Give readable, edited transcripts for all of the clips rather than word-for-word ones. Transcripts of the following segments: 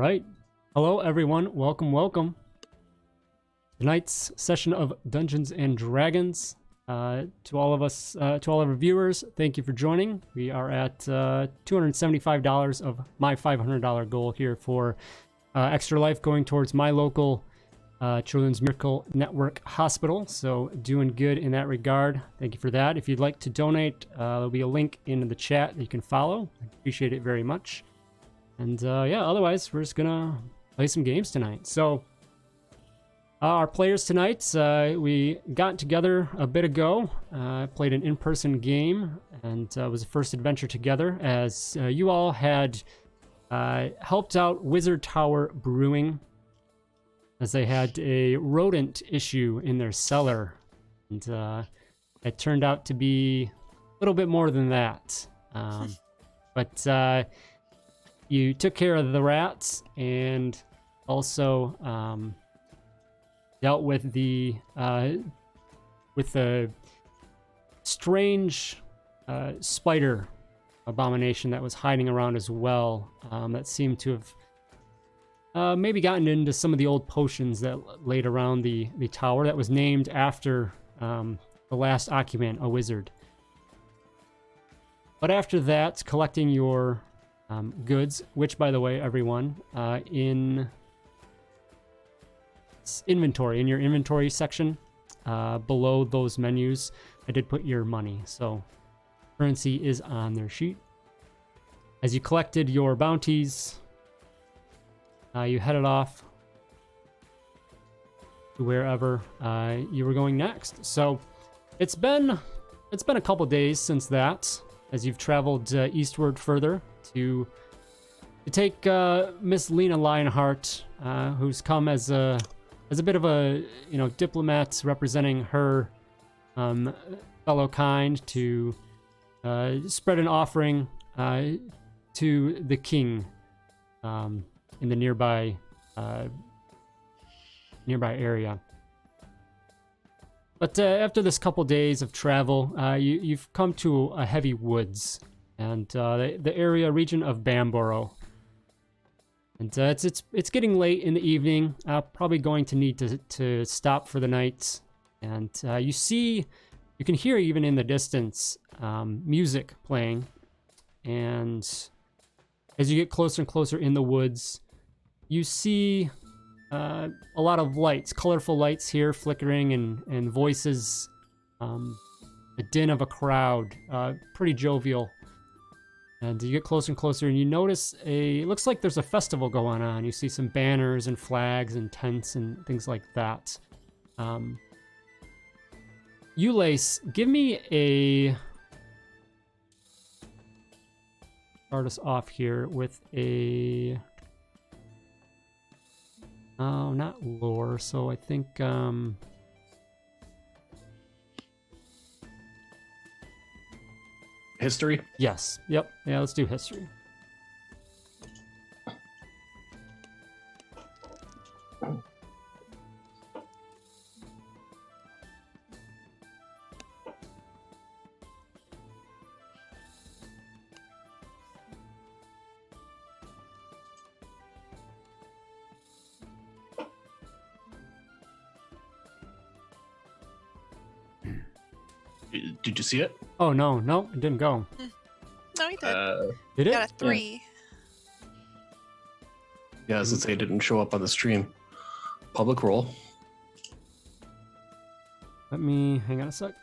right. Hello, everyone. Welcome. Tonight's session of Dungeons and Dragons. To all of our viewers, thank you for joining. We are at $275 of my $500 goal here for ExtraLife, going towards my local Children's Miracle Network hospital. So doing good in that regard. Thank you for that. If you'd like to donate, there'll be a link in the chat that you can follow. I appreciate it very much. And yeah, otherwise, we're just gonna play some games tonight. So our players tonight, we got together a bit ago, played an in-person game, and it was the first adventure together as you all had helped out Wizard Tower Brewing as they had a rodent issue in their cellar, and it turned out to be a little bit more than that. But you took care of the rats and also dealt with the strange spider abomination that was hiding around as well, that seemed to have maybe gotten into some of the old potions that laid around the tower that was named after the last occupant, a wizard. But after that, collecting your goods, which, by the way, everyone, in inventory, in your inventory section, below those menus, I did put your money, so currency is on their sheet. As you collected your bounties, you headed off to wherever you were going next. So it's been a couple days since that, as you've traveled eastward further to take Miss Lena Lionheart, who's come as a bit of a diplomat representing her fellow kind, to spread an offering to the king in the nearby area. But after this couple days of travel, you've come to a heavy woods, and the region of Bamborough. And it's getting late in the evening. Probably going to need to stop for the night. And you can hear even in the distance music playing. And as you get closer and closer in the woods, you see a lot of lights, colorful lights here flickering, and voices, the din of a crowd, pretty jovial. And you get closer and closer, and you notice it looks like there's a festival going on. You see some banners and flags and tents and things like that. Ulace, give me a... Start us off here with a... Oh, not lore, so I think... History? Yes. Yep. Yeah, let's do history. Did you see it? Oh, no, it didn't go. No, he did. Did it? Got a 3. Yeah, as I say, it didn't show up on the stream. Public roll. Let me hang on a sec.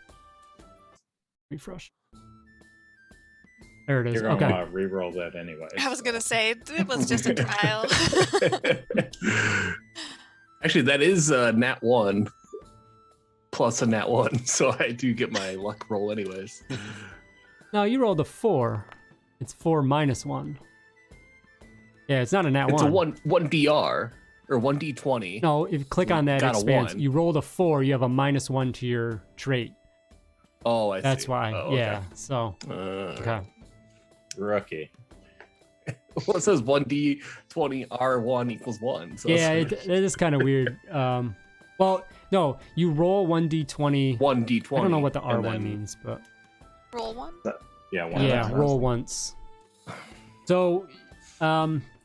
Refresh. There it is. You're gonna okay. want to re-roll that anyway. I was gonna say it was just a trial. Actually, that is a nat 1 plus a nat 1, so I do get my luck roll anyways. No, you rolled a 4. It's 4 minus 1. Yeah, it's not a nat 1. It's a 1DR or 1d20. No, if you click on that, it expands. You rolled a 4, you have a minus 1 to your trait. Oh, I see. That's why. Oh, okay. Yeah. So. Okay. Rookie. Well, it says 1d20 R1 equals 1. So yeah, it is kind of weird. Well, no, you roll 1d20. 1d20. I don't know what the R1 means, but. Roll 1? Yeah, roll once. So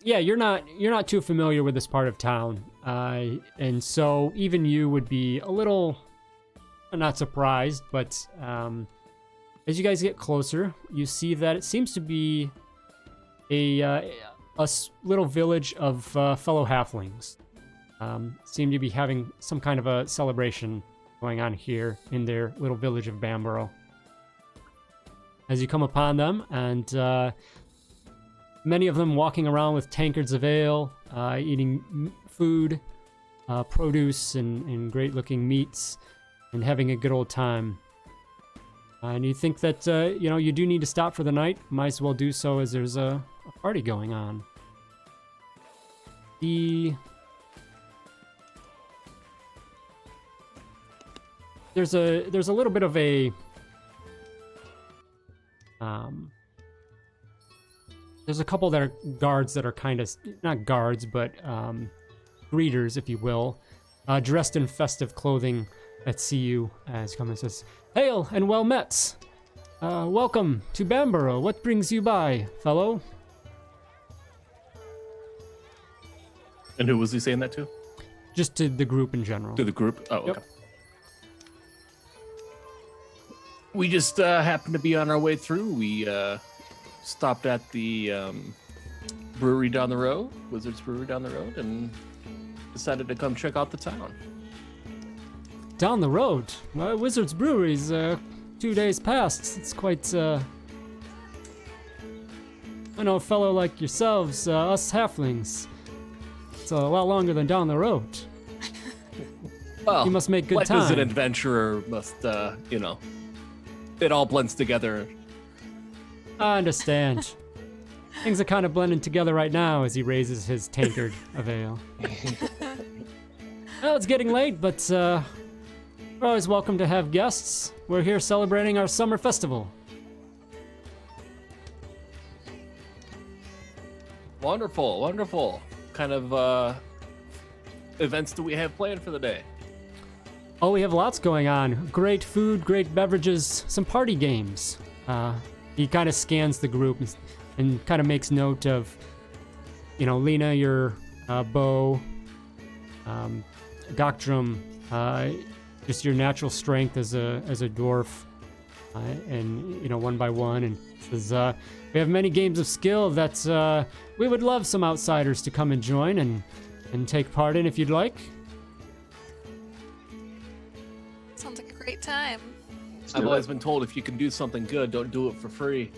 yeah, you're not too familiar with this part of town, and so even you would be a little not surprised. But as you guys get closer, you see that it seems to be a little village of fellow halflings. Seem to be having some kind of a celebration going on here in their little village of Bamborough. As you come upon them, and many of them walking around with tankards of ale, eating food, produce, and great-looking meats, and having a good old time. And you think that, you do need to stop for the night. Might as well do so as there's a party going on. There's a little bit of a there's a couple that are guards that are kind of not guards but greeters, if you will, dressed in festive clothing that see you as come and says, "Hail and well met. Welcome to Bamborough. What brings you by, fellow?" And who was he saying that to? Just to the group in general. To the group? Oh, okay. Yep. We just happened to be on our way through. We stopped at the brewery down the road, Wizard's Brewery down the road, and decided to come check out the town. Down the road? Wizard's Brewery's 2 days past. It's quite, I know a fellow like yourselves, us halflings. It's a lot longer than down the road. Well, You must make good life time. as an adventurer must, it all blends together. I understand. Things are kind of blending together right now as he raises his tankard of ale. Well, it's getting late, but we're always welcome to have guests. We're here celebrating our summer festival. Wonderful, wonderful. Kind of events do we have planned for the day? Oh, we have lots going on. Great food, great beverages, some party games. He kind of scans the group and kind of makes note of, Lena, your bow, Goctrum, just your natural strength as a dwarf, and one by one, and says, we have many games of skill that we would love some outsiders to come and join and take part in if you'd like. Sounds like a great time. I've always been told if you can do something good, don't do it for free.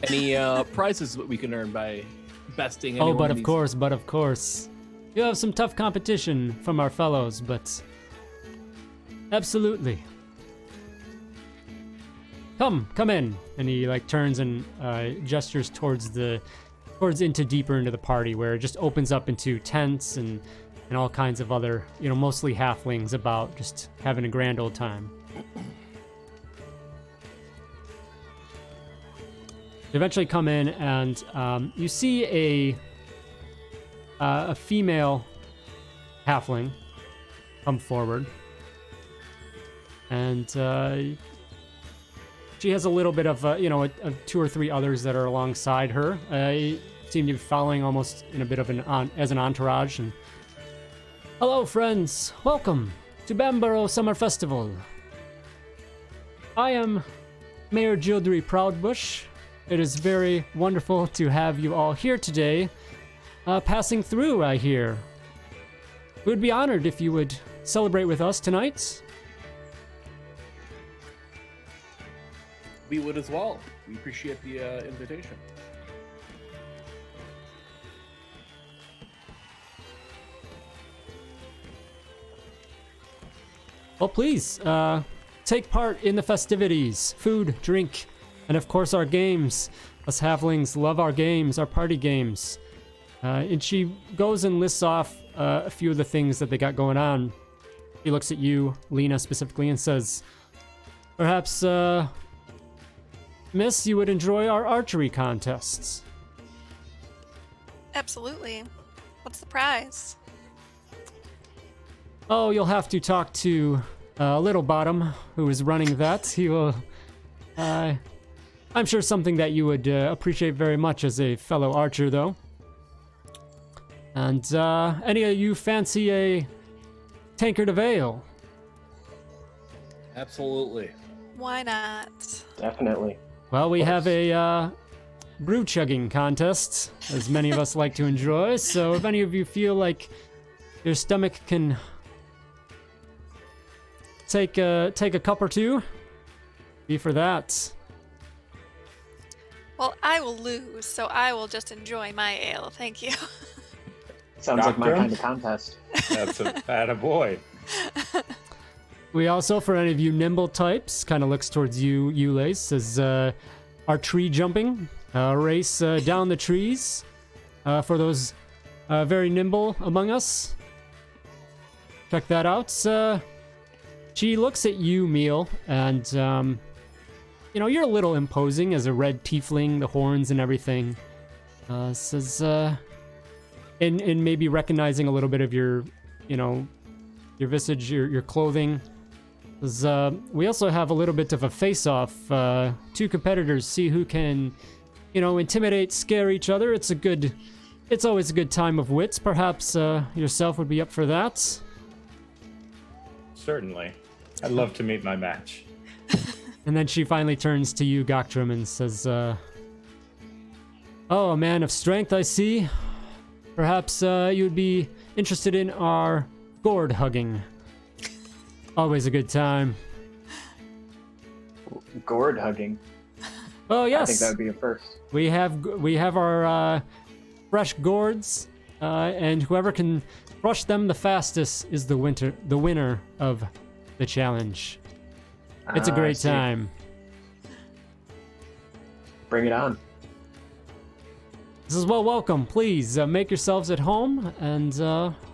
Any prizes that we can earn by besting anyone? Oh, but of course. You have some tough competition from our fellows, but absolutely. Come in. And he turns and gestures towards deeper into the party, where it just opens up into tents and all kinds of other, mostly halflings about just having a grand old time. You eventually come in and you see a female halfling come forward, and she has a little bit of 2 or 3 others that are alongside her. Seem to be following almost in a bit of as an entourage. And hello, friends. Welcome to Bamborough Summer Festival. I am Mayor Gildry Proudbush. It is very wonderful to have you all here today, passing through, I hear. We would be honored if you would celebrate with us tonight. We would as well. We appreciate the invitation. Well, please, take part in the festivities, food, drink, and of course our games. Us halflings love our games, our party games. And she goes and lists off a few of the things that they got going on. She looks at you, Lena, specifically, and says, perhaps, Miss, you would enjoy our archery contests. Absolutely. What's the prize? Oh, you'll have to talk to Little Bottom, who is running that. He will, I'm sure something that you would appreciate very much as a fellow archer, though. And any of you fancy a tankard of ale? Absolutely. Why not? Definitely. Well, we have a brew chugging contest, as many of us like to enjoy. So if any of you feel like your stomach can take a cup or two, be for that. Well, I will lose, so I will just enjoy my ale. Thank you. Sounds like my Doctor? kind of contest. That's a attaboy. We also, for any of you nimble types, kind of looks towards you, Lace, says our tree jumping race down the trees for those very nimble among us. Check that out. She looks at you, Meal, and you know, you're a little imposing as a red tiefling, the horns and everything. Says, and maybe recognizing a little bit of your, you know, your visage, your clothing. We also have a little bit of a face-off. Two competitors see who can, you know, intimidate, scare each other. It's always a good time of wits. Perhaps yourself would be up for that. Certainly. I'd love to meet my match. And then she finally turns to you, Goctram, and says, "Oh, a man of strength, I see. Perhaps you'd be interested in our gourd hugging. Always a good time." Gourd hugging. Oh yes, I think that would be a first. we have our fresh gourds, and whoever can crush them the fastest is the winner of the challenge. It's a I great see. time. Bring it on. This is well welcome. Please make yourselves at home, and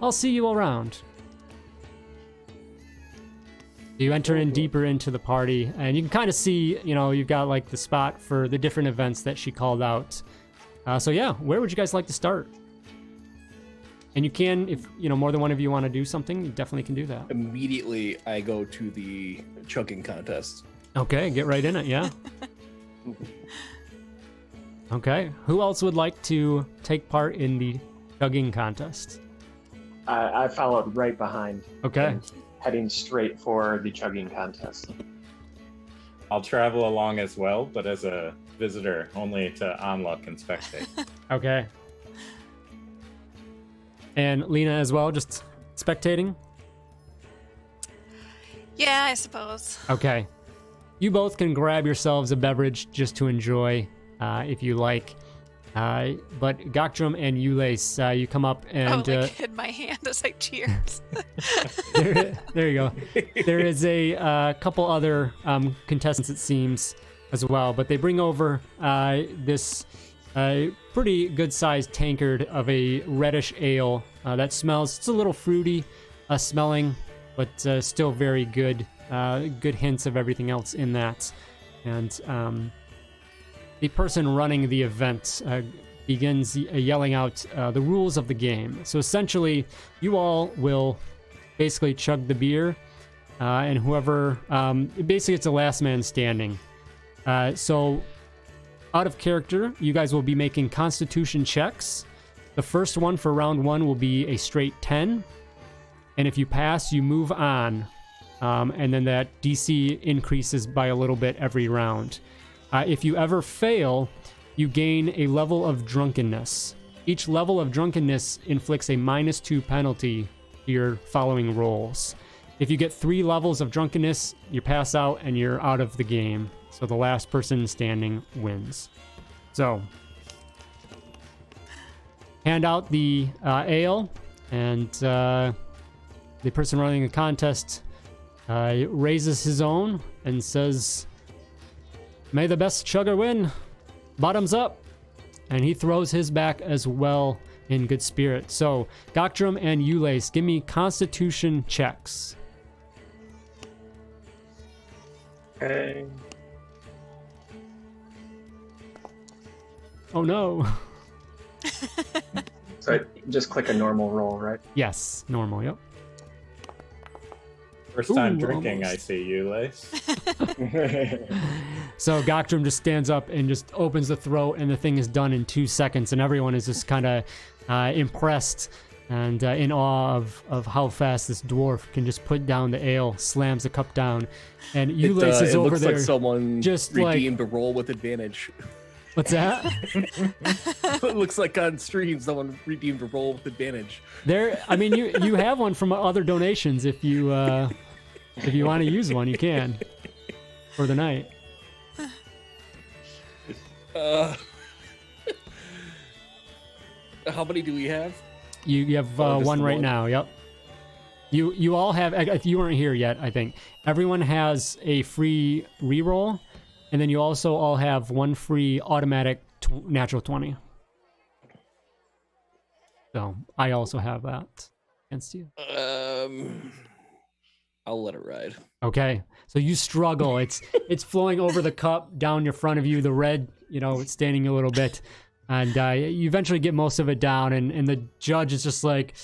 I'll see you around. You enter in deeper into the party, and you can kind of see, you know, you've got like the spot for the different events that she called out. So yeah, where would you guys like to start? And you can, if you know more than one of you want to do something, you definitely can do that. Immediately, I go to the chugging contest. Okay, get right in it, yeah. Okay, who else would like to take part in the chugging contest? I followed right behind. Okay. Heading straight for the chugging contest. I'll travel along as well, but as a visitor, only to onlook and spectate. Okay. And Lena as well, just spectating? Yeah, I suppose. Okay. You both can grab yourselves a beverage just to enjoy, if you like. But Goctram and Ulace, you come up and... hid my hand as I cheers. there you go. There is a couple other contestants, it seems, as well. But they bring over this pretty good-sized tankard of a reddish ale that smells... It's a little fruity smelling, but still very good. Good hints of everything else in that. And the person running the event begins yelling out the rules of the game. So essentially, you all will basically chug the beer, and whoever... basically, it's a last man standing. So, out of character, you guys will be making constitution checks. The first one for round 1 will be a straight 10. And if you pass, you move on. And then that DC increases by a little bit every round. If you ever fail, you gain a level of drunkenness. Each level of drunkenness inflicts a -2 penalty to your following rolls. If you get 3 levels of drunkenness, you pass out and you're out of the game. So the last person standing wins. So, hand out the ale, and the person running the contest raises his own and says, "May the best chugger win. Bottoms up." And he throws his back as well in good spirit. So, Goctram and Ulace, give me constitution checks. Okay. Oh no. So just click a normal roll, right? Yes, normal, yep. First time Ooh, drinking, almost. I see you, Lace. So Goctram just stands up and just opens the throat, and the thing is done in 2 seconds, and everyone is just kind of impressed and in awe of how fast this dwarf can just put down the ale, slams the cup down, and Ulysse is it over looks there. like someone just redeemed a roll with advantage. What's that? It looks like on stream someone redeemed a roll with advantage. There, I mean, you have one from other donations. If you want to use one, you can for the night. How many do we have? You have just one the right one? now. Yep. You all have. If you weren't here yet, I think everyone has a free reroll, and then you also all have one free automatic natural 20. So I also have that against you. I'll let it ride. Okay, so you struggle. It's flowing over the cup down your front of you. The red, it's staining a little bit, and you eventually get most of it down. And the judge is just like,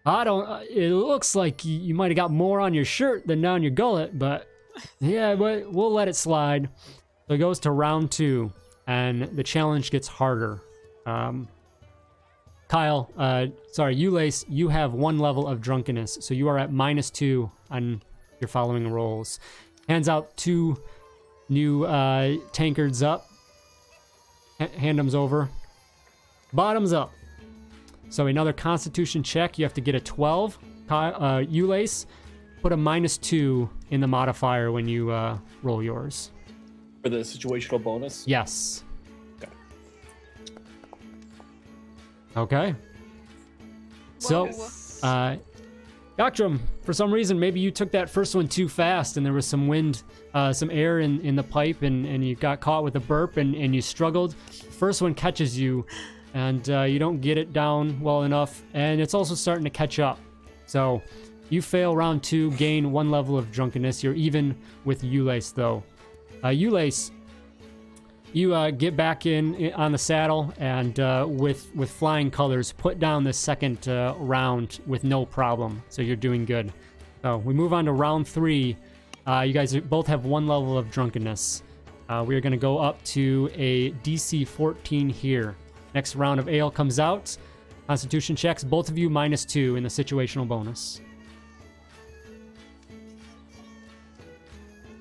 it looks like you might have got more on your shirt than down your gullet, but yeah, but we'll let it slide. So it goes to round 2, and the challenge gets harder. Kyle, Ulysse, you have 1 level of drunkenness, so you are at -2 on your following rolls. Hands out 2 new tankards up. Hand them over. Bottoms up. So another Constitution check. You have to get a 12. Ulysse, put a -2 in the modifier when you roll yours. For the situational bonus? Yes. Okay. So, Doctrum, for some reason, maybe you took that first one too fast and there was some wind, some air in the pipe and you got caught with a burp and you struggled. The first one catches you and you don't get it down well enough, and it's also starting to catch up. So, you fail round 2, gain 1 level of drunkenness. You're even with Ulysse, though. Ulysse, you get back in on the saddle and with flying colors, put down the second round with no problem. So you're doing good. So we move on to round 3. You guys both have 1 level of drunkenness. We're going to go up to a DC 14 here. Next round of ale comes out. Constitution checks, both of you -2 in the situational bonus.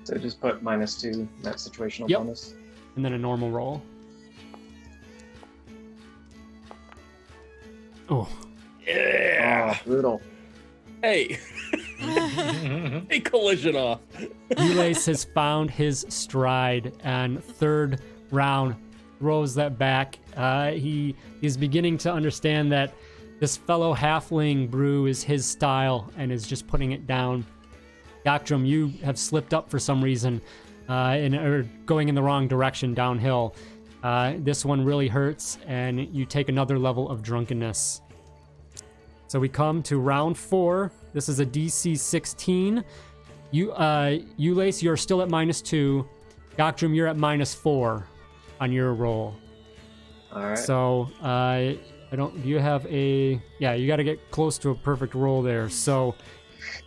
So just put -2 in that situational Yep. bonus. And then a normal roll. Oh. Yeah. Oh, brutal. Hey. Hey, collision off. Ulysse has found his stride, and third round throws that back. He is beginning to understand that this fellow halfling brew is his style and is just putting it down. Doctrum, you have slipped up for some reason and are going in the wrong direction downhill. This one really hurts, and you take another level of drunkenness. So we come to round 4. This is a DC 16. Ulysse, you're still at -2. Doctrum, you're at -4 on your roll. All right. So do you have a, yeah, you got to get close to a perfect roll there. So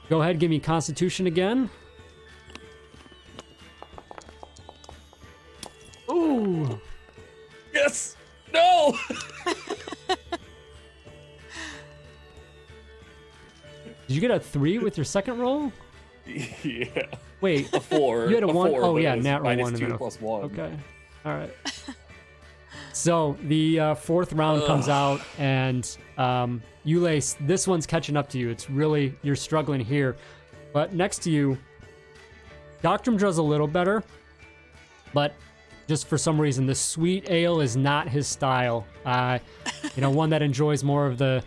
go ahead, give me Constitution again. Ooh. Yes. No. Did you get a 3 with your second roll? Yeah. Wait, A 4. you had a 1? 4, Oh, but yeah, it was nat roll 1. -2 plus 1. Okay. All right. So the fourth round comes out, and Ulysse, this one's catching up to you. It's really, you're struggling here. But next to you, Doctrum does a little better, but just for some reason, the sweet ale is not his style. One that enjoys more of the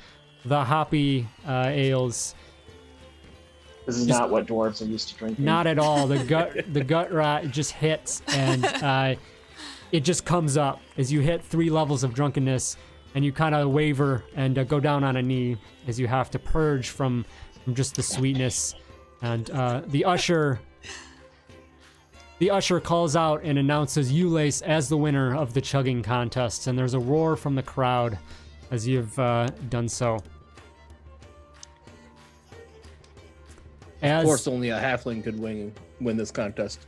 hoppy ales. This is not what dwarves are used to drinking. Not at all. The gut rot just hits, and it just comes up as you hit 3 levels of drunkenness, and you kind of waver and go down on a knee as you have to purge from just the sweetness. And the usher calls out and announces Ulysse as the winner of the chugging contest, and there's a roar from the crowd as you've done so. Of course, only a halfling could win this contest.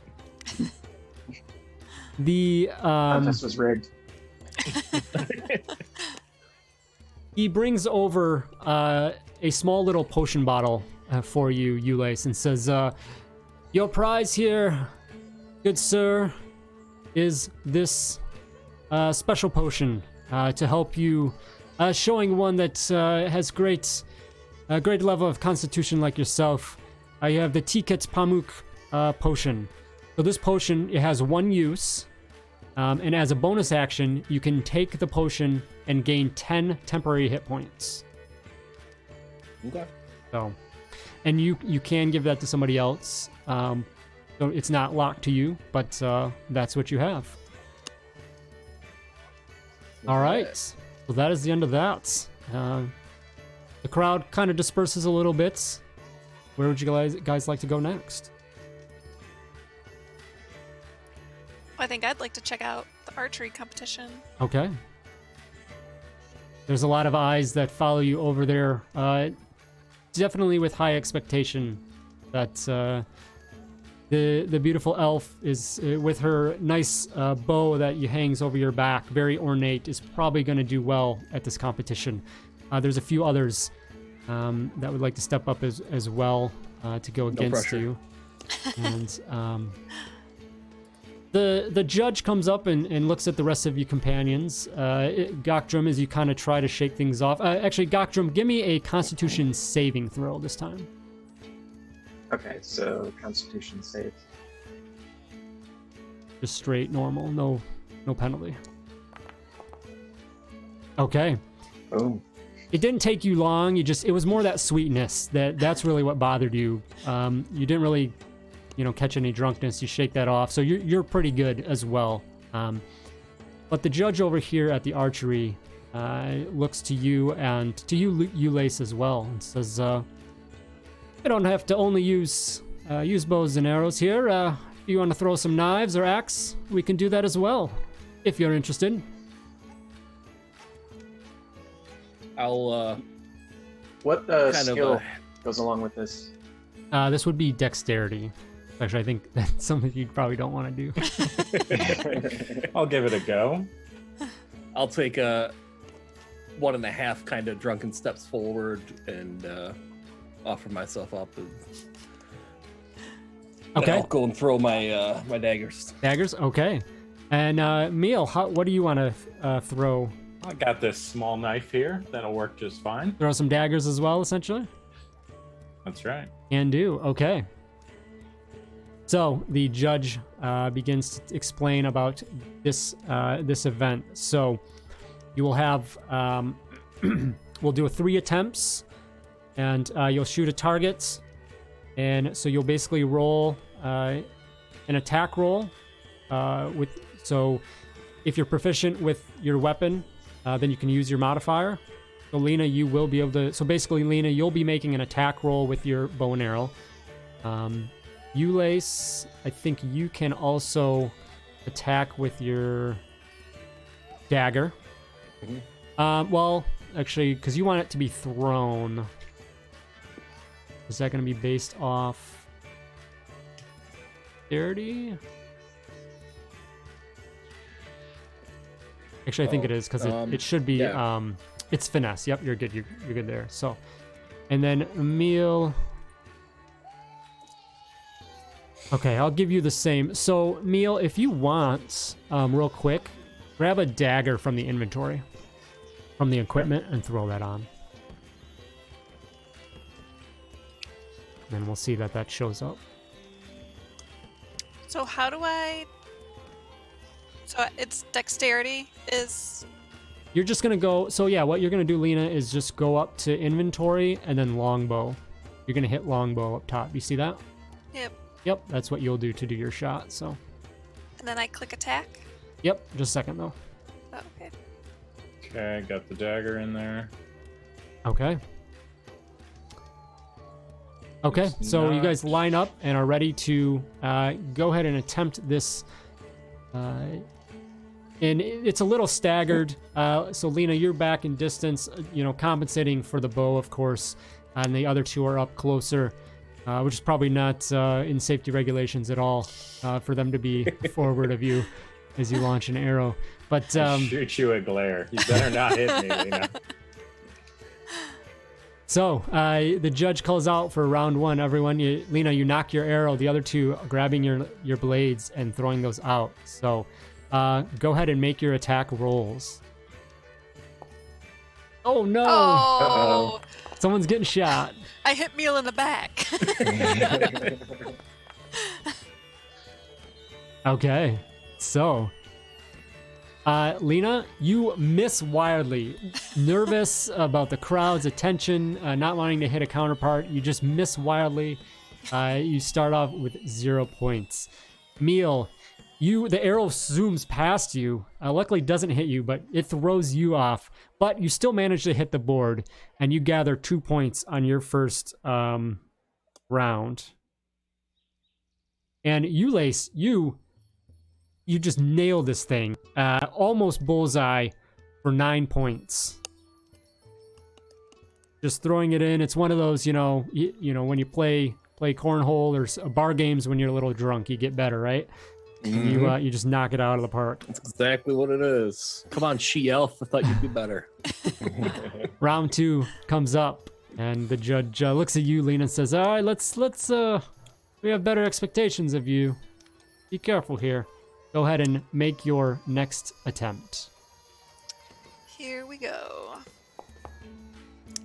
The Contest was rigged. he brings over a small little potion bottle for you, Ulysses, and says, your prize here, good sir, is this special potion to help you, showing one that has great level of constitution like yourself. You have the Tiket Pamuk potion. So this potion, it has one use, and as a bonus action, you can take the potion and gain 10 temporary hit points. Okay. So, and you can give that to somebody else. So it's not locked to you, but that's what you have. All right. So that is the end of that. The crowd kind of disperses a little bit. Where would you guys like to go next? I think I'd like to check out the archery competition. Okay. There's a lot of eyes that follow you over there. Definitely with high expectation that the beautiful elf is with her nice bow that hangs over your back, very ornate, is probably going to do well at this competition. There's a few others that would like to step up as well to go against you. And the judge comes up and looks at the rest of you companions. Gokdrum, as you kind of try to shake things off. Actually, Gokdrum, give me a Constitution saving throw this time. Okay, so Constitution save. Just straight normal, no penalty. Okay. Boom. It didn't take you long. It was more that sweetness that's really what bothered you. You didn't really, catch any drunkenness. You shake that off, so you're pretty good as well. But the judge over here at the archery looks to you and to you, Ulysses, as well, and says, "I don't have to only use bows and arrows here. If you want to throw some knives or axe, we can do that as well, if you're interested." I'll What kind skill of goes along with this? This would be Dexterity. Actually, I think that's something you probably don't want to do. I'll give it a go. I'll take 1.5 kind of drunken steps forward and offer myself up. Okay. I'll go and throw my my daggers. Daggers? Okay. And Meal, what do you want to throw? I got this small knife here. That'll work just fine. Throw some daggers as well, essentially? That's right. Can do. Okay. So the judge begins to explain about this event. So you will have, we'll do 3 attempts, and you'll shoot a target. And so you'll basically roll an attack roll. So if you're proficient with your weapon, then you can use your modifier. So Lena, you will be able to. So basically, Lena, you'll be making an attack roll with your bow and arrow. Ulysses, I think you can also attack with your dagger. Mm-hmm. Well, actually, because you want it to be thrown. Is that going to be based off Dexterity? Actually, I think it is, because it should be. Yeah. It's finesse. Yep, you're good. You're good there. So, and then Emil. Okay, I'll give you the same. So, Meal, if you want, real quick, grab a dagger from the inventory, from the equipment, and throw that on. And then we'll see that shows up. So how do I... So it's dexterity is... You're just going to go... So, yeah, what you're going to do, Lena, is just go up to inventory and then longbow. You're going to hit longbow up top. You see that? Yep. Yep, that's what you'll do to do your shot, so... And then I click attack? Yep, just a second, though. Oh, okay. Okay, got the dagger in there. Okay. Okay, so you guys line up and are ready to go ahead and attempt this. And it's a little staggered. So Lena, you're back in distance, compensating for the bow, of course. And the other two are up closer, which is probably not in safety regulations at all for them to be forward of you as you launch an arrow. But Shoot you a glare. You better not hit me, Lena. So, the judge calls out for round 1. Everyone, Lena, you knock your arrow. The other two grabbing your blades and throwing those out. So, go ahead and make your attack rolls. Oh no! Oh, Someone's getting shot. I hit Meal in the back. Okay, so Lena, you miss wildly. Nervous about the crowd's attention, not wanting to hit a counterpart. You just miss wildly. You start off with 0 points. Meal, the arrow zooms past you. Luckily doesn't hit you, but it throws you off. But you still manage to hit the board, and you gather 2 points on your first round. And Ulace, you just nailed this thing. Almost bullseye for 9 points. Just throwing it in. It's one of those, you know, when you play cornhole or bar games when you're a little drunk, you get better, right? Mhm. You just knock it out of the park. That's exactly what it is. Come on, she-elf. I thought you'd be better. Round 2 comes up, and the judge looks at you, Lena, and says, "All right, let's we have better expectations of you. Be careful here. Go ahead and make your next attempt." Here we go.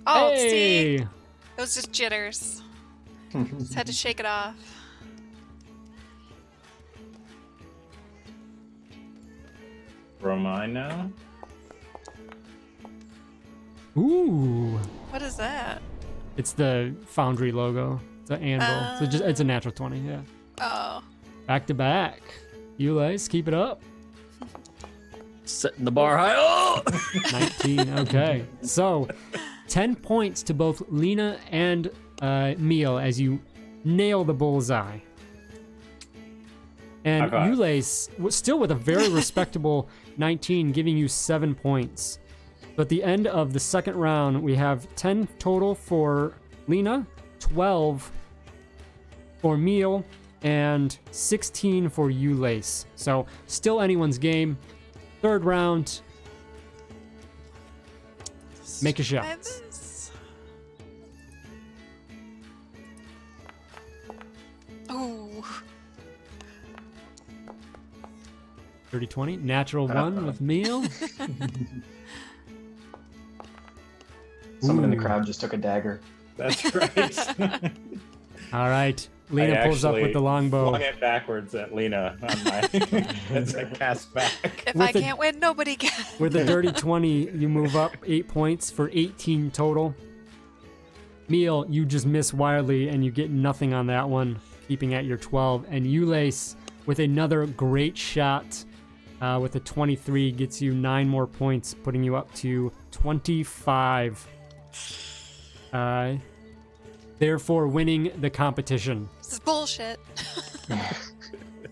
Oh, Hey! see? It was just jitters. Just had to shake it off. Roll mine now. Ooh, What is that? it's the Foundry logo. It's an anvil. So it's a natural 20. Yeah. Oh. Back to back. Ulace, keep it up. Setting the bar high. Oh! 19. Okay. So, 10 points to both Lena and Meal as you nail the bullseye. And High five. Ulace, still with a very respectable 19, giving you 7 points. So at the end of the second round, we have 10 total for Lena, 12 for Meal, and 16 for Ulace. So still anyone's game. Third round. Make a shot. Try this. Ooh. 30-20. Natural 1 with Meal. Someone in the Ooh. crowd just took a dagger. That's right. All right. Lena I pulls up with actually the longbow. flung it backwards at Lena on my as I cast back. If With I the- can't win, nobody can. With a dirty 20, you move up 8 points for 18 total. Meal, you just miss wildly and you get nothing on that one, keeping at your 12. And Ulace, with another great shot, with a 23, gets you 9 more points, putting you up to 25. Therefore, winning the competition. This is bullshit.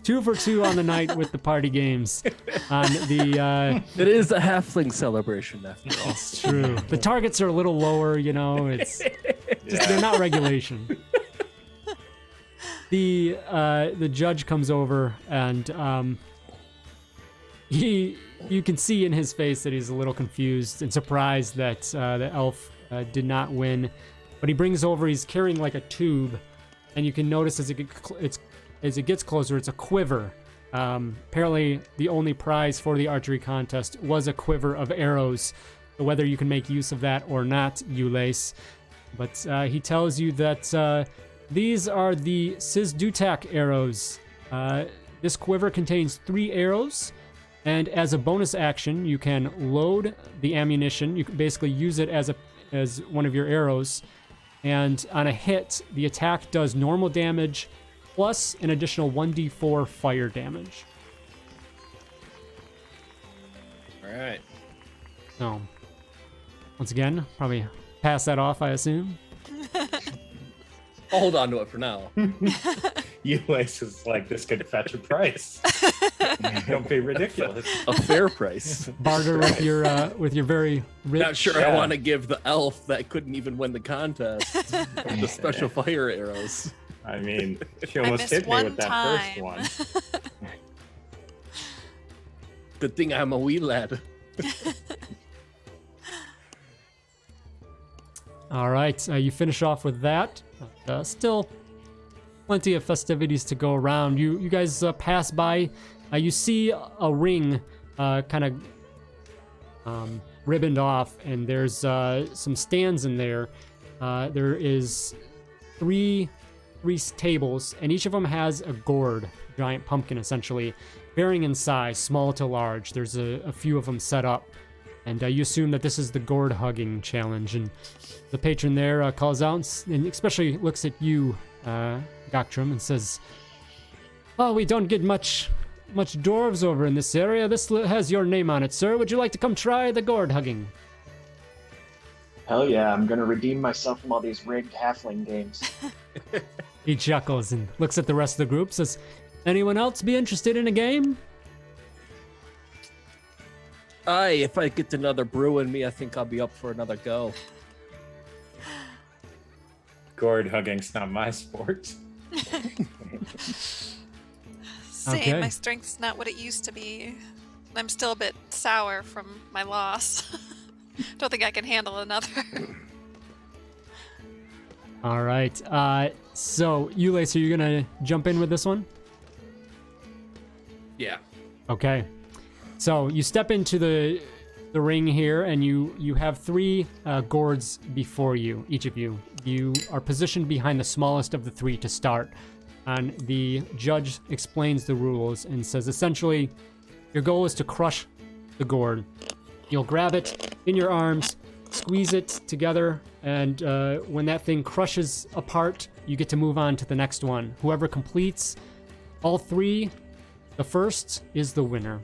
2 for 2 on the night with the party games. On the It is a halfling celebration, after all. it's true. The targets are a little lower, you know. It's just, they're not regulation. The judge comes over and you can see in his face that he's a little confused and surprised that the elf did not win. But he brings over, he's carrying like a tube, and you can notice as it gets closer, it's a quiver. Apparently, the only prize for the archery contest was a quiver of arrows. So whether you can make use of that or not, Ulace. But he tells you that these are the Sizdutak arrows. This quiver contains 3 arrows, and as a bonus action, you can load the ammunition. You can basically use it as one of your arrows. And on a hit, the attack does normal damage plus an additional 1d4 fire damage. All right. So, once again, probably pass that off, I assume. I'll hold on to it for now. Ulace is like, this could fetch a price. Don't be ridiculous. A fair price. Barter with your very rich. Not sure I Yeah. want to give the elf that couldn't even win the contest the special fire arrows. I mean, she I almost missed hit me one with that time. first one. Good thing I'm a wee lad. All right, you finish off with that. Still plenty of festivities to go around. You guys pass by. You see a ring kind of ribboned off, and there's some stands in there. There is three tables, and each of them has a gourd, giant pumpkin essentially, varying in size, small to large. There's a few of them set up, and you assume that this is the gourd hugging challenge. And the patron there calls out and especially looks at you, Goctrum, and says, "Oh, we don't get much dwarves over in this area. This has your name on it, sir. Would you like to come try the gourd hugging?" Hell yeah, I'm gonna redeem myself from all these rigged halfling games. He chuckles and looks at the rest of the group, says, "Anyone else be interested in a game?" Aye, if I get another brew in me, I think I'll be up for another go. Gourd hugging's not my sport. Same. Okay. My strength's not what it used to be. I'm still a bit sour from my loss. Don't think I can handle another. All right. So, Ulysses, are you going to jump in with this one? Yeah. Okay. So, you step into the ring here, and you have three gourds before you, each of you. You are positioned behind the smallest of the three to start. And the judge explains the rules and says, essentially, your goal is to crush the gourd. You'll grab it in your arms, squeeze it together, and when that thing crushes apart, you get to move on to the next one. Whoever completes all three, the first is the winner.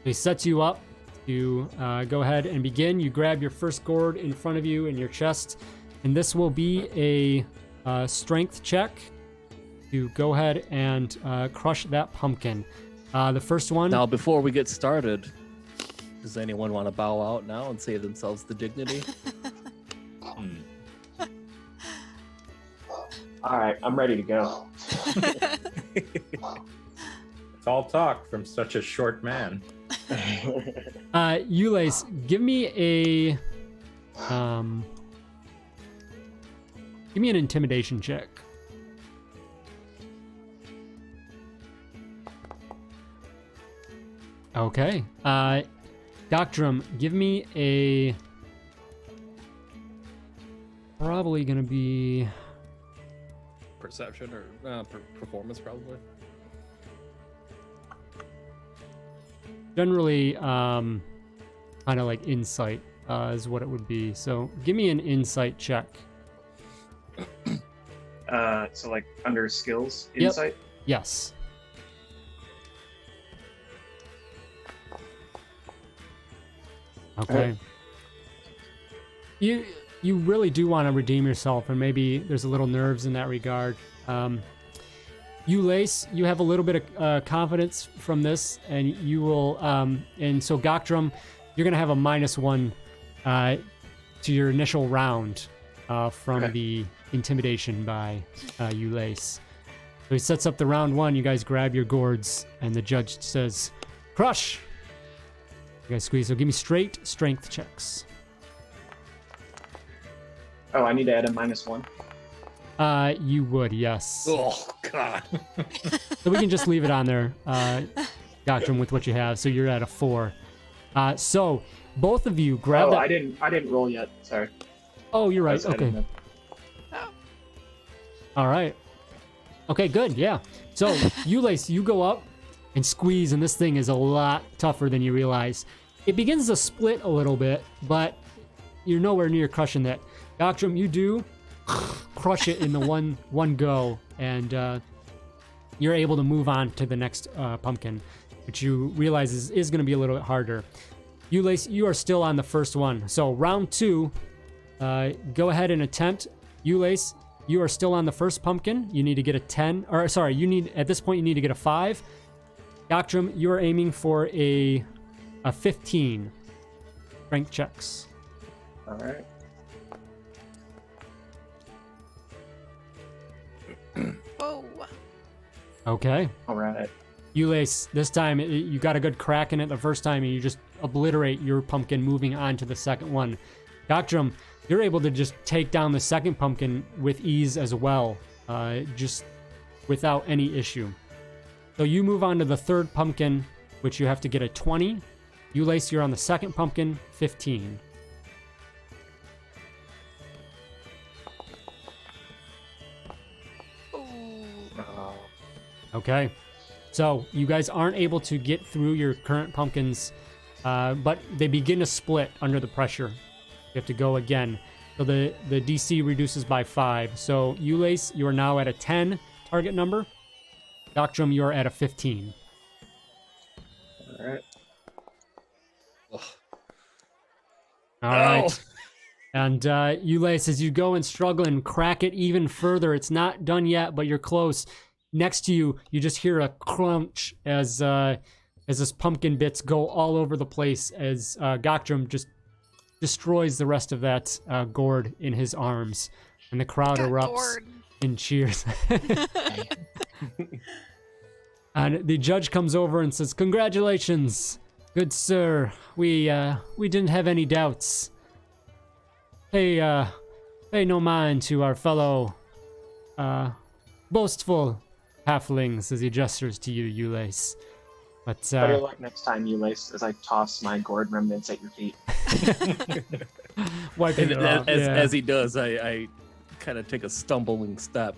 He sets you up to go ahead and begin. You grab your first gourd in front of you in your chest, and this will be a strength check to go ahead and crush that pumpkin. The first one... Now, before we get started, does anyone want to bow out now and save themselves the dignity? All right, I'm ready to go. It's all talk from such a short man. Ulysses, give me an intimidation check. Okay. Doctrum, give me a... Probably gonna be... Perception or performance, probably. Generally, kind of like insight is what it would be. So give me an insight check. So like under skills, Yep. insight. Yes. Okay. You really do want to redeem yourself, and maybe there's a little nerves in that regard. Lace, you have a little bit of confidence from this, and you will. And so Goctrum, you're gonna have a -1 to your initial round from the intimidation by Lace. So he sets up the round one. You guys grab your gourds, and the judge says, "Crush." You guys squeeze. So give me straight strength checks. Oh, I need to add a -1. You would, yes. Oh, God. So we can just leave it on there, Doctrine, with what you have. So you're at a 4. So both of you grab that. I didn't roll yet. Sorry. Oh, you're I right. was ahead Okay. of them. All right. Okay, good. Yeah. So Ulysses, you go up and squeeze, and this thing is a lot tougher than you realize. It begins to split a little bit, but you're nowhere near crushing that. Doctrum, you do crush it in the one go, and you're able to move on to the next pumpkin, which you realize is going to be a little bit harder. Ulysses, you are still on the first one. So round 2, go ahead and attempt. Ulysses, you are still on the first pumpkin. You need to get a 10, or sorry, at this point you need to get a 5. Doctrum, you are aiming for a 15 strength checks. All right. Whoa. Okay. All right. Ulysses, this time you got a good crack in it the first time, and you just obliterate your pumpkin, moving on to the second one. Doctrum, you're able to just take down the second pumpkin with ease as well, just without any issue. So you move on to the third pumpkin, which you have to get a 20. Ulace, you're on the second pumpkin, 15. Ooh. Okay. So you guys aren't able to get through your current pumpkins, but they begin to split under the pressure. You have to go again. So the DC reduces by 5. So Ulace, you are now at a 10 target number. Doctrum, you are at a 15. All right. All right. And Ulace, as you go and struggle and crack it even further, it's not done yet, but you're close. Next to you, you just hear a crunch as this pumpkin bits go all over the place as Goctrum just destroys the rest of that gourd in his arms, and the crowd erupts Gourd. in cheers. And the judge comes over and says, "Congratulations, good sir. We didn't have any doubts. Pay no mind to our fellow boastful halflings," as he gestures to you, Ulace. But Better luck next time, Ulace, as I toss my gourd remnants at your feet. wiping it off. As he does, I kind of take a stumbling step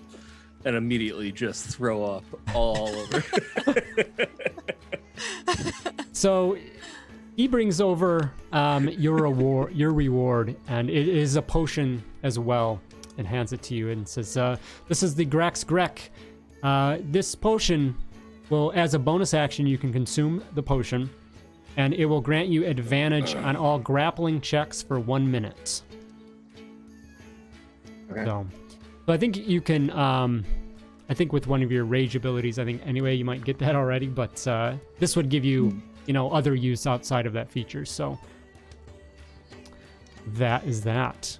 and immediately just throw up all over. So he brings over your reward, and it is a potion as well, and hands it to you and says, "This is the Grax Grek. This potion will, as a bonus action, you can consume the potion, and it will grant you advantage on all grappling checks for 1 minute." Okay. So I think you can, I think with one of your rage abilities, I think anyway, you might get that already, but this would give you, other use outside of that feature. So that is that.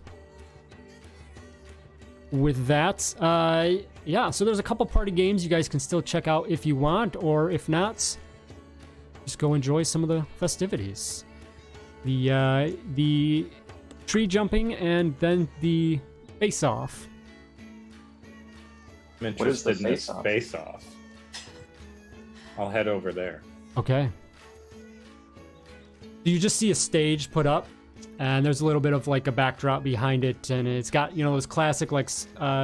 With that, so there's a couple party games you guys can still check out if you want, or if not, just go enjoy some of the festivities. The tree jumping and then the face-off. I'm What is the interested in this face-off? face-off. I'll head over there. Okay. You just see a stage put up, and there's a little bit of like a backdrop behind it, and it's got, those classic like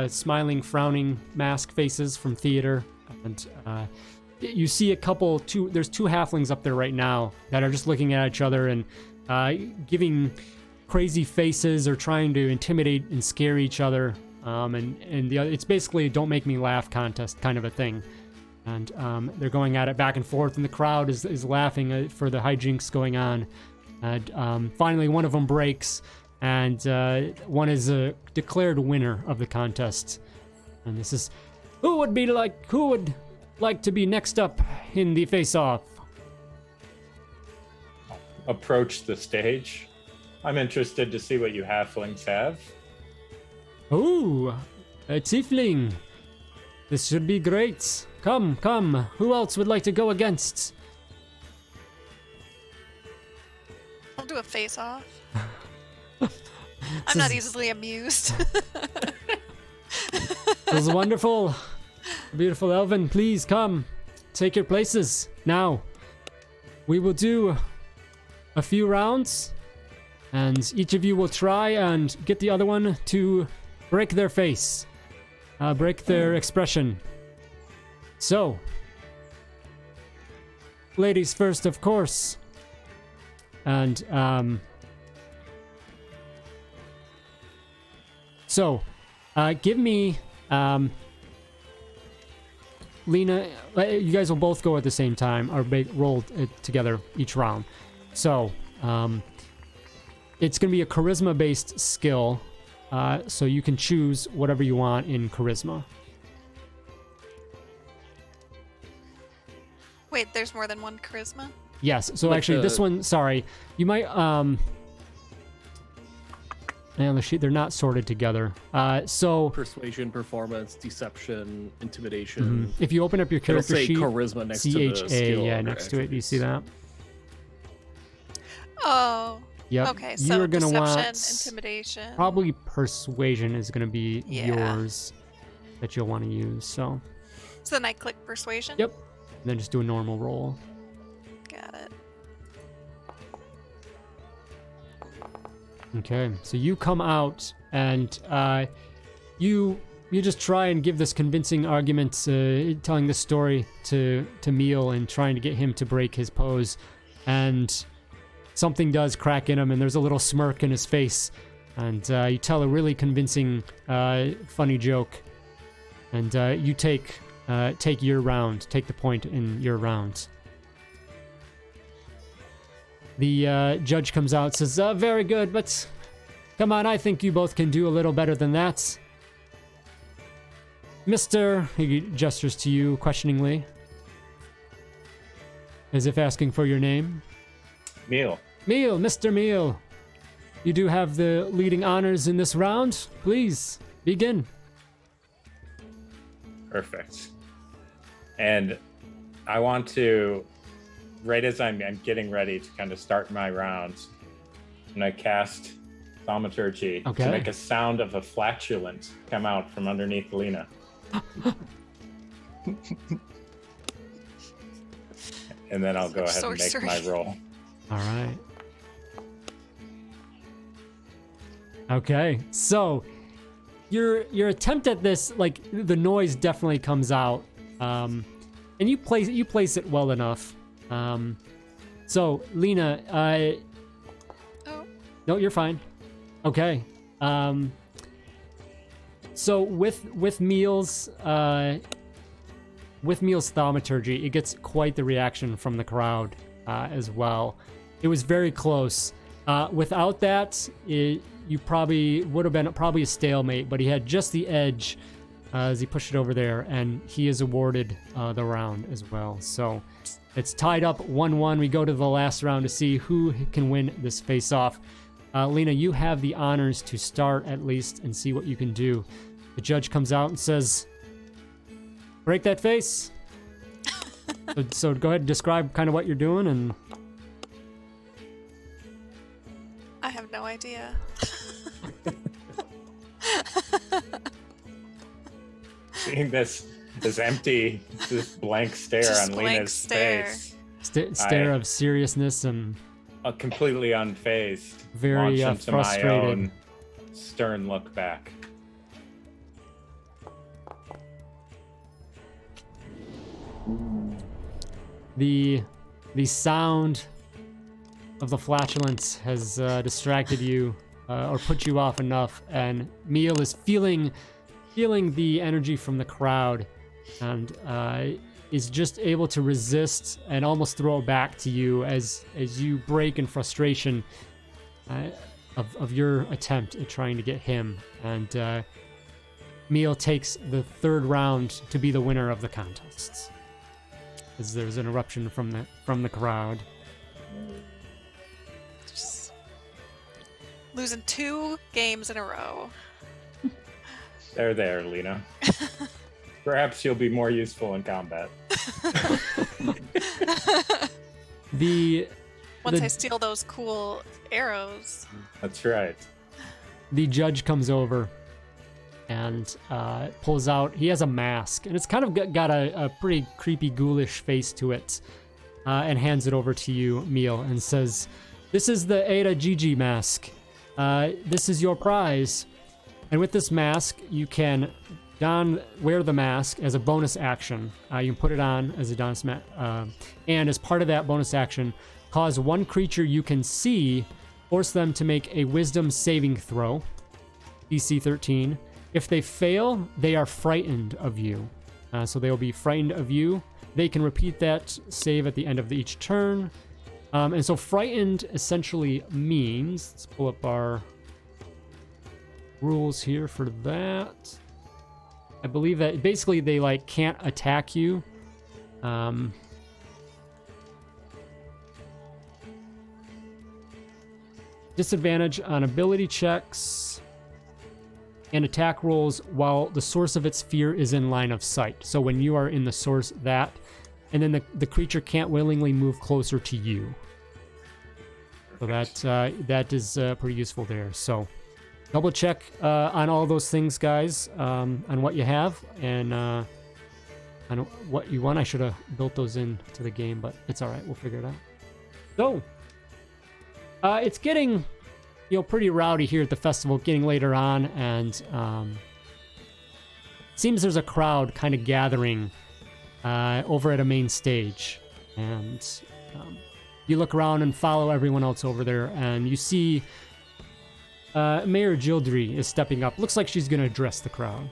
smiling, frowning mask faces from theater. And you see there's two halflings up there right now that are just looking at each other and giving crazy faces or trying to intimidate and scare each other. And the other, it's basically a don't make me laugh contest kind of a thing. And they're going at it back and forth, and the crowd is laughing for the hijinks going on. And finally, one of them breaks, and one is a declared winner of the contest. And this is, who would like to be next up in the face-off? Approach the stage. I'm interested to see what you halflings have. Ooh, a tiefling. This should be great. Come. Who else would like to go against? I'll do a face-off. I'm not easily amused. It was wonderful. Beautiful Elven, please come. Take your places. Now, we will do a few rounds, and each of you will try and get the other one to break their face. Break their expression. So, ladies first, of course. And, give me, Lena, you guys will both go at the same time, or roll it together each round. So, it's going to be a charisma-based skill, so you can choose whatever you want in charisma. Wait, there's more than one charisma? Yes, so Like actually this one, sorry, you might, man, the sheet, they're not sorted together. So Persuasion, performance, deception, intimidation. if you open up your It'll character say sheet, charisma next to the CHA, skill. yeah, under next to it, do you see attributes. that? Oh, Yep. Okay, You so are gonna deception, want intimidation. probably persuasion is gonna be Yeah. yours that you'll want to use. So So then I click persuasion. yep. And then just do a normal roll. Got it. Okay, so you come out and you just try and give this convincing argument, telling this story to Meal and trying to get him to break his pose, and something does crack in him, and there's a little smirk in his face, and you tell a really convincing, funny joke, and you take your round, take the point in your round. The judge comes out, says, very good, but come on, I think you both can do a little better than that. Mr. He gestures to you questioningly, as if asking for your name. Meal. Meal, Mr. Meal. You do have the leading honors in this round. Please, begin. Perfect. And I want to, right as I'm getting ready to kind of start my rounds, and I cast Thaumaturgy Okay. to make a sound of a flatulence come out from underneath Lena. And then I'll go ahead and make my Sorcery. roll. All right. Okay, so your attempt at this, like, the noise definitely comes out, and you place it well enough. So Lena, Oh, no, you're fine. Okay. So with Meal's thaumaturgy, it gets quite the reaction from the crowd as well. It was very close. Without that, you probably would have been probably a stalemate, but he had just the edge as he pushed it over there, and he is awarded the round as well. So it's tied up 1-1. We go to the last round to see who can win this face-off. Lena, you have the honors to start at least and see what you can do. The judge comes out and says, break that face. So go ahead and describe kind of what you're doing. And I have no idea. Seeing this empty, this blank stare Just on blank Lena's stare. face, stare of seriousness and completely unfazed, very launch into frustrated. my own stern look back. The sound of the flatulence has distracted you or put you off enough, and Meal is feeling the energy from the crowd, and is just able to resist and almost throw it back to you as you break in frustration of your attempt at trying to get him. And Meal takes the third round to be the winner of the contests, as there's an eruption from the crowd. Just losing 2 games in a row. There, Lena. Perhaps you'll be more useful in combat. Once I steal those cool arrows. That's right. The judge comes over and pulls out. He has a mask, and it's kind of got a pretty creepy, ghoulish face to it, and hands it over to you, Meal, and says, "This is the Ada Gigi mask. This is your prize. And with this mask, you can wear the mask as a bonus action. You can put it on as a bonus and as part of that bonus action, cause one creature you can see, force them to make a wisdom saving throw, DC 13. If they fail, they are frightened of you. So they will be frightened of you. They can repeat that save at the end of each turn. And so frightened essentially means, let's pull up our rules here for that. I believe that basically they can't attack you. Disadvantage on ability checks and attack rolls while the source of its fear is in line of sight. So when you are in the source, and then the creature can't willingly move closer to you. So that is pretty useful there. So double check on all those things, guys, on what you have and on what you want. I should have built those into the game, but it's all right. We'll figure it out. So it's getting, pretty rowdy here at the festival, getting later on, and seems there's a crowd kind of gathering over at a main stage, and you look around and follow everyone else over there, and you see Mayor Gildry is stepping up. Looks like she's going to address the crowd.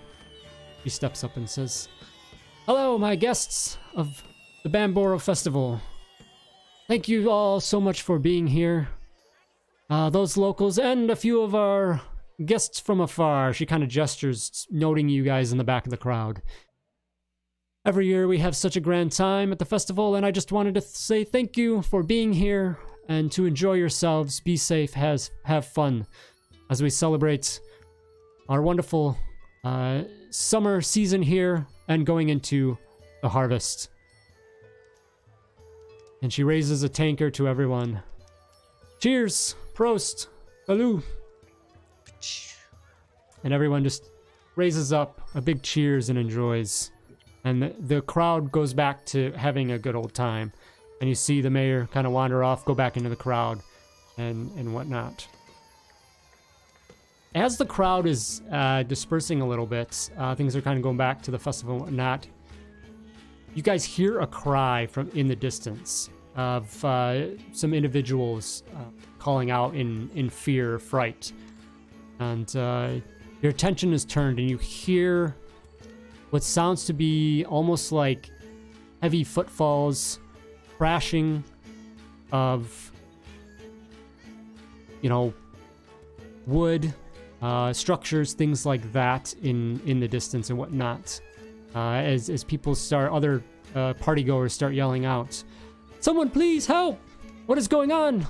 She steps up and says, "Hello, my guests of the Bamboro Festival. Thank you all so much for being here. Those locals and a few of our guests from afar." She kind of gestures, noting you guys in the back of the crowd. "Every year we have such a grand time at the festival, and I just wanted to say thank you for being here and to enjoy yourselves. Be safe, have fun as we celebrate our wonderful summer season here and going into the harvest." And she raises a tankard to everyone. "Cheers, Prost, Salud." And everyone just raises up a big cheers and enjoys. And the crowd goes back to having a good old time. And you see the mayor kind of wander off, go back into the crowd, and whatnot. As the crowd is dispersing a little bit, things are kind of going back to the festival and whatnot. You guys hear a cry from in the distance of some individuals calling out in fear or fright. And your attention is turned, and you hear what sounds to be almost like heavy footfalls, crashing of, wood, structures, things like that in the distance and whatnot. As people other partygoers start yelling out, "Someone please help! What is going on?"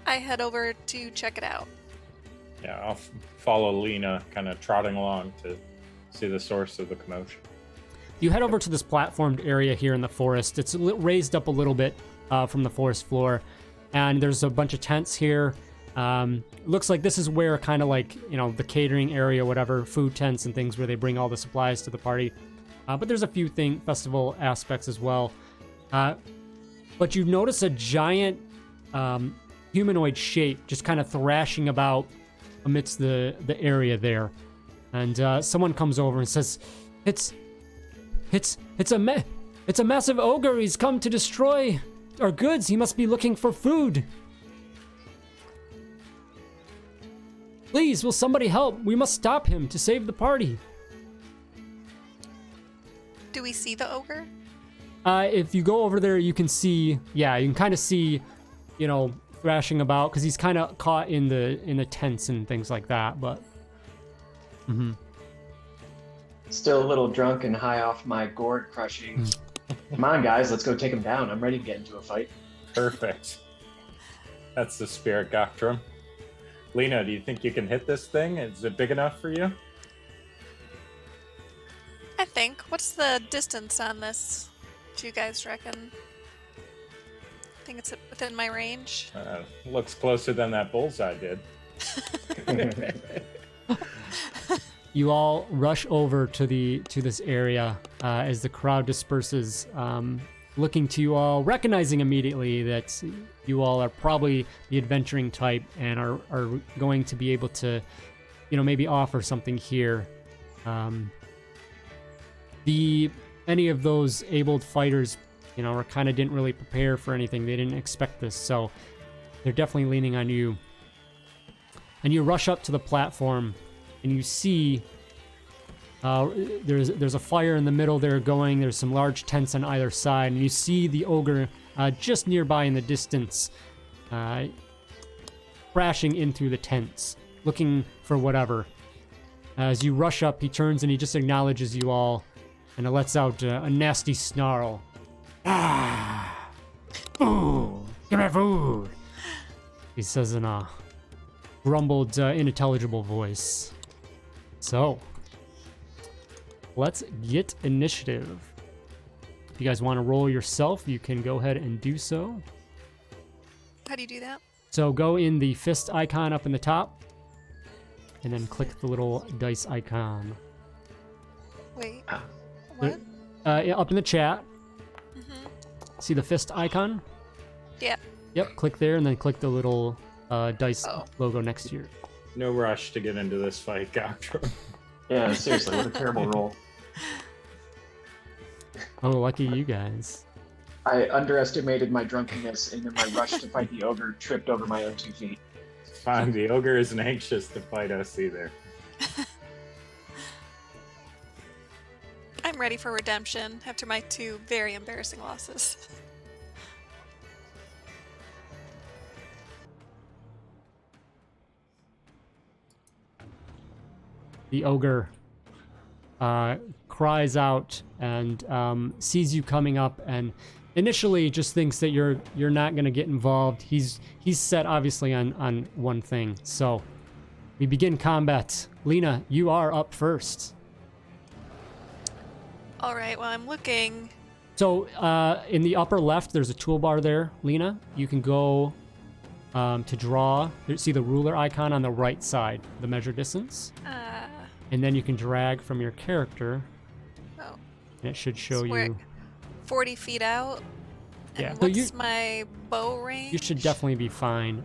I head over to check it out. Yeah, I'll follow Lena, kind of trotting along to see the source of the commotion. You head over to this platformed area here in the forest. It's raised up a little bit from the forest floor, and there's a bunch of tents here. Looks like this is where kind of like, the catering area, whatever, food tents and things where they bring all the supplies to the party. But there's a few festival aspects as well. But you notice a giant humanoid shape just kind of thrashing about amidst the area there. And someone comes over and says, It's a massive ogre. He's come to destroy our goods. He must be looking for food. Please, will somebody help? We must stop him to save the party." Do we see the ogre? If you go over there, you can see, you can kind of see, thrashing about, because he's kind of caught in the tents and things like that, but... Still a little drunk and high off my gourd crushing. Come on, guys, let's go take him down. I'm ready to get into a fight. Perfect. That's the spirit, Goctrum. Lena, do you think you can hit this thing? Is it big enough for you? I think. What's the distance on this? Do you guys reckon? I think it's within my range. Looks closer than that bullseye did. You all rush over to this area as the crowd disperses, looking to you all, recognizing immediately that you all are probably the adventuring type and are going to be able to, maybe offer something here. Any of those abled fighters, kind of didn't really prepare for anything. They didn't expect this, so they're definitely leaning on you. And you rush up to the platform, and you see there's a fire in the middle there going. There's some large tents on either side, and you see the ogre just nearby in the distance, crashing in through the tents, looking for whatever. As you rush up, he turns and he just acknowledges you all, and it lets out a nasty snarl. "Ah! Food! Give me food!" He says in a grumbled, unintelligible voice. So, let's get initiative. If you guys want to roll yourself, you can go ahead and do so. How do you do that? So go in the fist icon up in the top, and then click the little dice icon. Wait. Ah. What? Up in the chat. Mm-hmm. See the fist icon? Yeah. Yep, click there, and then click the little dice Oh. logo next to you. No rush to get into this fight, Gotro. Yeah, seriously, what a terrible roll. Oh, lucky you guys. I underestimated my drunkenness, and in my rush to fight the ogre, tripped over my own 2 feet. Fine, the ogre isn't anxious to fight us either. I'm ready for redemption after my 2 very embarrassing losses. The ogre cries out and sees you coming up, and initially just thinks that you're not going to get involved. He's set obviously on one thing. So we begin combat. Lena, you are up first. All right, well, I'm looking. So in the upper left, there's a toolbar there, Lena. You can go to draw. See the ruler icon on the right side, the measure distance. And then you can drag from your character, Oh, and it should show so we're you. 40 feet out. Yeah. And So what's my bow range? You should definitely be fine.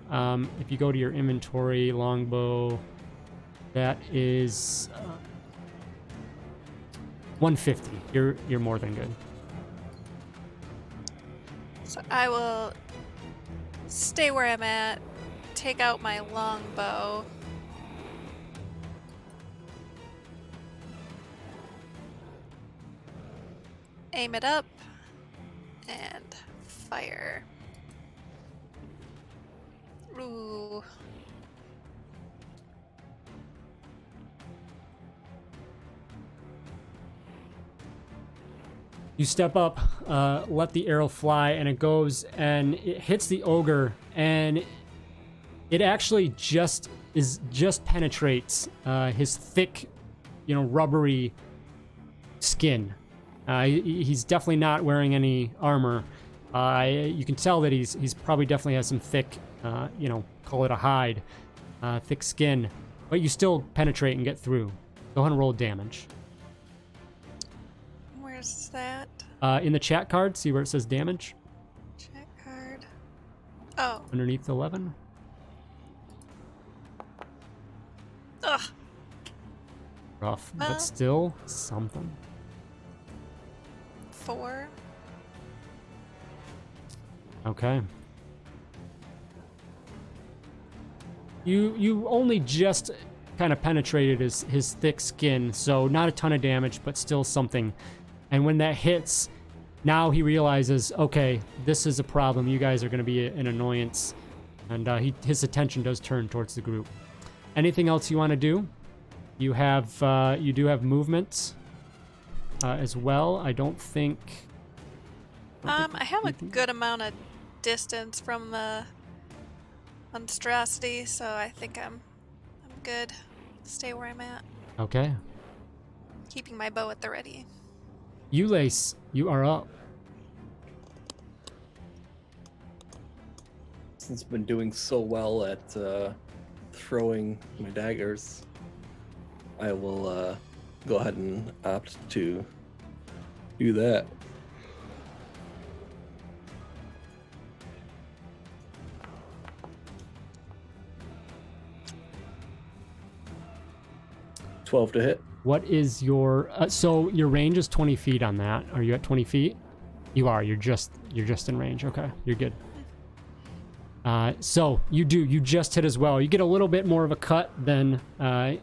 If you go to your inventory, longbow, that is 150. You're more than good. So I will stay where I'm at, take out my longbow. Aim it up and fire. Ooh. You step up, let the arrow fly, and it goes and it hits the ogre, and it actually just penetrates his thick, rubbery skin. He's definitely not wearing any armor. You can tell that he's probably definitely has some thick, call it a hide, thick skin, but you still penetrate and get through. Go ahead and roll damage. Where's that? In the chat card, see where it says damage? Chat card. Oh. Underneath 11. Ugh. Rough, Well. but still something. 4. Okay. You only just kind of penetrated his thick skin, so not a ton of damage, but still something. And when that hits, now he realizes, okay, this is a problem. You guys are going to be an annoyance, and his attention does turn towards the group. Anything else you want to do? You do have movement as well. I don't think. I have a good amount of distance from the monstrosity, so I think I'm good. Stay where I'm at. Okay. Keeping my bow at the ready. Lace, you are up. Since I've been doing so well at throwing my daggers, I will go ahead and opt to do that. $12 to hit. What is your so your range is 20 feet on that? Are you at 20 feet? You are. You're just in range. Okay, you're good. So you just hit as well. You get a little bit more of a cut than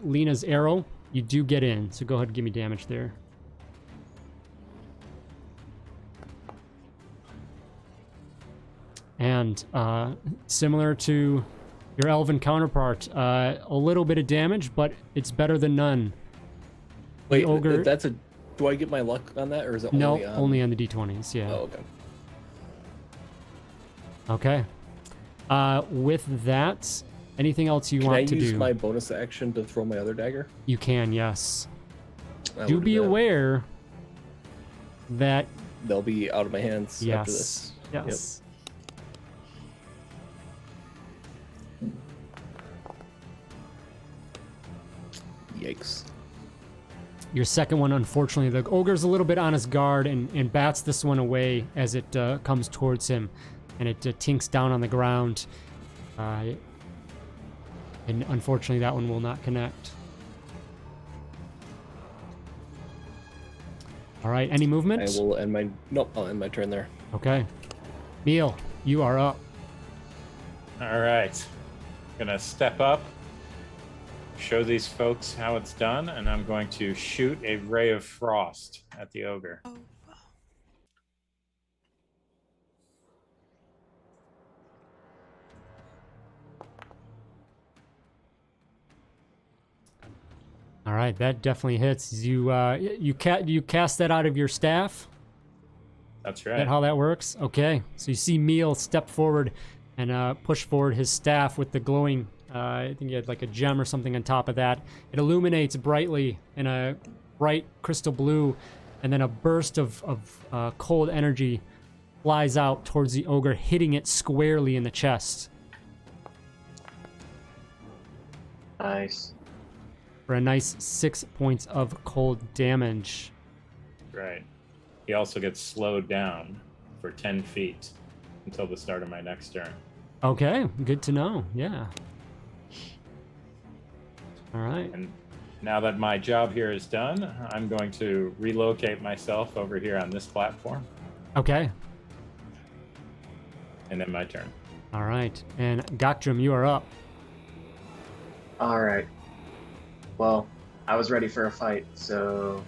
Lena's arrow. You do get in. So go ahead and give me damage there. And similar to your elven counterpart, a little bit of damage, but it's better than none. Wait, ogre- that's a. Do I get my luck on that, or is it No, only on? only on the d20s. Yeah. Oh, okay. Okay. With that, anything else you Can want I to use do? my bonus action to throw my other dagger? You can, yes. I Do will be that. aware that they'll be out of my hands after this. Yes. Yikes. Your second one, unfortunately, the ogre's a little bit on his guard and bats this one away as it comes towards him, and it tinks down on the ground. And unfortunately, that one will not connect. All right, any movement? I will end my... Nope, I'll end my turn there. Okay. Neil, you are up. All right. Gonna step up, show these folks how it's done, and I'm going to shoot a ray of frost at the ogre. Oh. All right, that definitely hits. You cast that out of your staff? That's Is right. that how that works? Okay. So you see Meal step forward and push forward his staff with the glowing, I think he had like a gem or something on top of that. It illuminates brightly in a bright crystal blue, and then a burst of cold energy flies out towards the ogre, hitting it squarely in the chest Nice. for a nice 6 points of cold damage. Right. He also gets slowed down for 10 feet until the start of my next turn. Okay, good to know. Yeah. All right. And now that my job here is done, I'm going to relocate myself over here on this platform, Okay. and then my turn. All right. And Gokdrum, you are up. All right. Well, I was ready for a fight, so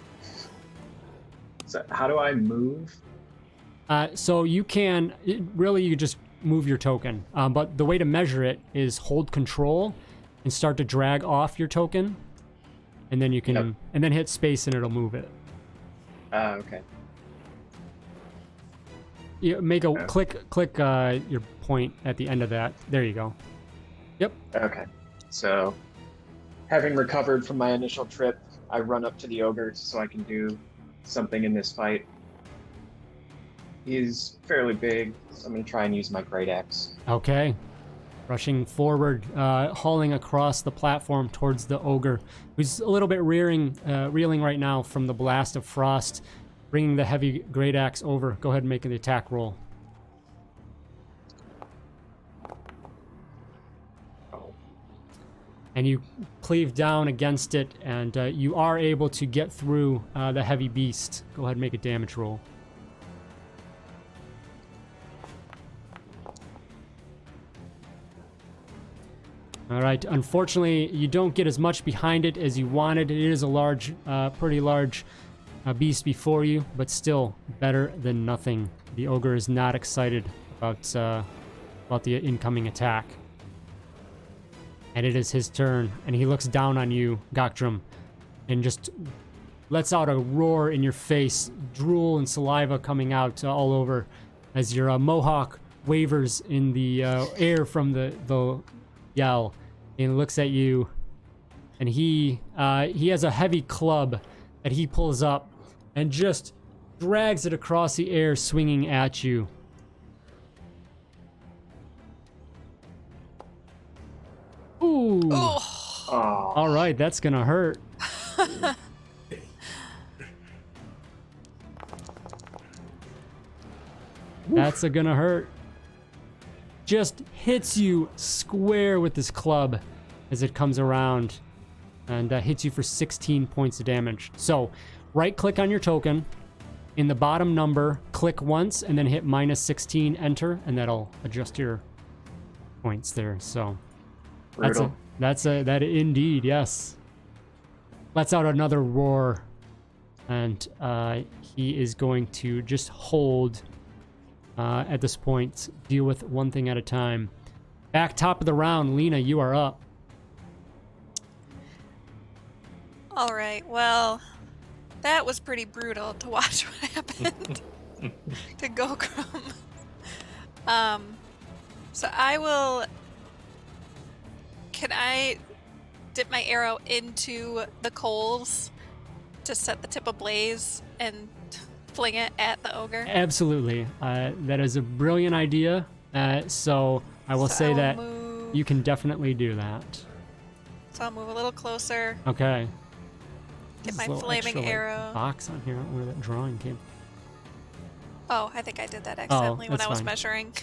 how do I move? So you can you just move your token, but the way to measure it is hold control and start to drag off your token, and then you can Yep. and then hit space and it'll move it. Okay. You make a Okay. click your point at the end of that. There you go. Yep. Okay. So, having recovered from my initial trip, I run up to the ogre so I can do something in this fight. He's fairly big, so I'm going to try and use my great axe. Okay. Rushing forward, hauling across the platform towards the ogre, who's a little bit reeling right now from the blast of frost, bringing the heavy great axe over. Go ahead and make the attack roll. And you cleave down against it, and you are able to get through the heavy beast. Go ahead and make a damage roll. All right. Unfortunately, you don't get as much behind it as you wanted. It is a pretty large beast before you, but still better than nothing. The ogre is not excited about the incoming attack. And it is his turn, and he looks down on you, Gokdrum, and just lets out a roar in your face, drool and saliva coming out all over as your mohawk wavers in the air from the yell. And he looks at you, and he has a heavy club that he pulls up and just drags it across the air, swinging at you. Ooh. Oh. Oh, All right, that's gonna hurt. That's gonna hurt. Just hits you square with this club as it comes around and hits you for 16 points of damage. So, right click on your token. In the bottom number, click once and then hit -16, enter, and that'll adjust your points there. So, brutal. that indeed, yes. Lets out another roar, and he is going to just hold at this point. Deal with one thing at a time. Back top of the round, Lena, you are up. All right. Well, that was pretty brutal to watch what happened to Gokrum. So I will. Can I dip my arrow into the coals to set the tip ablaze and fling it at the ogre? Absolutely. That is a brilliant idea. So I will say that you can definitely do that. So I'll move a little closer. Okay. Get There's my a little flaming extra, arrow. Box on here. I don't know where that drawing came. Oh, I think I did that accidentally when that's I was fine. measuring.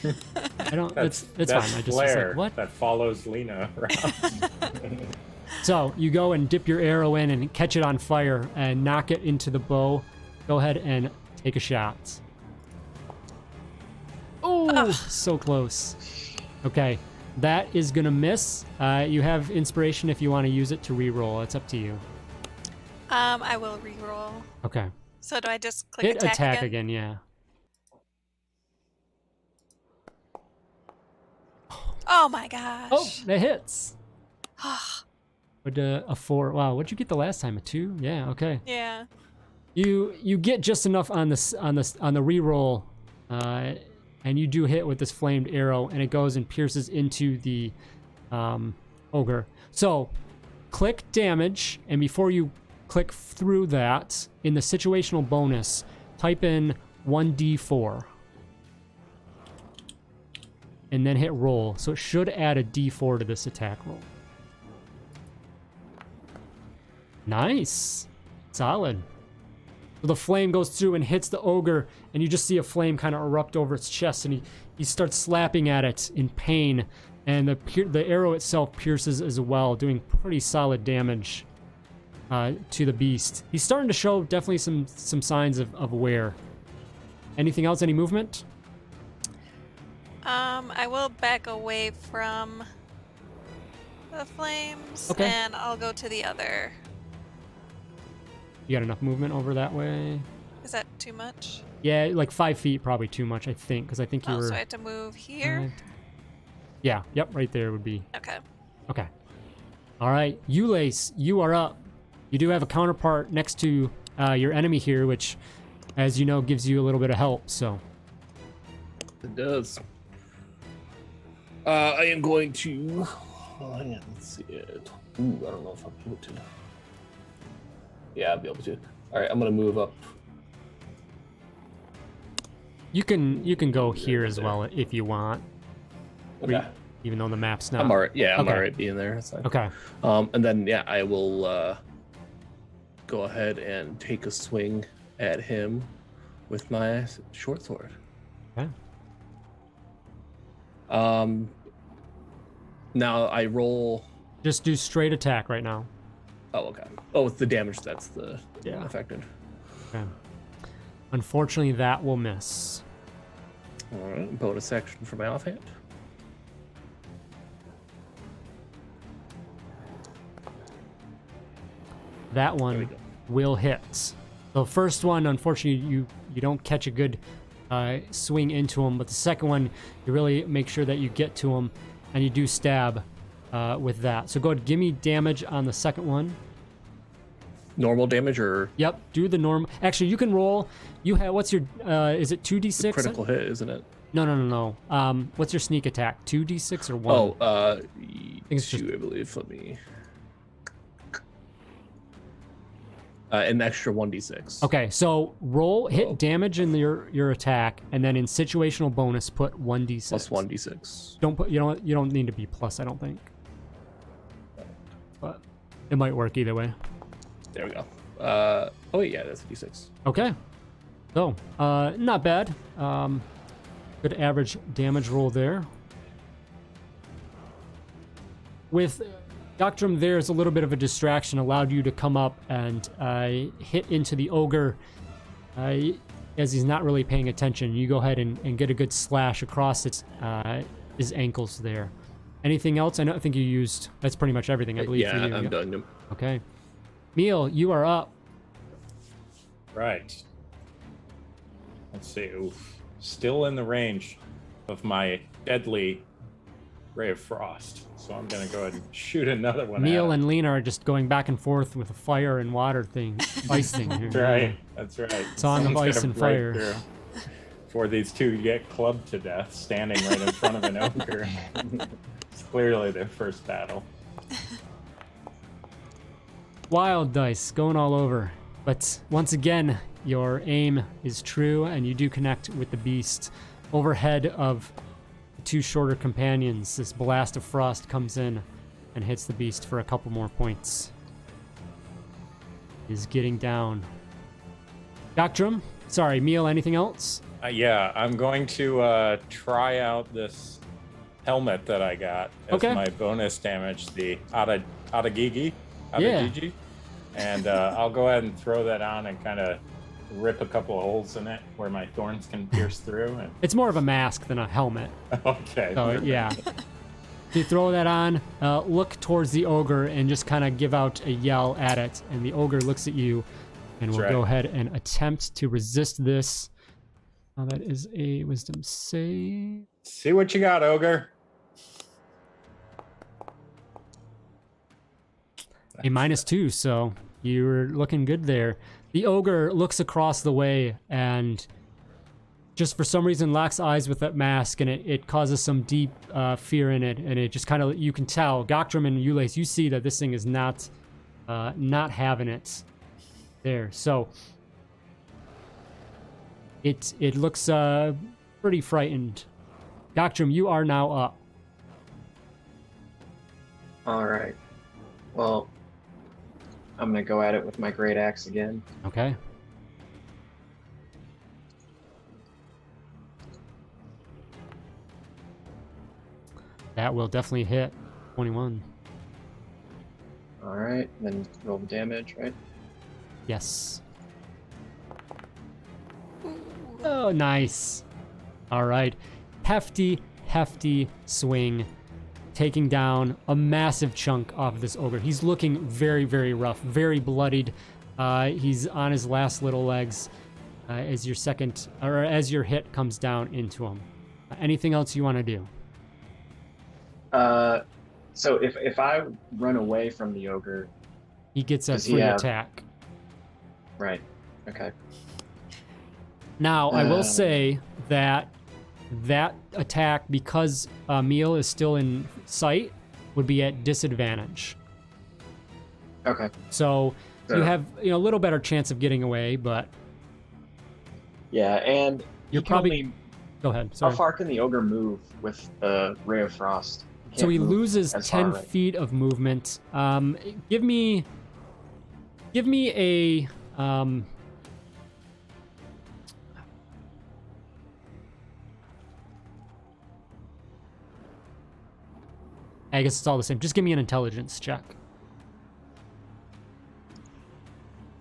I don't. It's That's fine. I just was flare like, what? that follows Lena around. So you go and dip your arrow in and catch it on fire and knock it into the bow. Go ahead and take a shot. Oh, so close. Okay, that is gonna miss. You have inspiration if you want to use it to re-roll. It's up to you. I will re-roll. Okay. So do I just click Hit attack again, yeah. Oh my gosh. Oh, that hits. But a 4. Wow, what'd you get the last time? A 2? Yeah. Okay. Yeah. You get just enough on the re-roll, and you do hit with this flamed arrow, and it goes and pierces into the ogre. So, click damage, and before you click through that, in the situational bonus, type in 1d4. And then hit roll. So it should add a d4 to this attack roll. Nice. Solid. So the flame goes through and hits the ogre, and you just see a flame kind of erupt over its chest, and he starts slapping at it in pain, and the arrow itself pierces as well, doing pretty solid damage to the beast. He's starting to show definitely some signs of wear. Anything else? Any movement? I will back away from the flames, Okay. and I'll go to the other. You got enough movement over that way? Is that too much? Yeah, like 5 feet probably too much, I think, because I think you Oh, were... so I have to move here? Yeah, yep, right there would be... Okay. Okay. All right, Ulace, you are up. You do have a counterpart next to your enemy here, which, as you know, gives you a little bit of help, so... It does. I am going to. Oh, hang on, let's see it. Ooh, I don't know if I'll be able to. Yeah, I'll be able to. All right, I'm gonna move up. You can go here as well if you want, Okay. even though the map's not... I'm alright. Yeah, I'm Okay. alright being there. That's fine. Okay. And then yeah, I will go ahead and take a swing at him with my short sword. Okay. Now I roll. Just do straight attack right now. Oh, okay. Oh, it's the damage that's the Yeah. affected. Okay. Unfortunately, that will miss. All right, bonus action for my offhand. That There we one go. will hit. The first one, unfortunately, you don't catch a good swing into him, but the second one, you really make sure that you get to him, and you do stab with that. So go ahead, give me damage on the second one. Normal damage or Yep, do the norm. Actually, you can roll. You have what's your? Is it 2d6? critical hit, isn't it? No. What's your sneak attack? 2d6 or 1? Oh, it's just- 2, I believe. Let me. An extra 1d6. Okay, so hit Oh. damage in your attack, and then in situational bonus, put 1d6. Plus 1d6. Don't put you don't need to be plus, I don't think. But it might work either way. There we go. Oh wait, yeah, that's a d6. Okay. So, not bad. Good average damage roll there. With Doctrum, there's a little bit of a distraction, allowed you to come up and hit into the ogre as he's not really paying attention. You go ahead and get a good slash across his ankles there. Anything else? I think you used, that's pretty much everything, I believe. Yeah, for you. I'm Yep. done. Okay. Meal, you are up. Right. Let's see. Oof. Still in the range of my deadly Ray of Frost. So I'm going to go ahead and shoot another one Neil at him. and Lena are just going back and forth with a fire and water thing, ice thing here. That's right. That's right. Song of Someone's Ice gonna and break Fire. through before these two get clubbed to death, standing right in front of an ogre. It's clearly their first battle. Wild dice going all over. But once again, your aim is true, and you do connect with the beast. Overhead of the two shorter companions, this blast of frost comes in and hits the beast for a couple more points. Is getting down. Doctrum? Sorry, Meal, anything else? Yeah, I'm going to try out this helmet that I got as my bonus damage, the Adagigi. And I'll go ahead and throw that on and kind of rip a couple of holes in it where my thorns can pierce through. And... It's more of a mask than a helmet. Okay. So, yeah. You throw that on, look towards the ogre, and just kind of give out a yell at it. And the ogre looks at you, and will go ahead and attempt to resist this. That is a wisdom save. See what you got, ogre. A -2, so you're looking good there. The ogre looks across the way and just for some reason locks eyes with that mask, and it causes some deep fear in it, and it just kind of, you can tell, Goctrum and Ules, you see that this thing is not having it there. So it looks pretty frightened. Goctrum, you are now up. All right. Well, I'm going to go at it with my great axe again. Okay. That will definitely hit. 21. All right, then roll the damage, right? Yes. Oh, nice. All right. Hefty swing, taking down a massive chunk off this ogre. He's looking very, very rough, very bloodied. He's on his last little legs as your hit comes down into him. Anything else you want to do? So if I run away from the ogre, he gets a free attack. Right. Okay. Now, I will say that attack, because Meal is still in sight, would be at disadvantage. Okay. So you have a little better chance of getting away, but yeah, and you're probably. Go ahead. Sorry. How far can the ogre move with the Ray of Frost? So he loses 10 feet of movement. Give me a. I guess it's all the same. Just give me an intelligence check.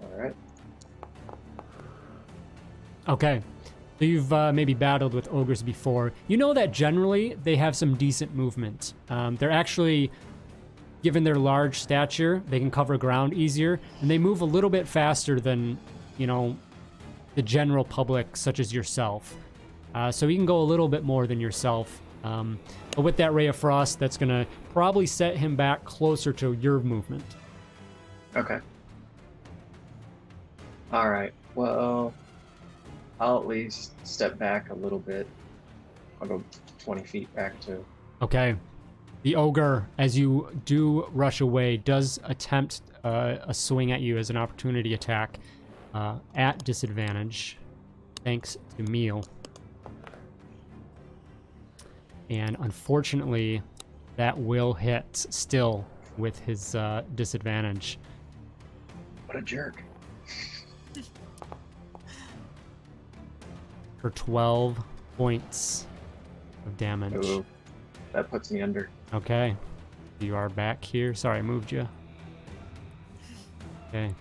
All right. Okay. So you've maybe battled with ogres before. You know that generally they have some decent movement. They're actually, given their large stature, they can cover ground easier, and they move a little bit faster than, the general public, such as yourself. So he can go a little bit more than yourself. But with that Ray of Frost, that's going to probably set him back closer to your movement. Okay. All right. Well, I'll at least step back a little bit. I'll go 20 feet back too. Okay. The ogre, as you do rush away, does attempt a swing at you as an opportunity attack at disadvantage, thanks to Meal. And unfortunately, that will hit still with his disadvantage. What a jerk. For 12 points of damage. Ooh, that puts me under. Okay. You are back here. Sorry, I moved you. Okay.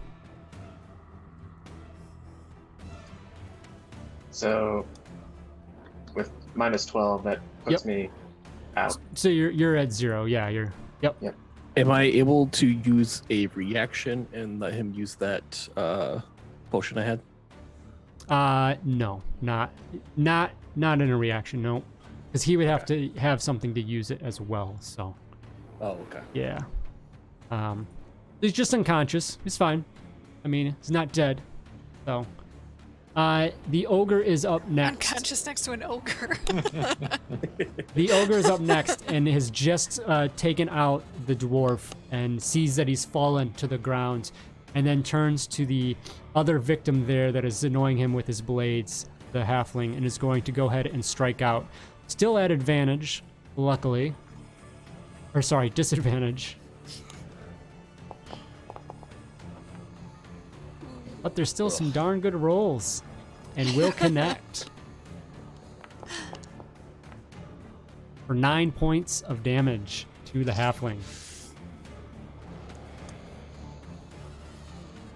So, with minus 12, that puts me out. So you're at 0. Yeah, you're. Yep. Am I able to use a reaction and let him use that potion I had? No, not in a reaction. No, because he would have to have something to use it as well. So. Oh, okay. Yeah. He's just unconscious. He's fine. I mean, he's not dead. So. The ogre is up next. Unconscious next to an ogre. The ogre is up next and has just taken out the dwarf and sees that he's fallen to the ground. and then turns to the other victim there that is annoying him with his blades, the halfling, and is going to go ahead and strike out. Still at advantage, luckily. Or sorry, disadvantage. But there's still some darn good rolls, and will connect for 9 points of damage to the halfling.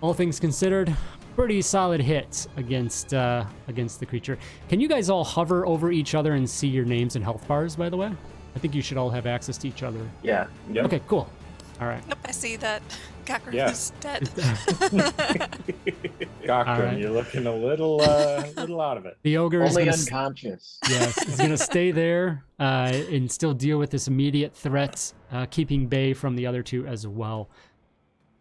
All things considered, pretty solid hit against the creature. Can you guys all hover over each other and see your names and health bars, by the way? I think you should all have access to each other. Yeah. Yep. Okay, cool. All right. Yep, I see that Gakram Yeah. is dead. Doctor, right. you're looking a little out of it. The ogre is Only gonna unconscious. yes, is gonna stay there and still deal with this immediate threat, keeping bay from the other two as well.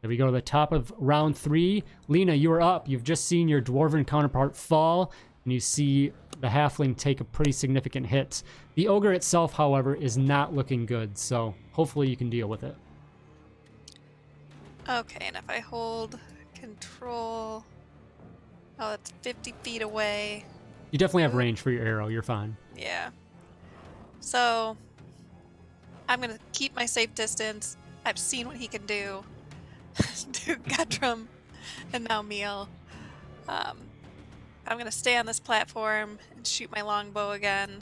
There we go to the top of round 3. Lena, you are up. You've just seen your dwarven counterpart fall, and you see the halfling take a pretty significant hit. The ogre itself, however, is not looking good, so hopefully you can deal with it. Okay, and if I hold control... Oh, that's 50 feet away. You definitely have range for your arrow. You're fine. Yeah. So, I'm going to keep my safe distance. I've seen what he can do to Guthrum and now Meal. I'm going to stay on this platform and shoot my longbow again.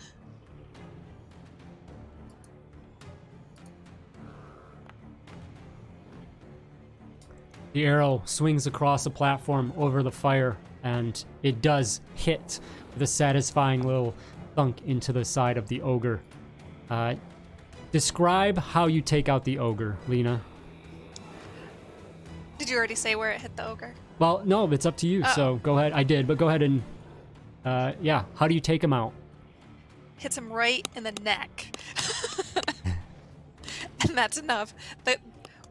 The arrow swings across the platform over the fire, and it does hit with a satisfying little thunk into the side of the ogre. Describe how you take out the ogre, Lena. Did you already say where it hit the ogre? Well, no, it's up to you, so go ahead. I did, but go ahead and, yeah, how do you take him out? Hits him right in the neck. And that's enough. The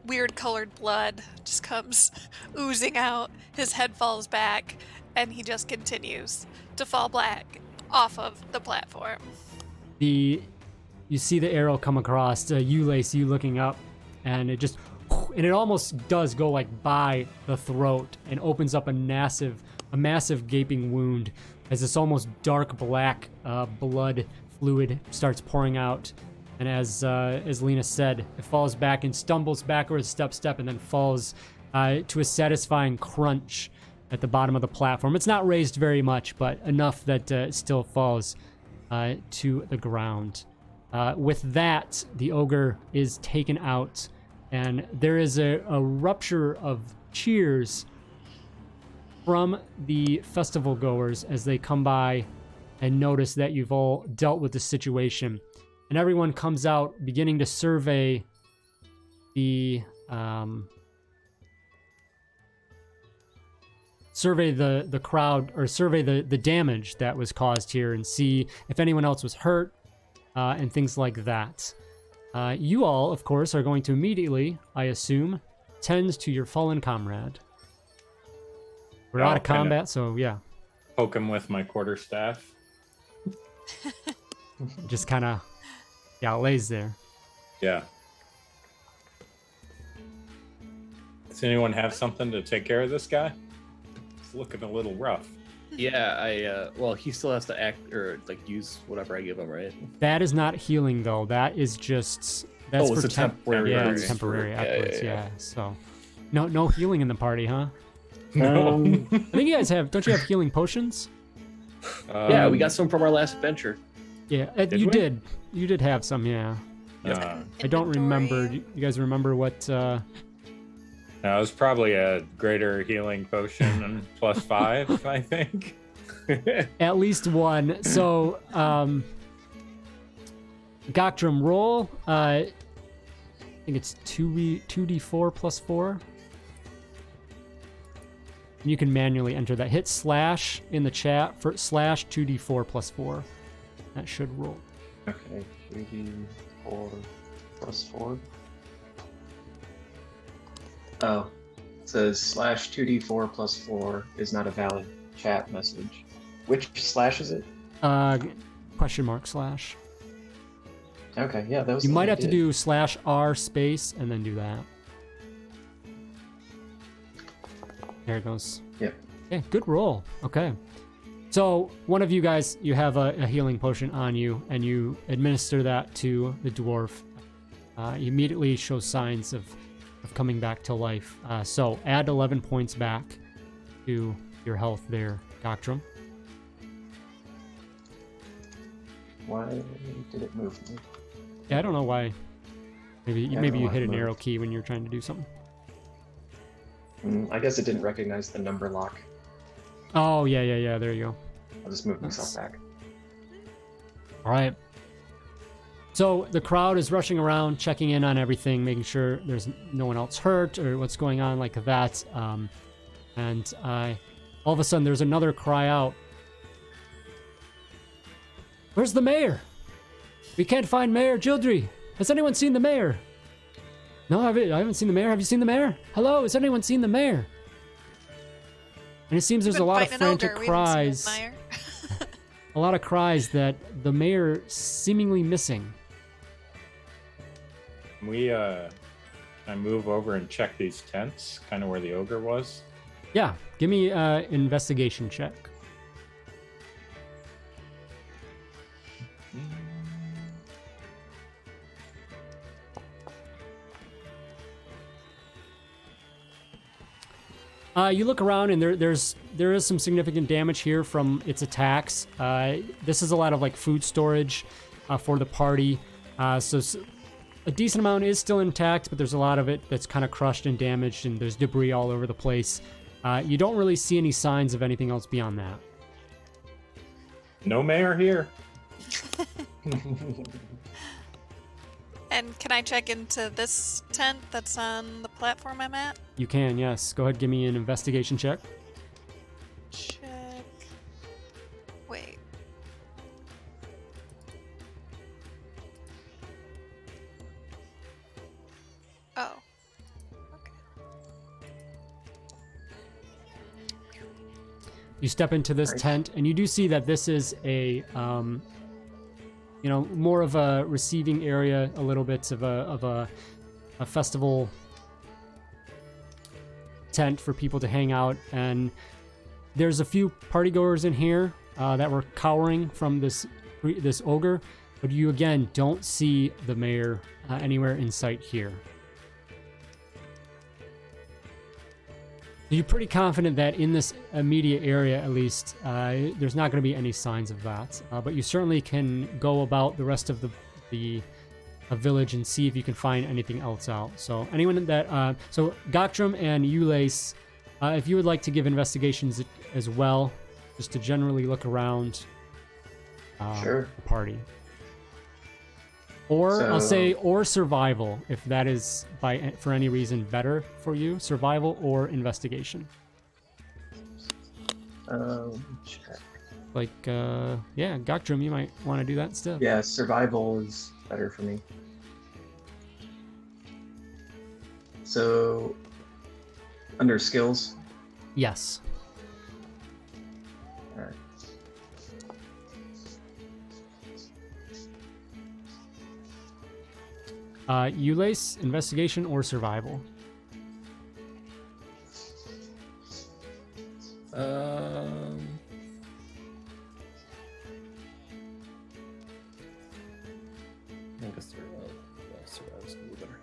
weird colored blood just comes oozing out. His head falls back, and he just continues to fall back off of the platform. You see the arrow come across, Lace, you looking up, and it almost does go like by the throat and opens up a massive gaping wound as this almost dark black blood fluid starts pouring out. And as Lena said, it falls back and stumbles backwards step, and then falls to a satisfying crunch at the bottom of the platform. It's not raised very much, but enough that it still falls to the ground. With that, the ogre is taken out, and there is a rupture of cheers from the festival goers as they come by and notice that you've all dealt with the situation. And everyone comes out beginning to survey the crowd, or survey the damage that was caused here, and see if anyone else was hurt and things like that. You all, of course, are going to immediately, I assume, tend to your fallen comrade. We're out of combat, so yeah. Poke him with my quarterstaff. Just kind of, yeah, lays there. Yeah. Does anyone have something to take care of this guy? He's looking a little rough. Yeah, well, he still has to act or like use whatever I give him, right? That is not healing though. That is just it's a temporary. Yeah, it's temporary afterwards. Yeah. So, no healing in the party, huh? No. I think you guys have. Don't you have healing potions? Yeah, we got some from our last adventure. Yeah, Did we? You did have some. Yeah. I don't remember. Do you guys remember what? No, it was probably a greater healing potion and +5, I think. At least one. So, Goctrum, roll. I think it's 2d4 plus 4. You can manually enter that. Hit slash in the chat for slash 2d4 plus 4. That should roll. Okay, 3d4 plus 4. Oh, it says slash 2d4 plus 4 is not a valid chat message. Which slash is it? Question mark slash. Okay, yeah, that was. You the might one I have to did. do slash r space and then do that. There it goes. Yep. Okay, good roll. Okay. So one of you guys, you have a healing potion on you, and you administer that to the dwarf. He immediately shows signs of coming back to life. So add 11 points back to your health there, Doctrum. Why did it move me? Yeah, I don't know why. Maybe Yeah, maybe I you don't hit know an why it arrow moved. key when you're trying to do something. I guess it didn't recognize the number lock. Oh, yeah. There you go. I'll just move myself back. All right. So the crowd is rushing around, checking in on everything, making sure there's no one else hurt or what's going on like that. And all of a sudden, there's another cry out. Where's the mayor? We can't find Mayor Gildry. Has anyone seen the mayor? No, I haven't seen the mayor. Have you seen the mayor? Hello, has anyone seen the mayor? And it seems there's a lot of frantic cries. A lot of cries that the mayor seemingly missing. I move over and check these tents, kind of where the ogre was. Yeah, give me an investigation check. You look around and there is some significant damage here from its attacks. This is a lot of like food storage for the party. So a decent amount is still intact, but there's a lot of it that's kind of crushed and damaged, and there's debris all over the place. You don't really see any signs of anything else beyond that. No mayor here. And can I check into this tent that's on the platform I'm at? You can, yes. Go ahead, give me an investigation check. Check. Wait. Oh. Okay. You step into this tent, and you do see that this is a, more of a receiving area, a little bit of a festival tent for people to hang out. And there's a few partygoers in here that were cowering from this ogre, but you again don't see the mayor anywhere in sight here. You're pretty confident that in this immediate area, at least, there's not going to be any signs of that. But you certainly can go about the rest of the village and see if you can find anything else out. So anyone that, so Goktrum and Ulace, if you would like to give investigations as well, just to generally look around Sure. the party. Or I'll say, or survival, if that is for any reason better for you, survival or investigation. Check. Like, yeah, Goktrum, you might want to do that instead. Yeah, survival is better for me. So, under skills. Yes. All right. Ulace, investigation or survival? I guess survival's gonna be better.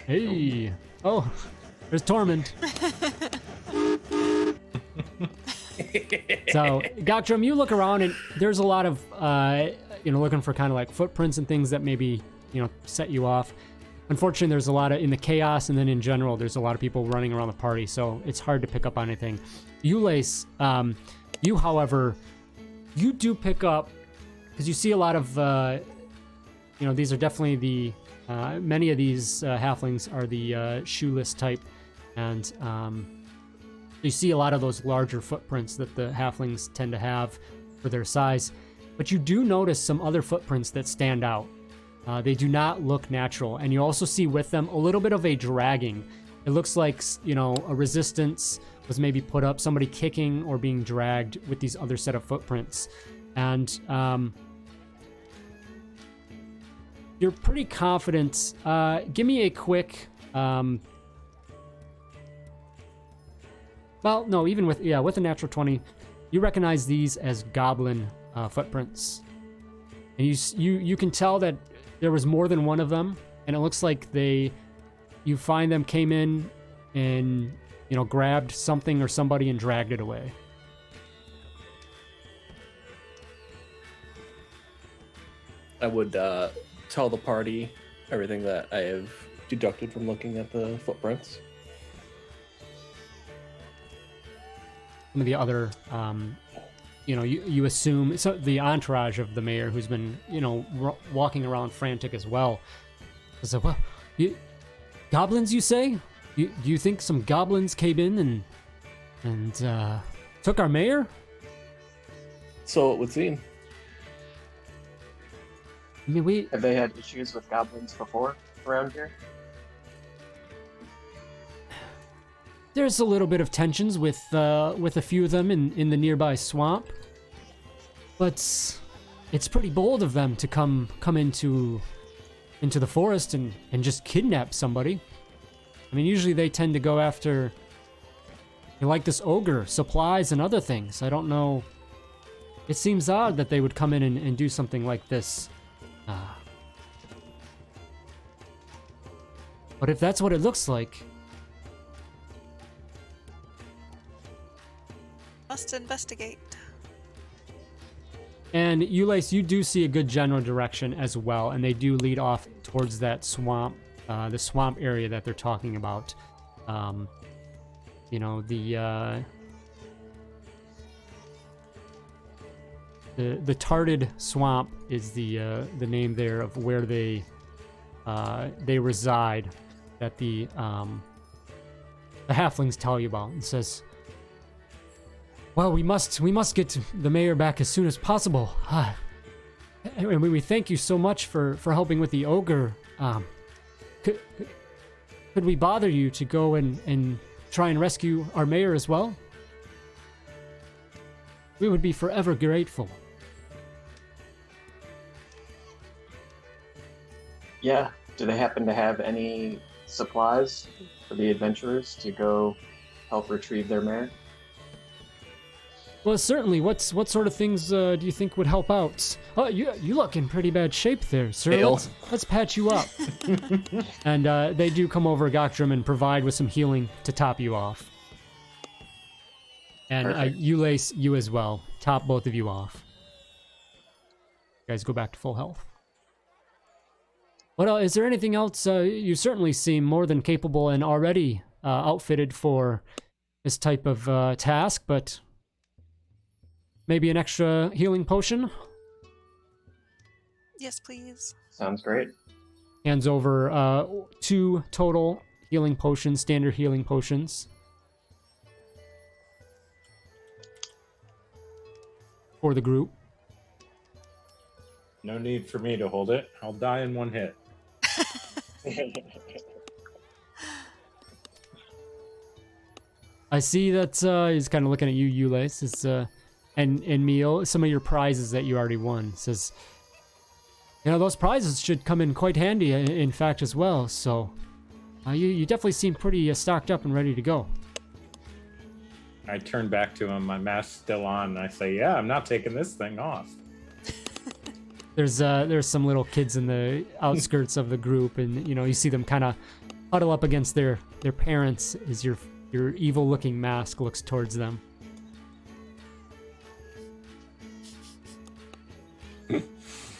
Hey. Oh, there's Tormund. So, Goktrum, you look around and there's a lot of, looking for kind of like footprints and things that maybe, set you off. Unfortunately, there's a lot of, in the chaos and then in general, there's a lot of people running around the party, so it's hard to pick up on anything. Ulace, you, however, you do pick up, because you see a lot of, these are definitely the, many of these halflings are the shoeless type, and you see a lot of those larger footprints that the halflings tend to have for their size. But you do notice some other footprints that stand out. They do not look natural. And you also see with them a little bit of a dragging. It looks like, a resistance was maybe put up, somebody kicking or being dragged with these other set of footprints. And you're pretty confident. Give me a quick Well, no, even with a natural 20, you recognize these as goblin footprints, and you can tell that there was more than one of them, and it looks like you find them came in and grabbed something or somebody and dragged it away. I would tell the party everything that I have deducted from looking at the footprints. Some of the other, you assume, so the entourage of the mayor, who's been, walking around frantic as well. So, well, goblins, you say? Do you think some goblins came in and took our mayor? So it would seem. I mean, Have they had issues with goblins before around here? There's a little bit of tensions with a few of them in the nearby swamp, but it's pretty bold of them to come into the forest and just kidnap somebody. I mean, usually they tend to go after, like this ogre, supplies and other things. I don't know. It seems odd that they would come in and do something like this. But if that's what it looks like, must investigate. and Ulysses, you do see a good general direction as well, and they do lead off towards that swamp, the swamp area that they're talking about. The Tarted Swamp is the name there of where they reside, that the Halflings tell you about, and says, well, we must get the mayor back as soon as possible. And we thank you so much for helping with the ogre. Could we bother you to go and try and rescue our mayor as well? We would be forever grateful. Yeah. Do they happen to have any supplies for the adventurers to go help retrieve their mare? Well, certainly. What sort of things do you think would help out? Oh, you look in pretty bad shape there, sir. Ale. Let's patch you up. And they do come over, Goktram, and provide with some healing to top you off. And Ulysses, you as well. Top both of you off. You guys go back to full health. Is there anything else? You certainly seem more than capable and already outfitted for this type of task, but maybe an extra healing potion? Yes, please. Sounds great. Hands over 2 total healing potions, standard healing potions. For the group. No need for me to hold it. I'll die in one hit. I see that he's kind of looking at you, Ulysses. And Meal, some of your prizes that you already won. Says, those prizes should come in quite handy, in fact, as well. So, you definitely seem pretty stocked up and ready to go. I turn back to him, my mask's still on, and I say, yeah, I'm not taking this thing off. There's some little kids in the outskirts of the group, and you see them kind of huddle up against their parents as your evil-looking mask looks towards them.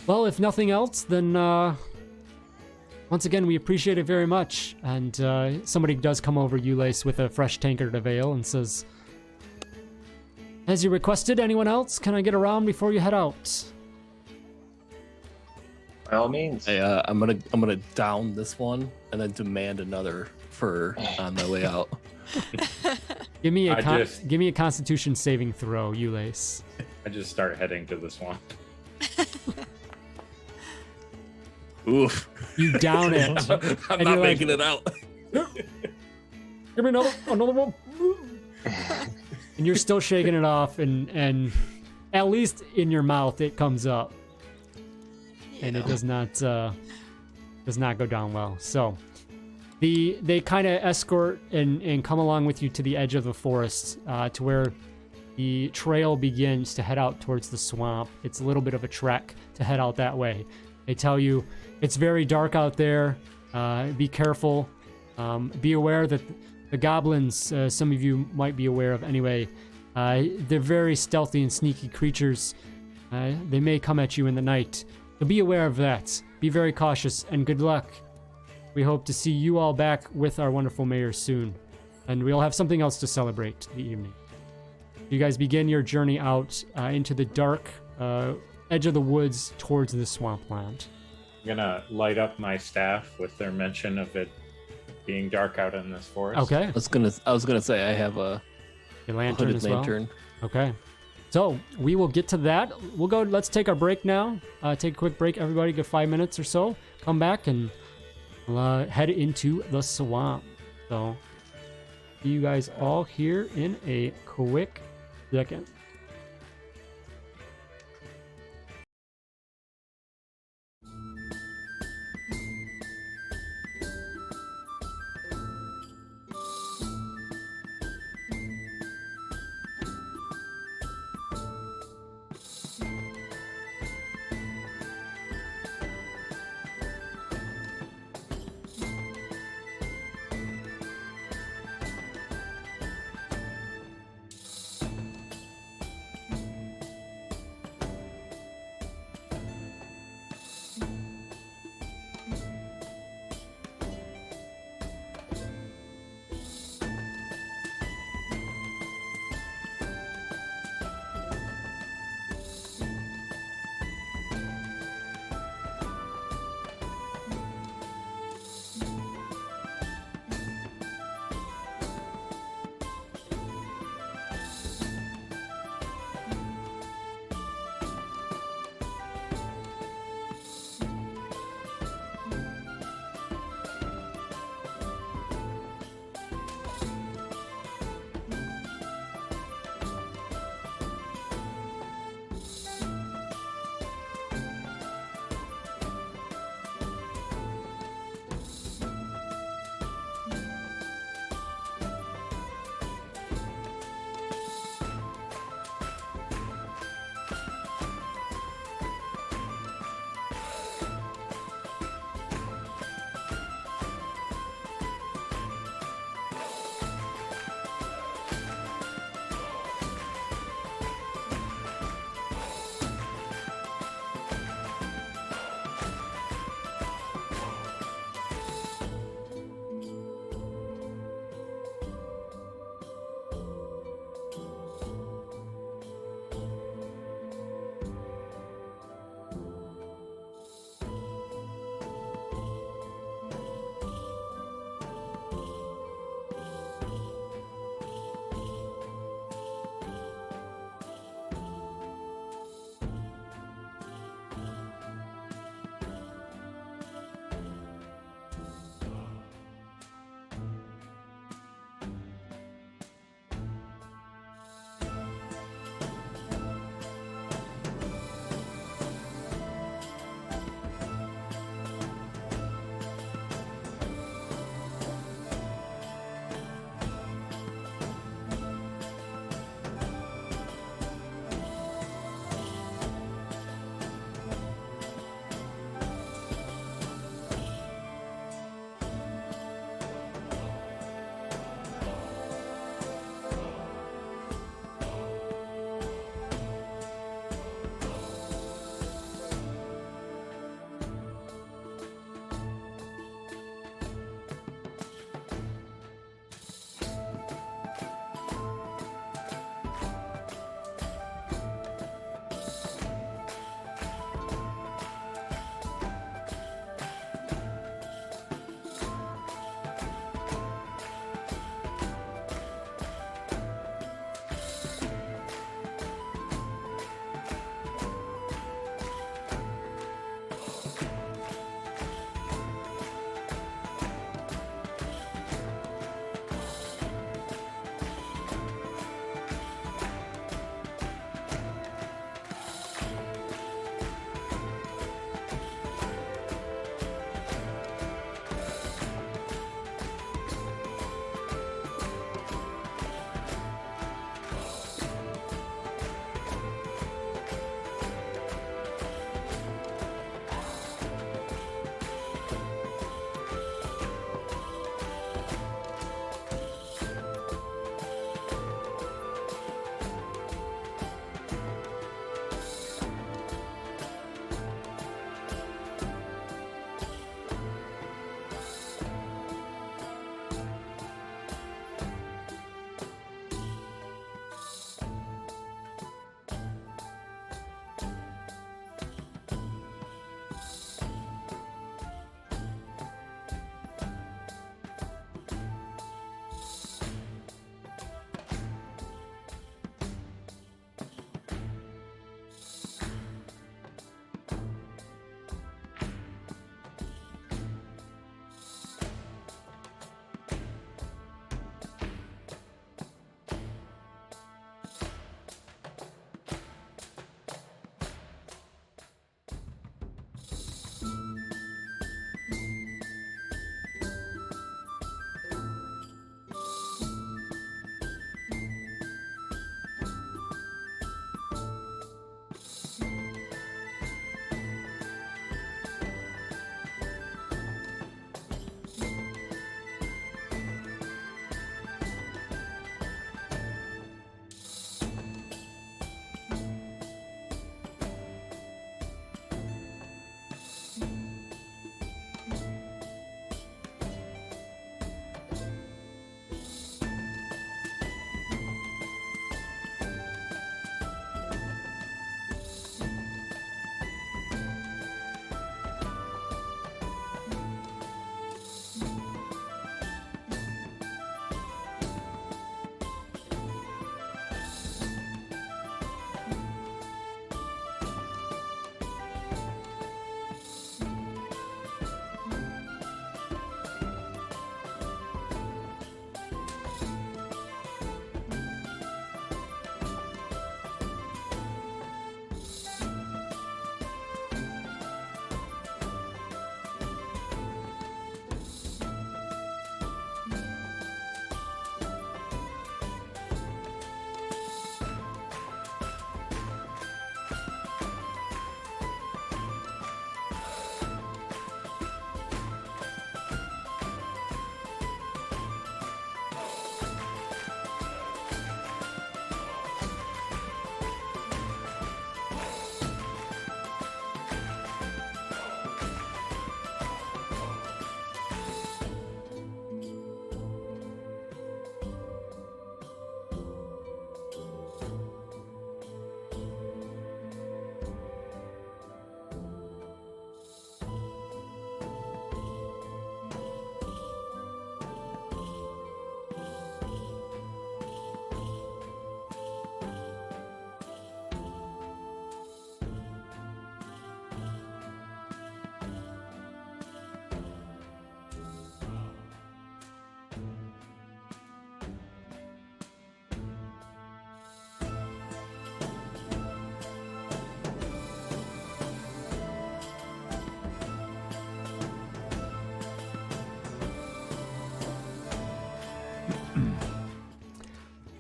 Well, if nothing else, then once again, we appreciate it very much. And somebody does come over, Ulysses, with a fresh tankard of ale and says, as you requested, anyone else? Can I get around before you head out? By all means. Hey, I'm gonna down this one and then demand another for on my way out. Give me a Constitution saving throw, Ulysses. I just start heading to the swamp. Oof. You down it. I'm not making it out. Give me another one. And you're still shaking it off, and at least in your mouth it comes up. And it does not go down well. So They kind of escort and come along with you to the edge of the forest, to where the trail begins to head out towards the swamp. It's a little bit of a trek to head out that way. They tell you it's very dark out there. Be careful. Be aware that the goblins, some of you might be aware of anyway, they're very stealthy and sneaky creatures. They may come at you in the night. So be aware of that. Be very cautious, and good luck. We hope to see you all back with our wonderful mayor soon. And we'll have something else to celebrate the evening. You guys begin your journey out into the dark edge of the woods towards the swampland. I'm gonna light up my staff with their mention of it being dark out in this forest. Okay. I was gonna say I have a Your lantern hooded as well. lantern. Okay. So we will get to that. We'll go. Let's take our break now. Take a quick break, everybody. Get 5 minutes or so. Come back and we'll, head into the swamp. So see you guys all here in a quick second.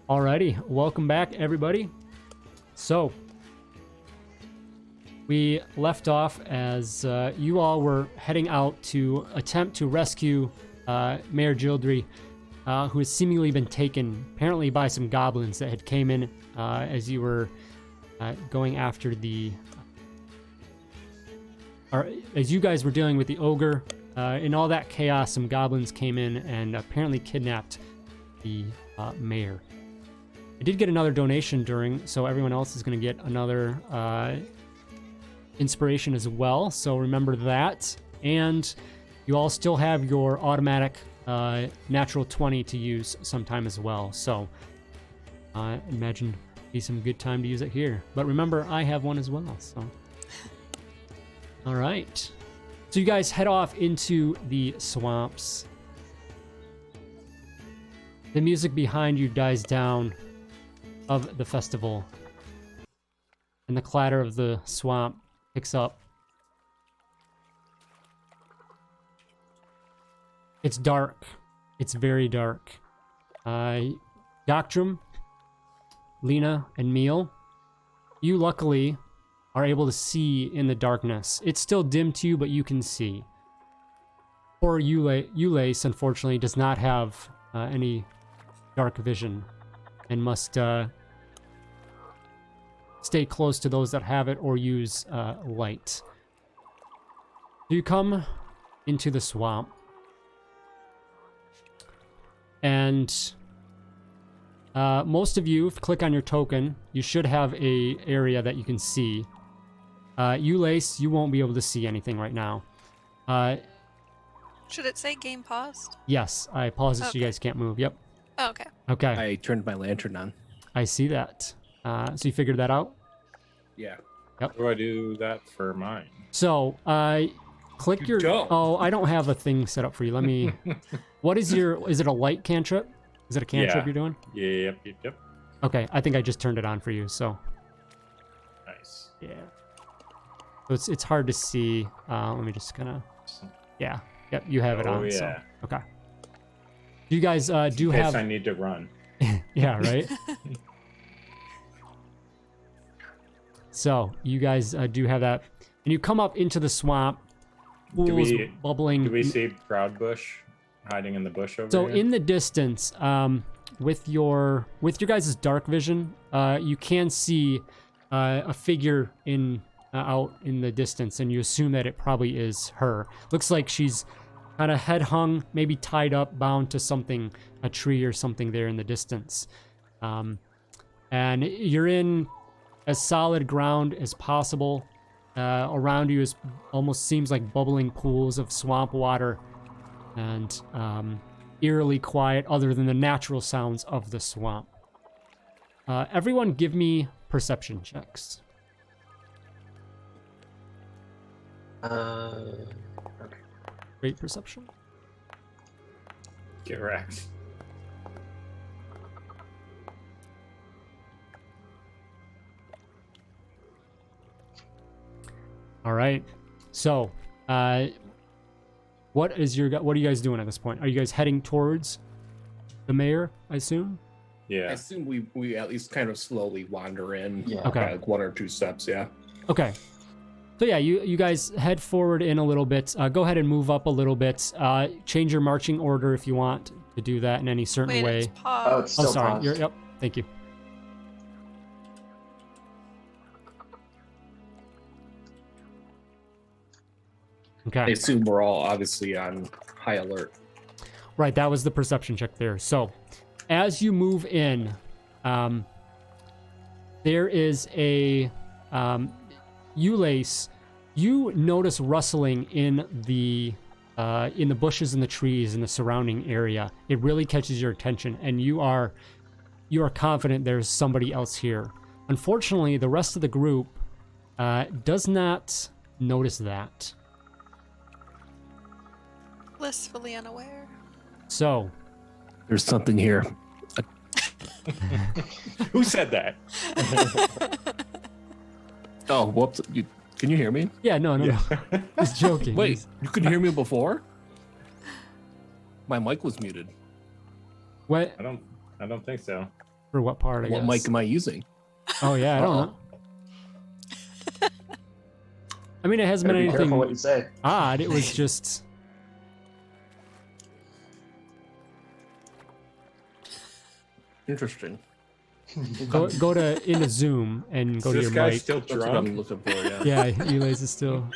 Alrighty, welcome back everybody. So, we left off as you all were heading out to attempt to rescue Mayor Gildry, who has seemingly been taken apparently by some goblins that had came in as you were going after the... or as you guys were dealing with the ogre. In all that chaos, some goblins came in and apparently kidnapped the mayor. I did get another donation so everyone else is going to get another inspiration as well, so remember that. And you all still have your automatic natural 20 to use sometime as well, so imagine be some good time to use it here. But remember, I have one as well, so. All right. So you guys head off into the swamps. The music behind you dies down of the festival, and the clatter of the swamp picks up. It's dark. It's very dark. Doctrum, Lena, and Meal, you luckily are able to see in the darkness. It's still dim to you, but you can see. Poor Eulace, unfortunately, does not have any dark vision and must stay close to those that have it or use light. You come into the swamp, and most of you, if you click on your token, you should have a area that you can see. Eulace, you won't be able to see anything right now. Should it say game paused? Yes, I paused it so you guys can't move. Yep. Oh, okay. Okay. I turned my lantern on. I see that. So you figured that out? Yeah. How do I do that for mine? So, click You your... don't. Oh, I don't have a thing set up for you. Let me... What is your... Is it a light cantrip? Is it a cantrip Yeah. you're doing? Yep. Okay, I think I just turned it on for you, so Nice. yeah. So it's hard to see. Let me just kind of, yeah. Yep, you have it Oh, on. yeah. So, okay. You guys do In case have... I need to run. Yeah, right? So, you guys do have that. And you come up into the swamp. Pools bubbling. Do we see Proudbush hiding in the bush over So here? in the distance, with your guys' dark vision, you can see a figure out in the distance, and you assume that it probably is her. Looks like she's kind of head hung, maybe tied up, bound to something, a tree or something there in the distance. And you're in as solid ground as possible. Around you is almost seems like bubbling pools of swamp water, and eerily quiet other than the natural sounds of the swamp. Everyone give me perception checks. Okay. Great perception. Get wrecked. All right. So, what are you guys doing at this point? Are you guys heading towards the mayor, I assume? I Yeah. assume we at least kind of slowly wander in. Yeah. Okay. Like 1 or 2 steps, yeah. Okay. So yeah, you guys head forward in a little bit. Go ahead and move up a little bit. Change your marching order if you want to do that in any certain Wait, way. it's paused. Oh, it's Oh, still sorry. paused. Yep. Thank you. I Okay. assume we're all obviously on high alert. Right, that was the perception check there. So, as you move in, there is a Ulace. You notice rustling in the bushes and the trees in the surrounding area. It really catches your attention, and you are confident there's somebody else here. Unfortunately, the rest of the group does not notice that. Blissfully unaware. So, There's something here. Who said that? Oh, whoops. Can you hear me? yeah, no. He's joking. Wait, you could hear me before? My mic was muted. What? I don't think so. For what part? I What guess. mic am I using? Oh yeah, I don't know. I mean, it hasn't Gotta been be careful what anything you say. odd. It was just Interesting. go to into Zoom and go to Is your this guy mic. still That's what I'm drunk? looking for, yeah. Yeah, Eli's is still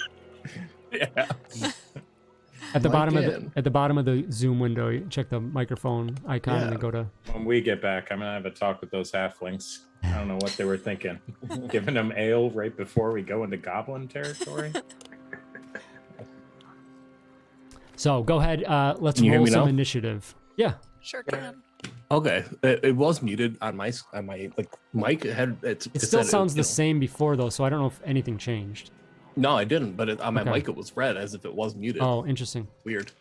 Yeah. at the Mic bottom in. of the Zoom window. You check the microphone icon and Yeah. then go to. When we get back, I'm gonna have a talk with those halflings. I don't know what they were thinking. Giving them ale right before we go into goblin territory. So go ahead. Let's Can you hear roll me some now? initiative. Yeah. Sure can. Okay, it was muted on my like mic. It Still said sounds the you know- same before though, so I don't know if anything changed. No, I didn't. But on my Okay. mic, it was red as if it was muted. Oh, interesting. Weird.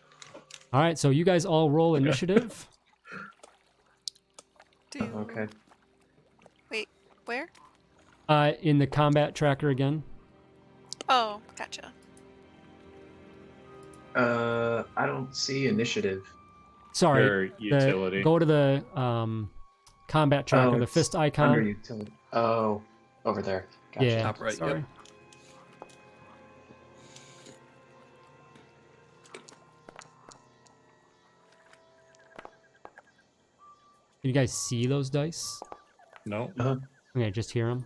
All right, so you guys all roll initiative. Do Okay. wait, where? In the combat tracker again. Oh, gotcha. I don't see initiative. Sorry. Or utility. Go to the combat tracker, the it's fist Under icon. utility. Oh, over there. Gotcha. Yeah. Top right, Sorry. yep. Can you guys see those dice? No, Okay, just hear them.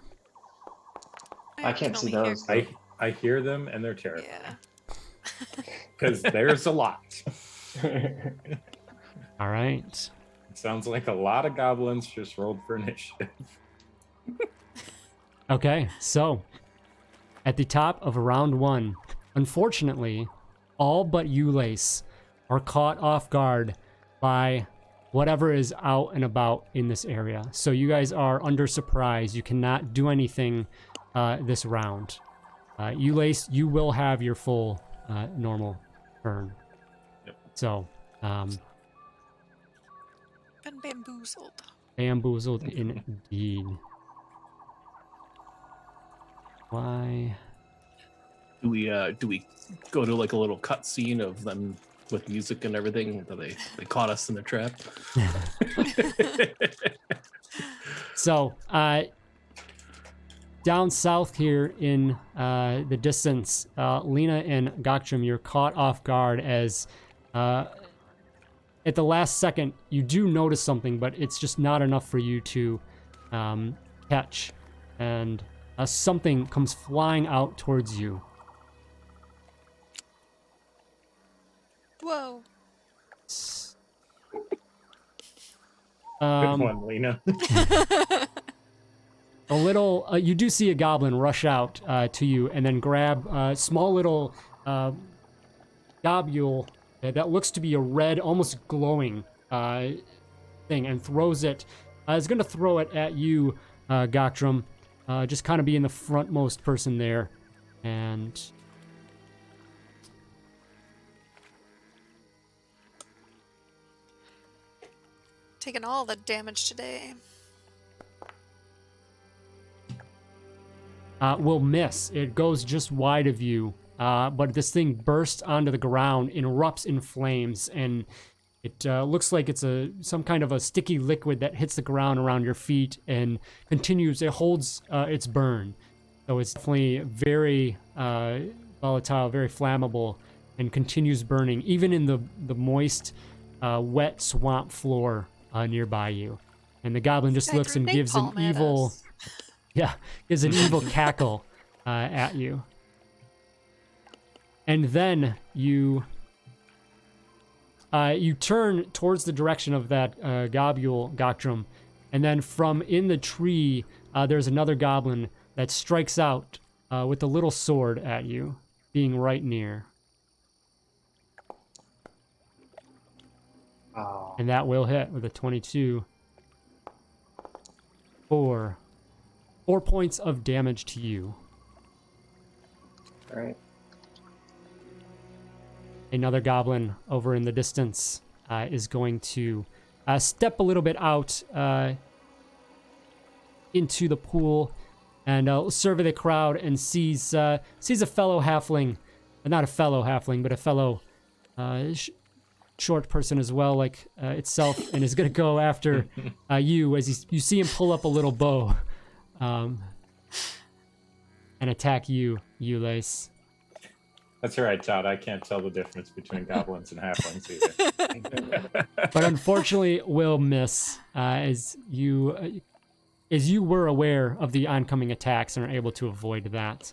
I can't can see only hear- those. I hear them and they're terrible Yeah. because there's a lot. All right. It sounds like a lot of goblins just rolled for initiative. Okay, so at the top of round 1, unfortunately, all but Ulace are caught off guard by whatever is out and about in this area. So you guys are under surprise. You cannot do anything this round. Ulace, you will have your full normal turn. Yep. So, Been bamboozled. Bamboozled indeed. Why? Do we go to like a little cut scene of them with music and everything? They caught us in the trap. So, down south here in the distance, Lena and Gokchum, you're caught off guard as at the last second you do notice something, but it's just not enough for you to catch. And something comes flying out towards you. Whoa. Good one, Lena. A little, you do see a goblin rush out to you and then grab a small little globule that looks to be a red, almost glowing thing, and throws it. Is going to throw it at you, Gokchum. Just kind of being the frontmost person there. And Taking all the damage today. will miss. It goes just wide of you, but this thing bursts onto the ground, erupts in flames, and it looks like it's some kind of a sticky liquid that hits the ground around your feet and continues. It holds its burn, so it's definitely very volatile, very flammable, and continues burning even in the moist, wet swamp floor nearby you. And the goblin just looks and gives an evil. Yeah, is an evil cackle at you. And then you turn towards the direction of that globule, Gokchum, and then from in the tree, there's another goblin that strikes out with a little sword at you, being right near. Oh. And that will hit with a 22. 4 points of damage to you. All right. Another goblin over in the distance is going to step a little bit out into the pool and survey the crowd and sees a fellow halfling, not a fellow halfling, but a fellow short person as well, like itself, and is going to go after you as you see him pull up a little bow and attack you, Lace. That's all right, Todd. I can't tell the difference between goblins and halflings either. But unfortunately, will miss as you were aware of the oncoming attacks and are able to avoid that.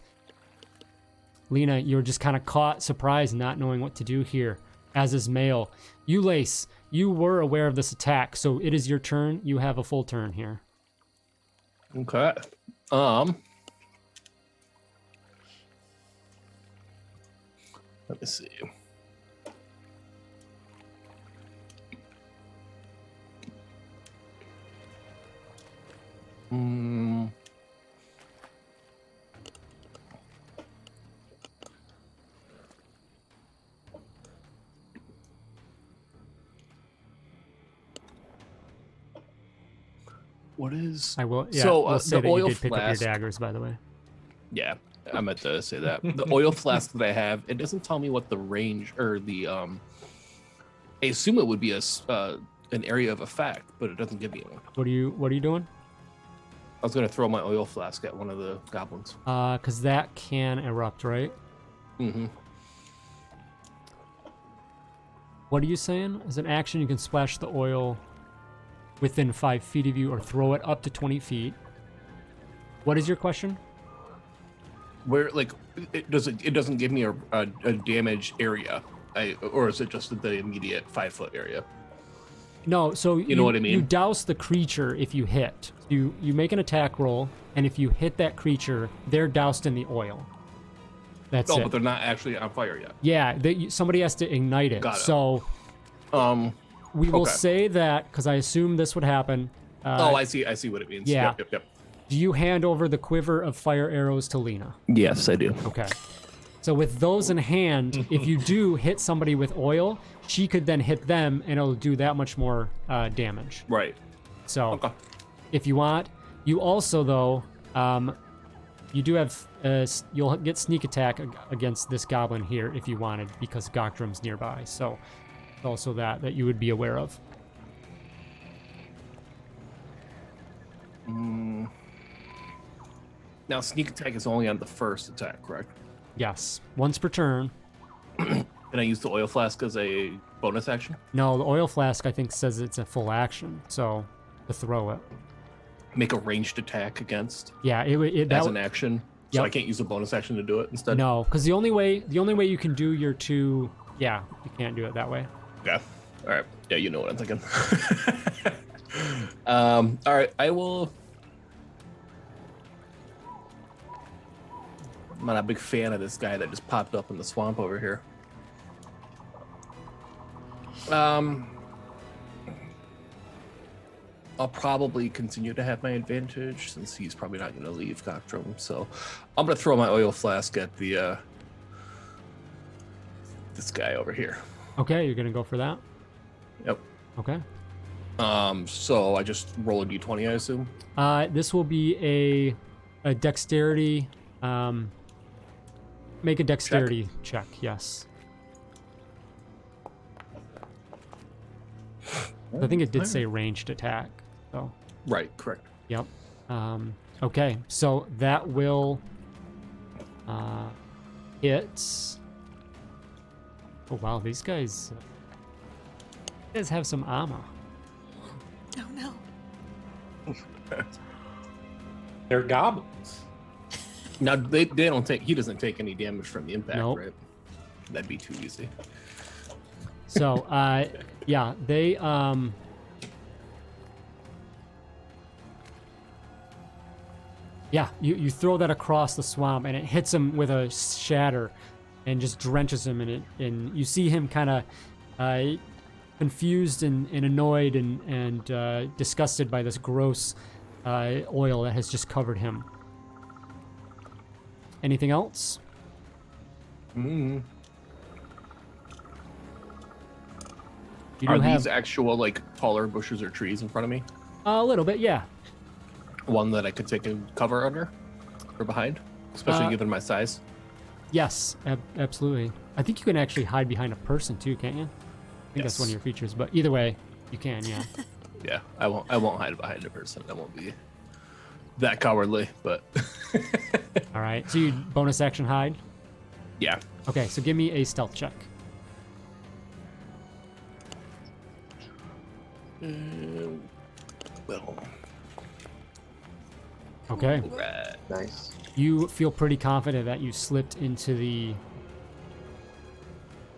Lena, you're just kind of caught, surprised, not knowing what to do here, as is Mail. You, Lace, you were aware of this attack, so it is your turn. You have a full turn here. Okay. Let me see. What is? I will. Yeah, So, we'll say the that you oil did pick up your flask. daggers, by the way. Yeah, I meant to say that. The oil flask that I have, it doesn't tell me what the range or the I assume it would be an area of effect, but it doesn't give me one. What are you doing? I was gonna throw my oil flask at one of the goblins. Because that can erupt, right? Mm-hmm. What are you saying? As an action, you can splash the oil within 5 feet of you or throw it up to 20 feet. What is your question? Where like it doesn't give me a damage area, or is it just the immediate 5 foot area? No, so you know what I mean? You douse the creature if you hit. You make an attack roll, and if you hit that creature, they're doused in the oil. That's it. But they're not actually on fire yet. Yeah, somebody has to ignite it. Got it. So, we will okay. say that because I assume this would happen. I see what it means. Yeah. Yep. Do you hand over the quiver of fire arrows to Lena? Yes, I do. Okay. So with those in hand, if you do hit somebody with oil, she could then hit them, and it'll do that much more damage. Right. So Okay. if you want, you also though, you do have you'll get sneak attack against this goblin here if you wanted, because Gokdrum's nearby. So also that you would be aware of. Now, sneak attack is only on the first attack, correct? Yes, once per turn. Can I use the oil flask as a bonus action? No, the oil flask I think says it's a full action, so to throw it. Make a ranged attack against Yeah, as an action. So Yep. I can't use a bonus action to do it instead. No, because the only way you can do your two, yeah, you can't do it that way. Okay. All right. Yeah, you know what I'm thinking. All right. I will. I'm not a big fan of this guy that just popped up in the swamp over here. I'll probably continue to have my advantage since he's probably not going to leave Gokdrum. So I'm going to throw my oil flask at the this guy over here. Okay, you're gonna go for that. Yep. Okay. So I just roll a d20, I assume. This will be a dexterity. Make a dexterity check. Yes. I think it did say ranged attack. So. Right. Correct. Yep. Okay, so that will hit. Oh wow, these guys have some armor. Oh no. They're goblins. Now they don't take. He doesn't take any damage from the impact, Nope. right? That'd be too easy. So yeah, they yeah, you throw that across the swamp and it hits him with a shatter and just drenches him in it, and you see him kind of confused and annoyed and disgusted by this gross oil that has just covered him. Anything else? Mm. You Are do these have actual like taller bushes or trees in front of me? a little bit, yeah. One that I could take a cover under or behind, especially given my size. Yes, absolutely. I think you can actually hide behind a person too, can't you? I think that's one of your features, but either way, you can, yeah. Yeah, I won't hide behind a person. I won't be that cowardly, but All right, so you bonus action hide? yeah. Okay, so give me a stealth check. Well, Okay. right. Nice. You feel pretty confident that you slipped into the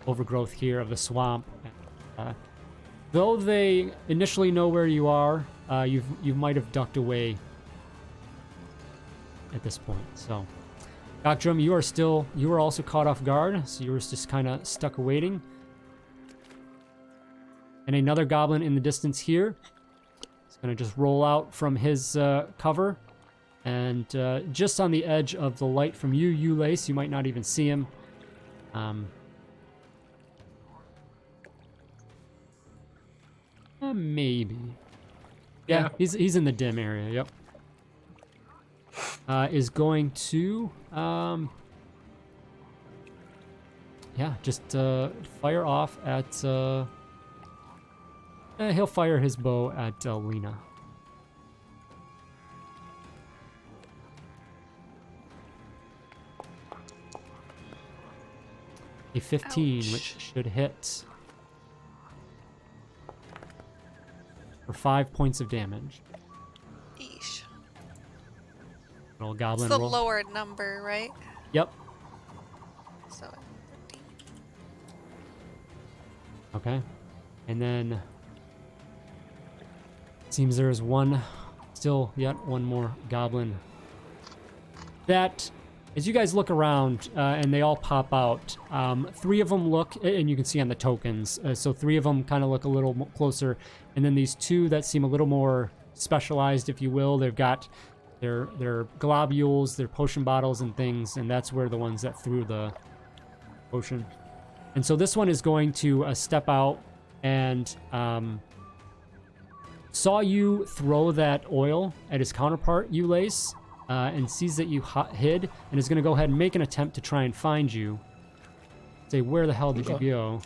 overgrowth here of the swamp. Though they initially know where you are, you might have ducked away at this point. So, Gokdrum, you are also caught off guard, so you were just kind of stuck awaiting. And another goblin in the distance here is going to just roll out from his cover. And just on the edge of the light from you, Lace, you might not even see him. Maybe. Yeah, he's in the dim area. Yep. Is going to just fire off at. He'll fire his bow at Lena. A 15, Ouch. which should hit for 5 points of damage. Eesh. Little It's goblin the roll. lower number, right? Yep. So 13. Okay. And then it seems there is one more goblin. That, as you guys look around and they all pop out, 3 of them look, and you can see on the tokens, so 3 of them kind of look a little closer, and then these 2 that seem a little more specialized, if you will, they've got their globules, their potion bottles and things, and that's where the ones that threw the potion. And so this one is going to step out and saw you throw that oil at his counterpart, Lace, and sees that you hid, and is going to go ahead and make an attempt to try and find you. Say, where the hell did you go?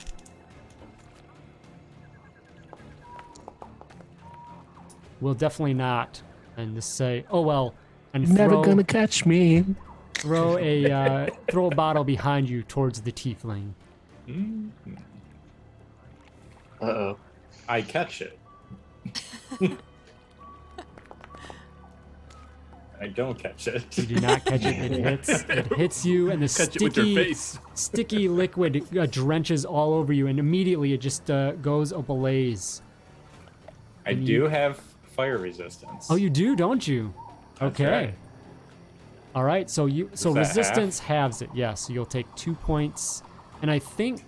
Will definitely not. And just say, oh well, and Never gonna catch me. Throw a bottle behind you towards the tiefling. Uh-oh. I catch it. I don't catch it. You do not catch it. It hits you, and the Catch it with your face. sticky liquid drenches all over you, and immediately it just goes ablaze. I do have fire resistance. Oh, you do, don't you? That's Okay. right. All right. So that resistance halves it. Yes. So you'll take 2 points, and I think.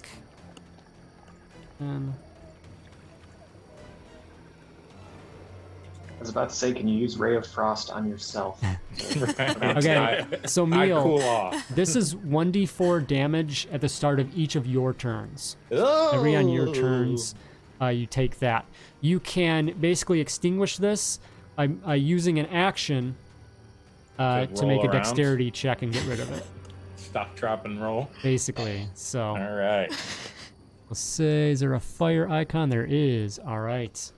I was about to say, can you use Ray of Frost on yourself? Okay. So I Meal, cool off. this is 1d4 damage at the start of each of your turns. Oh! Every on your turns, you take that. You can basically extinguish this by using an action to roll make a around. dexterity check and get rid of it. Stop, drop, and roll. Basically. So All right. let's say, is there a fire icon? There is. All right.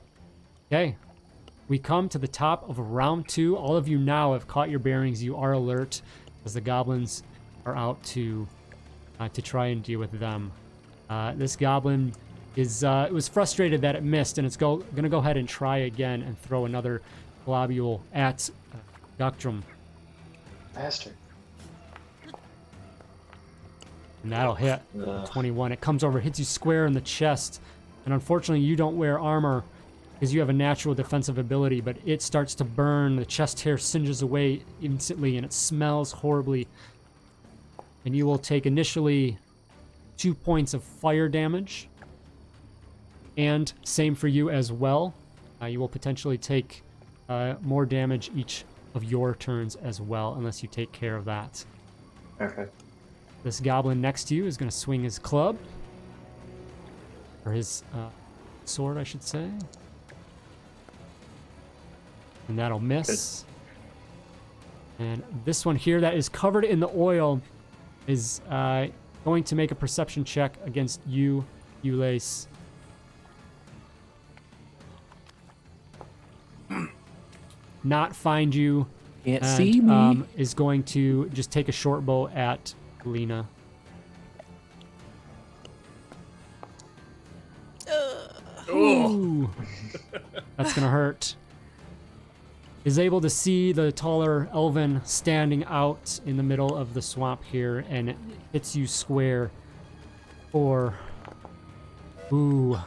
Okay. We come to the top of round 2. All of you now have caught your bearings. You are alert as the goblins are out to try and deal with them. This goblin is it was frustrated that it missed, and it's going to go ahead and try again and throw another globule at Ductrum. Bastard. And that'll hit. 21. It comes over, hits you square in the chest, and unfortunately you don't wear armor because you have a natural defensive ability, but it starts to burn. The chest hair singes away instantly, and it smells horribly. And you will take initially 2 points of fire damage. And same for you as well. You will potentially take more damage each of your turns as well, unless you take care of that. Okay. This goblin next to you is going to swing his club. Or his sword, I should say. And that'll miss. And this one here that is covered in the oil is going to make a perception check against you, Lace. Not find you. Can't and, see me. Is going to just take a short bow at Lena. Ooh. That's gonna hurt. Is able to see the taller elven standing out in the middle of the swamp here, and it hits you square for. Ooh.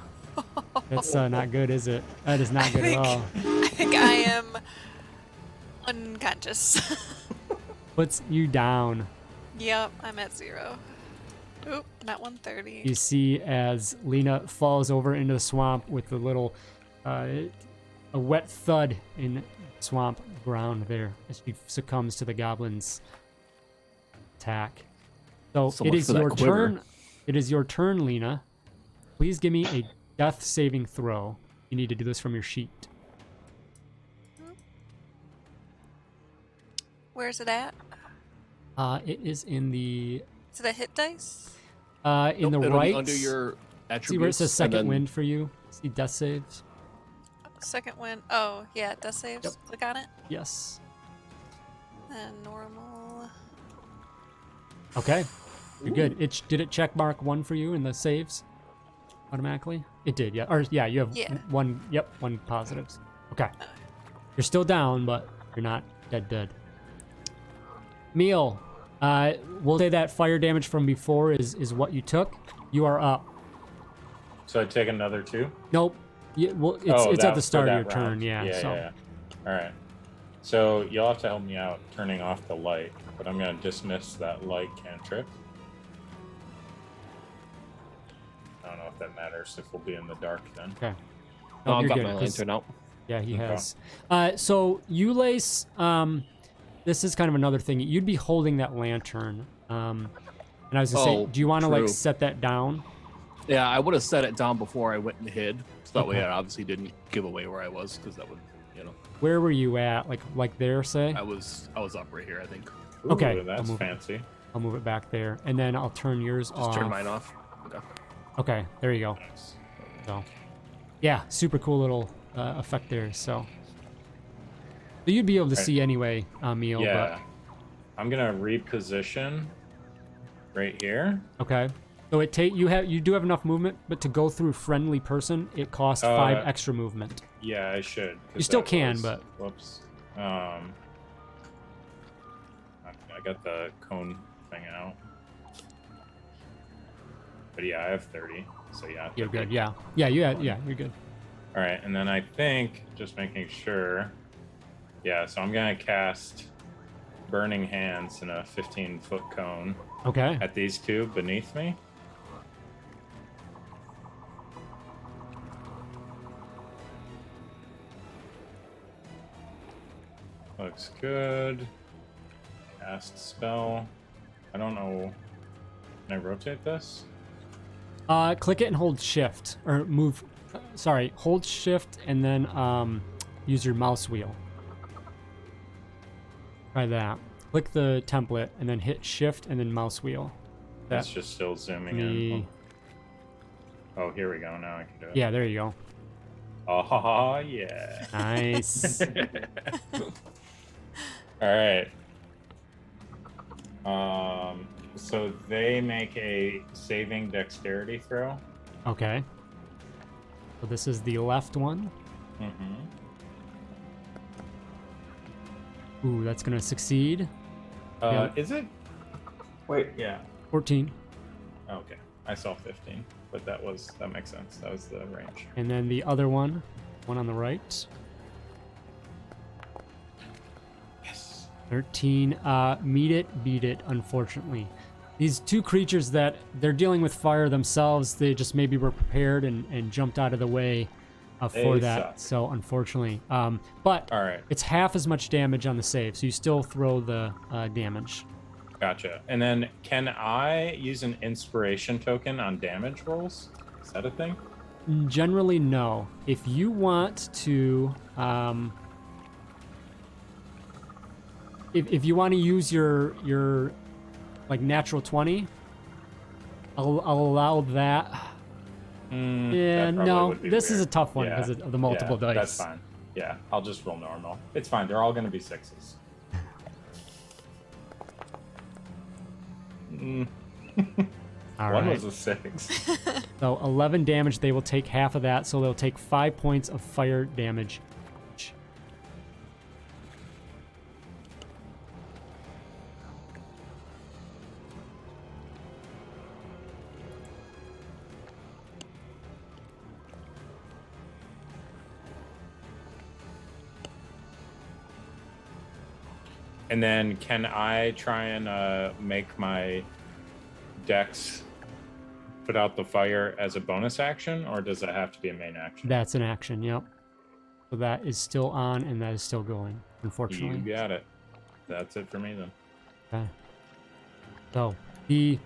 That's not good, is it? That is not good at all. I think I am unconscious. Puts you down. Yep, I'm at 0. Oop, not 130. You see as Lena falls over into the swamp with a little, a wet thud in swamp ground there as she succumbs to the goblin's attack. So So it much is for that your quiver. turn. It is your turn, Lena. Please give me a death saving throw. You need to do this from your sheet. Where's it at? It is in the Is it a hit dice? in Nope, the it'll be right. under your attributes. See where it says and second then- wind for you? See death saves? Second win. Oh, yeah, death saves. Yep. Click on it. Yes. And normal. Okay. You're good. Did it check mark 1 for you in the saves automatically? It did, yeah. Or yeah, you have Yeah. one. Yep, 1 positives. Okay. You're still down, but you're not dead. Meal. We'll say that fire damage from before is what you took. You are up. So I take another 2? Nope. Well, it's at the start of your turn. round. Yeah. So yeah. All right. So you'll have to help me out turning off the light, but I'm going to dismiss that light cantrip. I don't know if that matters, if we'll be in the dark then. okay. Oh, I've you're got good, my 'cause- lantern out. Yeah, he Okay. has. So Lace, this is kind of another thing. You'd be holding that lantern. And I was gonna say, Oh, do you want to like true. set that down? Yeah, I would have set it down before I went and hid. So that way I obviously didn't give away where I was, because that would, Where were you at? Like there, say? I was up right here, I think. Ooh, Okay, that's fancy. I'll move it back there, and then I'll turn yours off. Just turn mine off. Okay. Okay, there you go. Nice. So, yeah, super cool little effect there. So you'd be able to see anyway, Emil. Yeah. I'm gonna reposition right here. But, okay. So you do have enough movement, but to go through friendly person, it costs 5 extra movement. Yeah, I should. You still can, but whoops. I got the cone thing out. But yeah, I have 30. So yeah. You're good. Yeah. Yeah. You're good. All right, and then I think just making sure. Yeah, so I'm gonna cast Burning Hands in a 15-foot cone Okay. at these two beneath me. Looks good. Cast spell. I don't know. Can I rotate this? Click it and hold shift or move. Sorry, hold shift and then use your mouse wheel. Try that. Click the template and then hit shift and then mouse wheel. That's just still zooming in. Oh, here we go. Now I can do it. Yeah, there you go. Oh, yeah. Nice. All right. So they make a saving dexterity throw. Okay. So this is the left one. Mm-hmm. Ooh, that's gonna succeed. Yeah. Is it? Wait, Yeah. 14. Okay. I saw 15, but that makes sense. That was the range. And then the other one on the right. Yes. 13. Meet it, beat it, unfortunately. These two creatures that they're dealing with fire themselves, they just maybe were prepared and jumped out of the way for They that. suck. So unfortunately, but All right. it's half as much damage on the save, so you still throw the damage. Gotcha. And then can I use an inspiration token on damage rolls? Is that a thing? Generally, no. If you want to, if you want to use your like natural 20, I'll allow that. Yeah, that probably no, would be this is a weird. tough one Yeah. because of the multiple Yeah, dice. That's fine. Yeah, I'll just roll normal. It's fine. They're all going to be 6s. All One right. was a 6. So 11 damage. They will take half of that, so they'll take 5 points of fire damage. And then can I try and make my dex put out the fire as a bonus action, or does that have to be a main action? That's an action. Yep. So that is still on, and that is still going. You Unfortunately. got it. That's it for me then. Okay. So the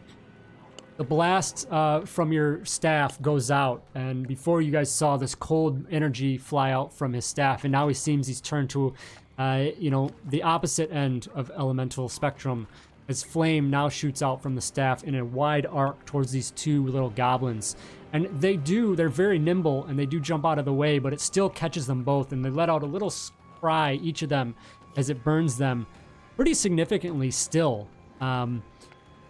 blast from your staff goes out, and before you guys saw this cold energy fly out from his staff, and now he seems he's turned to, the opposite end of elemental spectrum. As flame now shoots out from the staff in a wide arc towards these two little goblins. And they're very nimble, and they do jump out of the way, but it still catches them both, and they let out a little cry, each of them, as it burns them pretty significantly still.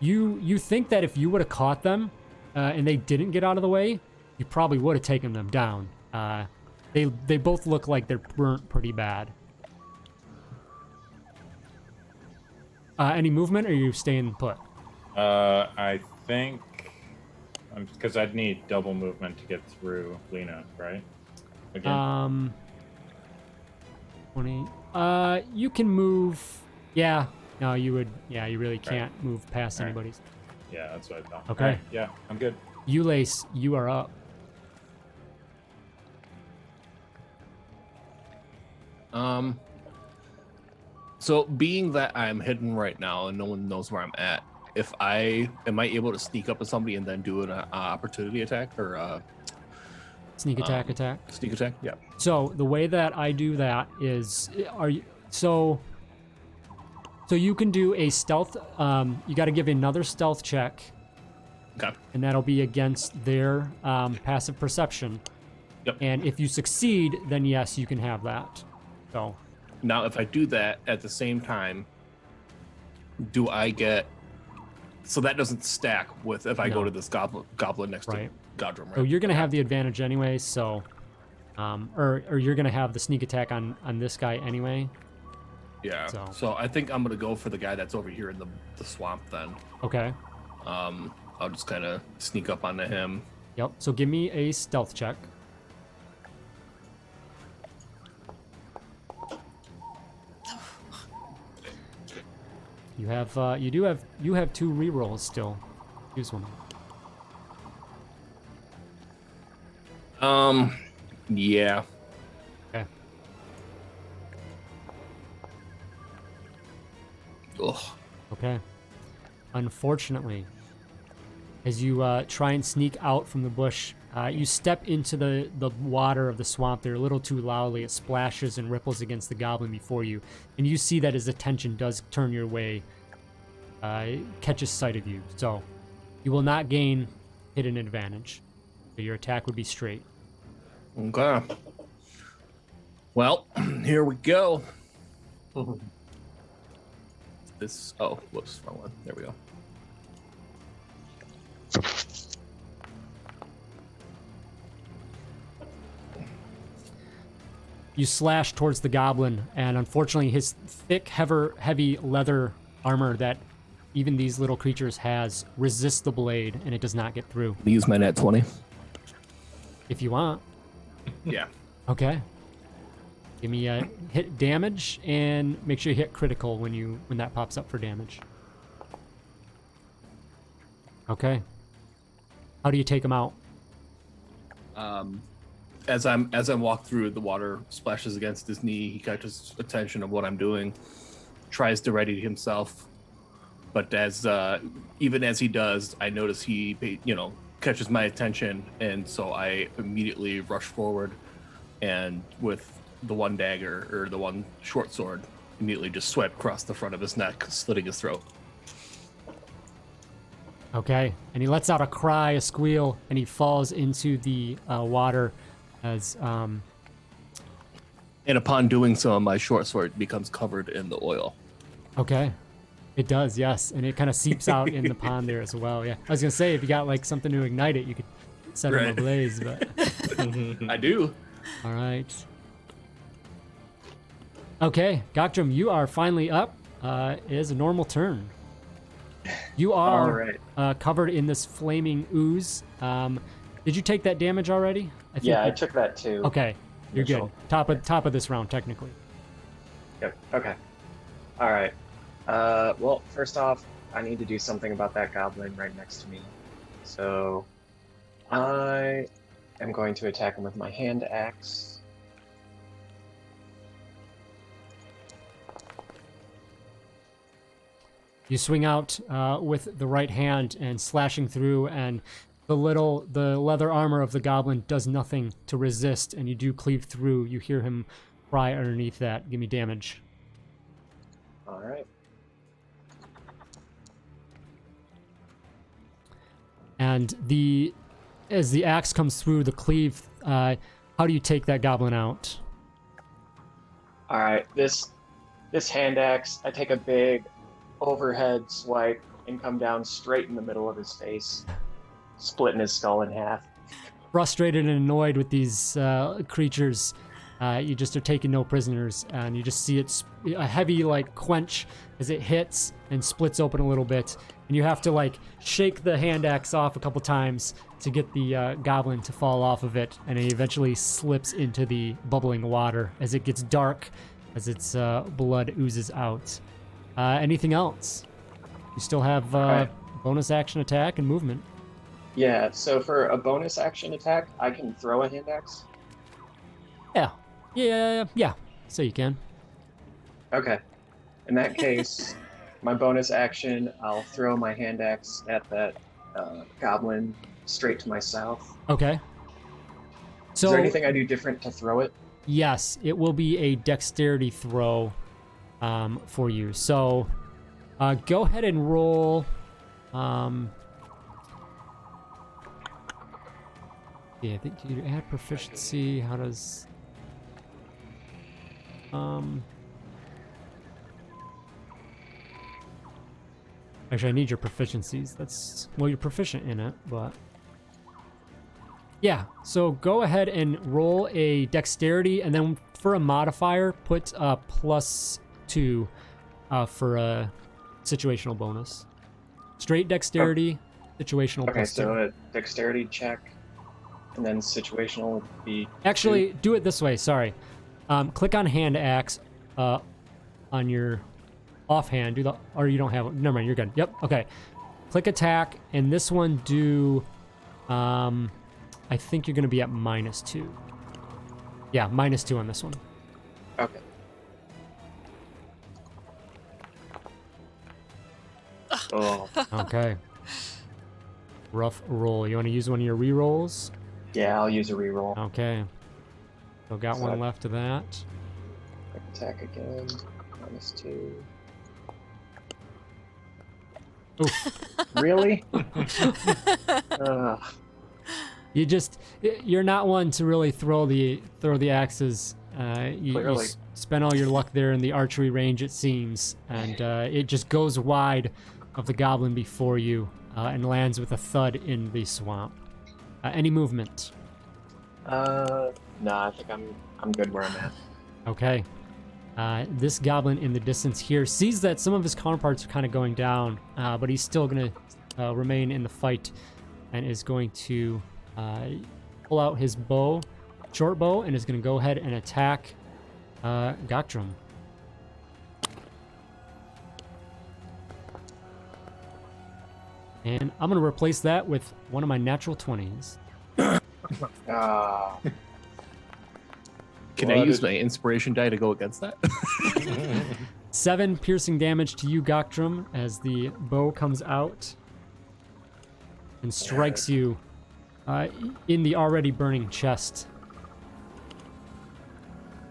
You think that if you would have caught them, and they didn't get out of the way, you probably would have taken them down. They both look like they're burnt pretty bad. Any movement, or are you staying put? I think because I'd need double movement to get through Lena, right? Again. 20. You can move. Yeah. No, you would. Yeah, you really can't move past anybody's. Yeah, that's what I thought. Okay. All right, yeah, I'm good. Ulace, you are up. So being that I'm hidden right now and no one knows where I'm at, am I able to sneak up on somebody and then do an opportunity attack or Sneak attack, attack. sneak attack? Yeah. So the way that I do that is, so you can do a stealth. You got to give another stealth check, Okay. and that'll be against their passive perception. Yep. And if you succeed, then yes, you can have that. So Now, if I do that at the same time, do I get? So that doesn't stack with if I go No. to this goblin next Right. to Godrum, right? So you're gonna have the advantage anyway. So, or you're gonna have the sneak attack on this guy anyway. Yeah. So- So I think I'm gonna go for the guy that's over here in the swamp then. Okay. I'll just kind of sneak up onto him. Yep. So give me a stealth check. You have you have 2 rerolls still. Use one. Yeah. Okay. Ugh. Okay. Unfortunately, as you try and sneak out from the bush, you step into the water of the swamp there a little too loudly. It splashes and ripples against the goblin before you, and you see that his attention does turn your way, catches sight of you. So you will not gain hidden advantage. So your attack would be straight. Okay. Well, here we go. This. Oh, whoops, wrong one. There we go. You slash towards the goblin, and unfortunately his thick, heavy leather armor that even these little creatures has resists the blade, and it does not get through. Use my net 20. If you want. Yeah. Okay. Give me a hit damage, and make sure you hit critical when that pops up for damage. Okay. How do you take him out? As I walk through, the water splashes against his knee. He catches attention of what I'm doing, tries to ready himself, but even as he does, I notice he catches my attention, and so I immediately rush forward, and with the one dagger or the one short sword, immediately just swipe across the front of his neck, slitting his throat. Okay. And he lets out a cry, a squeal, and he falls into the water as And upon doing so, my short sword becomes covered in the oil. Okay. It does, yes. And it kind of seeps out in the pond there as well. Yeah. I was going to say, if you got like something to ignite it, you could set it Right. ablaze, but I do. all right. Okay, Gokdrum, you are finally up. It is a normal turn. You All are right. covered in this flaming ooze. Did you take that damage already? I Yeah, I you- took that too. Okay, you're good. Initial. Top of this round, technically. Yep. Okay. All right. Well, first off, I need to do something about that goblin right next to me. So, I am going to attack him with my hand axe. You swing out with the right hand and slashing through, and the leather armor of the goblin does nothing to resist, and you do cleave through. You hear him cry underneath that. Give me damage. All right. And as the axe comes through the cleave, how do you take that goblin out? All right. This hand axe, I take a big overhead swipe and come down straight in the middle of his face, splitting his skull in half. Frustrated and annoyed with these creatures, you just are taking no prisoners, and you just see a heavy like quench as it hits and splits open a little bit, and you have to like shake the hand axe off a couple times to get the goblin to fall off of it, and it eventually slips into the bubbling water as it gets dark, as its blood oozes out. Anything else? You still have Right. bonus action attack and movement. Yeah, so for a bonus action attack, I can throw a hand axe. Yeah. So you can. Okay. In that case, my bonus action, I'll throw my hand axe at that goblin straight to my south. Okay. So, Is there anything I do different to throw it? Yes, it will be a dexterity throw for you. So go ahead and roll. Yeah, I think you add proficiency. How does... Actually, I need your proficiencies. That's... Well, you're proficient in it, but... Yeah, so go ahead and roll a dexterity, and then for a modifier, put +2 for a situational bonus. Straight dexterity, situational Okay, +2. so a dexterity check, and then situational would be... Actually, do it this way, sorry. Click on hand axe on your offhand. Do the... Or you don't have it. Never mind, you're good. Yep, okay. Click attack, and this one do... I think you're going to be at -2. Yeah, -2 on this one. Okay. Oh, Okay. Rough roll. You want to use one of your re-rolls? yeah, I'll use a reroll. Okay. So got one left of that. Attack again. -2. Oof. Really? You're not one to really throw the axes. You Clearly. spent all your luck there in the archery range, it seems, and it just goes wide of the goblin before you and lands with a thud in the swamp. Any movement? No, I think I'm good where I'm at. Okay. This goblin in the distance here sees that some of his counterparts are kind of going down, but he's still going to remain in the fight and is going to pull out his bow, short bow, and is going to go ahead and attack Gactrum. And I'm going to replace that with one of my natural 20s. Can I use my inspiration die to go against that? 7 piercing damage to you, Gactrum, as the bow comes out and strikes you in the already burning chest.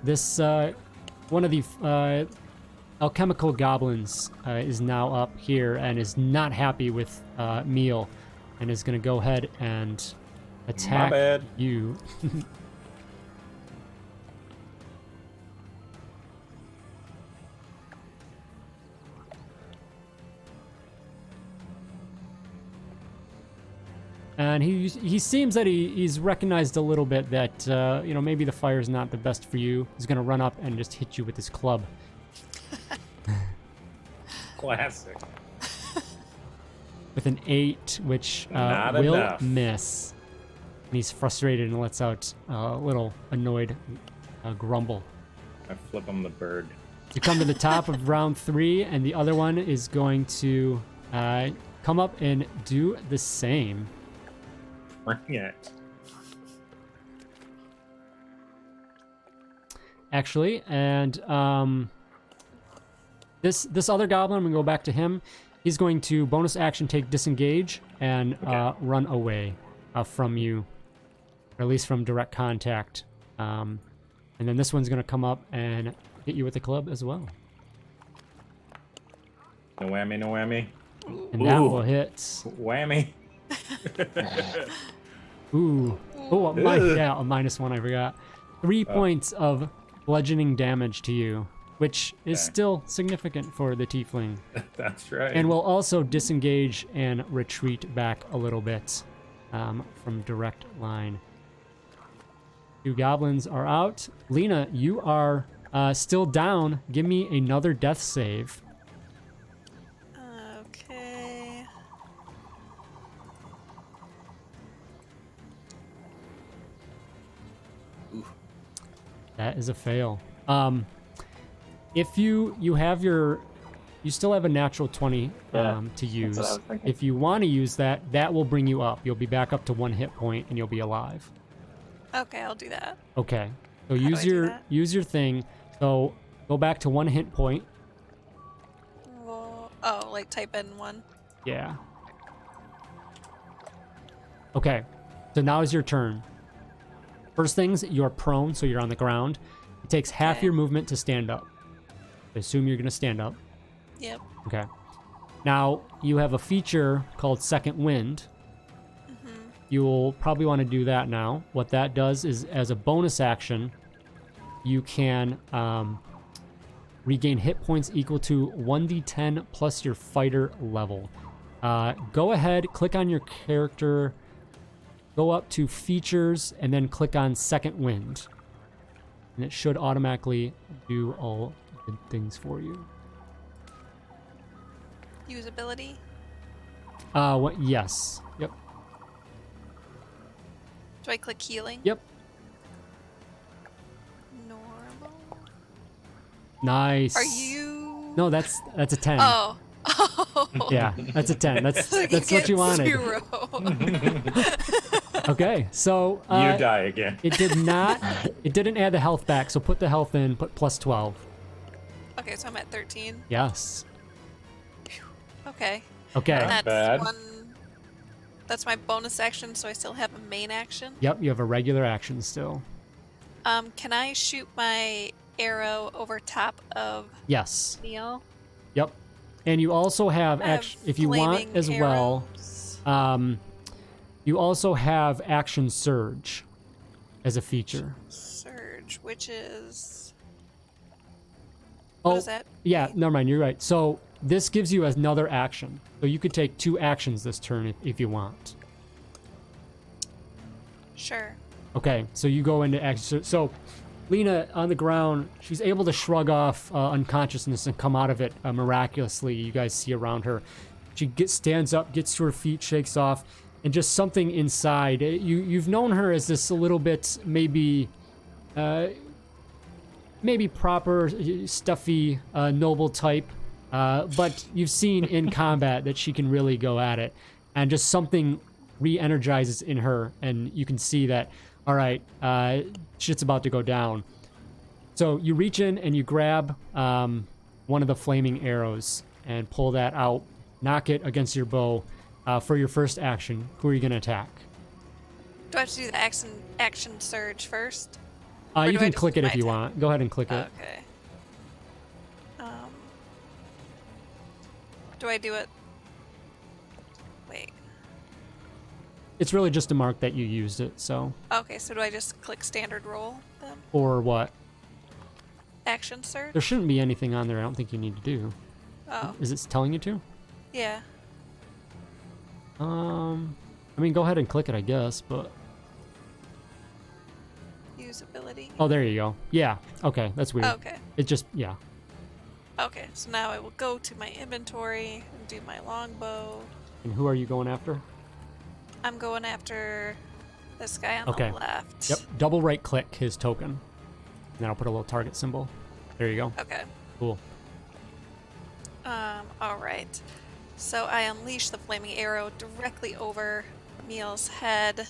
This one of the alchemical goblins is now up here and is not happy with Meal, and is going to go ahead and attack My bad. you. And he seems that he's recognized a little bit that, maybe the fire's not the best for you. He's going to run up and just hit you with his club. Classic. With an 8, which Not will enough. miss. And he's frustrated and lets out a little annoyed grumble. I flip him the bird. You come to the top of round 3, and the other one is going to come up and do the same. Bring it. Actually, and this other goblin, I'm gonna go back to him. He's going to bonus action take disengage and run away from you, or at least from direct contact. And then this one's gonna come up and hit you with the club as well. No whammy, no whammy. And that Ooh. will hit. Whammy. Ooh. Oh, a -1, I forgot. 3 points of bludgeoning damage to you, which is Okay. still significant for the tiefling. That's right. And will also disengage and retreat back a little bit from direct line. 2 goblins are out. Lena, you are still down. Give me another death save. Okay. That is a fail. If you have you still have a natural 20 Yeah, to use. what I was thinking. If you want to use that, that will bring you up. You'll be back up to 1 hit point and you'll be alive. Okay, I'll do that. Okay. So How do use I do your that? thing. So go back to 1 hit point. Well, like type in one. Yeah. Okay, so now is your turn. First things, you're prone, so you're on the ground. It takes half Okay. your movement to stand up. I assume you're gonna stand up. Yep. Okay. Now, you have a feature called Second Wind. You'll probably want to do that now. What that does is, as a bonus action, you can regain hit points equal to 1d10 plus your fighter level. Go ahead, click on your character, go up to Features, and then click on Second Wind. And it should automatically do all good things for you. Usability. What? Yes. Yep. Do I click healing? Yep. Normal. Nice. Are you? No, that's a 10. Oh. Oh. Yeah, that's a 10. That's You what get you wanted. 0. Okay, so You die again. it didn't add the health back, so put the health in, put plus 12. Okay, so I'm at 13. Yes. Okay. Okay. Not That's bad. one. That's my bonus action, so I still have a main action. Yep, you have a regular action still. Can I shoot my arrow over top of Yes. Neil? Yep. And you also have, I have if you want flaming as well, arrows. you also have Action Surge as a feature. Surge, which is. Oh, What is that? yeah, never mind, you're right. So this gives you another action. So you could take 2 actions this turn if you want. Sure. Okay, so you go into action. So Lena, on the ground, she's able to shrug off unconsciousness and come out of it miraculously. You guys see around her. She stands up, gets to her feet, shakes off, and just something inside. You've known her as this a little bit maybe proper, stuffy, noble type. But you've seen in combat that she can really go at it. And just something re-energizes in her, and you can see that, all right, shit's about to go down. So you reach in and you grab one of the flaming arrows and pull that out, knock it against your bow. For your first action, who are you going to attack? Do I have to do the action surge first? You do I can just click it my if you attack? want. Go ahead and click it. Okay. Do I do it? Wait. It's really just a mark that you used it, so. Okay, so do I just click standard roll then? Or what? Action surge? There shouldn't be anything on there I don't think you need to do. Oh, Is it telling you to? yeah. I mean, go ahead and click it, I guess, but. Usability. Oh, there you go. Yeah, okay, that's weird. Okay. It just, yeah. Okay, so now I will go to my inventory and do my longbow. And who are you going after? I'm going after this guy on Okay. the left. Yep, double right click his token. And then I'll put a little target symbol. There you go. Okay. Cool. All right. So I unleash the flaming arrow directly over Meal's head.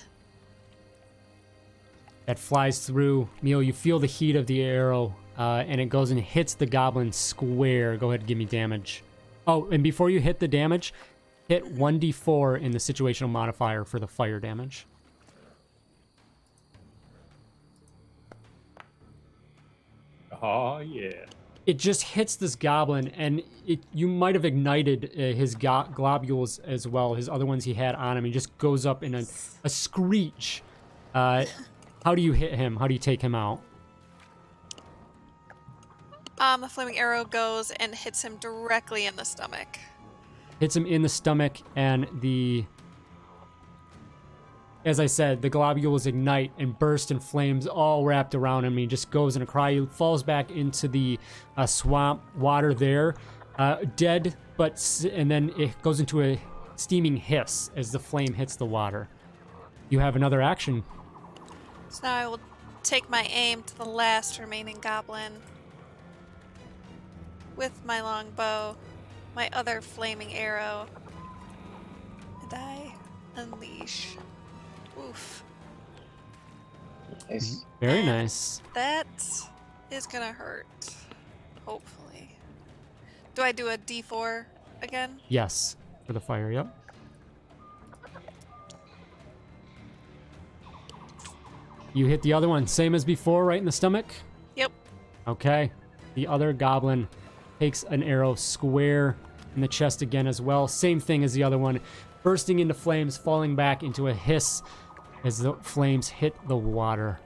That flies through. Mio, you feel the heat of the arrow, and it goes and hits the goblin square. Go ahead and give me damage. Oh, and before you hit the damage, hit 1d4 in the situational modifier for the fire damage. Oh, yeah. It just hits this goblin, and you might have ignited his globules as well, his other ones he had on him. He just goes up in a screech. How do you hit him? How do you take him out? The flaming arrow goes and hits him directly in the stomach. Hits him in the stomach, and as I said, the globules ignite and burst in flames all wrapped around him. He just goes in a cry. He falls back into the swamp water there, dead, and then it goes into a steaming hiss as the flame hits the water. You have another action. So now I will take my aim to the last remaining goblin with my longbow, my other flaming arrow, and I unleash. Oof. Nice. Very And nice. That is gonna hurt. Hopefully. Do I do a D4 again? Yes, for the fire, yep. You hit the other one, same as before, right in the stomach? Yep. Okay. The other goblin takes an arrow square in the chest again as well. Same thing as the other one, bursting into flames, falling back into a hiss as the flames hit the water.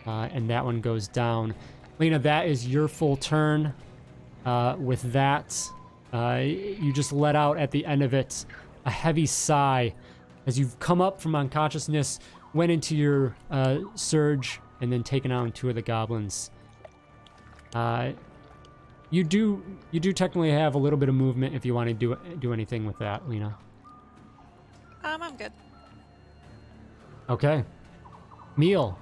And that one goes down. Lena, that is your full turn. With that, you just let out at the end of it a heavy sigh as you've come up from unconsciousness, went into your surge, and then taken on 2 of the goblins. You do technically have a little bit of movement if you want to do anything with that, Lena. I'm good. Okay. Meal,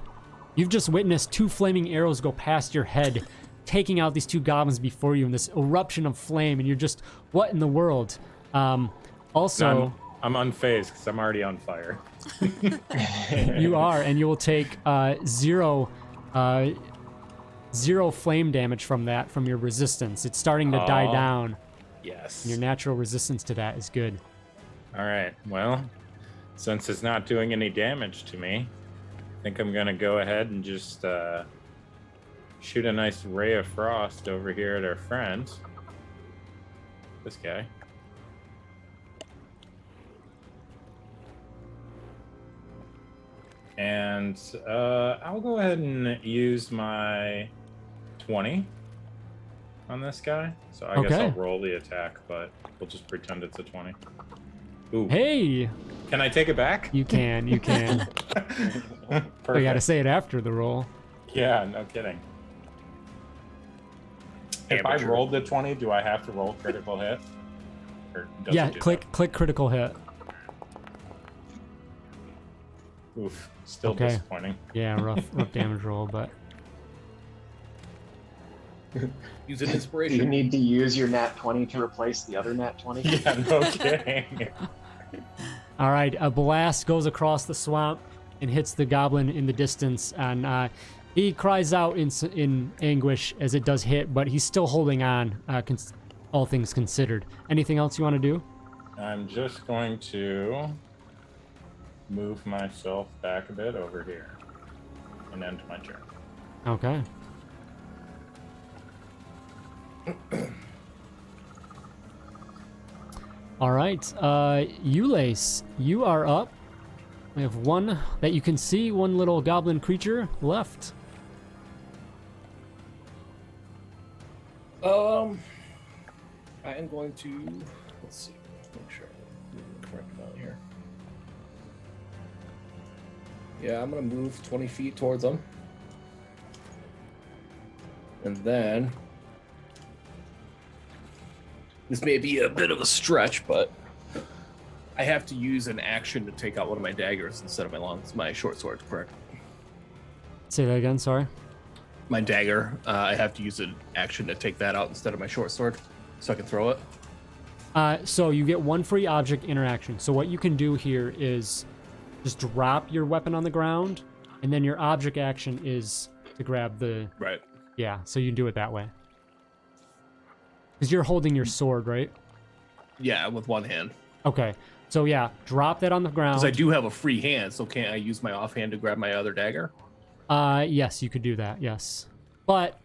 you've just witnessed 2 flaming arrows go past your head, taking out these 2 goblins before you in this eruption of flame, and you're just, what in the world? Also... I'm unfazed because I'm already on fire. You are, and you will take 0 flame damage from that, from your resistance. It's starting to die down. Yes. And your natural resistance to that is good. All right. Well, since it's not doing any damage to me, I think I'm going to go ahead and just shoot a nice ray of frost over here at our friend. This guy. And I'll go ahead and use my 20 on this guy. So I guess I'll roll the attack, but we'll just pretend it's a 20. Ooh. Hey! Can I take it back? You can. Perfect. You gotta say it after the roll. Yeah, no kidding. If I rolled the 20, do I have to roll critical hit? Or does Yeah, it do click critical hit. that? Oof, still disappointing. Yeah, rough damage roll, but... Use an Do you inspiration. need to use your nat 20 to replace the other nat 20? Yeah, no kidding. All right, a blast goes across the swamp and hits the goblin in the distance, and he cries out in anguish as it does hit, but he's still holding on, all things considered. Anything else you want to do? I'm just going to move myself back a bit over here and end my turn. Okay. All right, Ulace, you are up. We have one that you can see, one little goblin creature left. I am going to, let's see, make sure I'm doing the correct amount here. Yeah, I'm going to move 20 feet towards them. And then, this may be a bit of a stretch, but I have to use an action to take out one of my daggers instead of my short sword, correct? Say that again, sorry. My dagger, I have to use an action to take that out instead of my short sword, so I can throw it. So you get one free object interaction. So what you can do here is just drop your weapon on the ground, and then your object action is to grab the... Right. Yeah, so you can do it that way. Because you're holding your sword, right? Yeah, with one hand. Okay, so yeah, drop that on the ground. Because I do have a free hand, so can't I use my offhand to grab my other dagger? Yes, you could do that, yes. But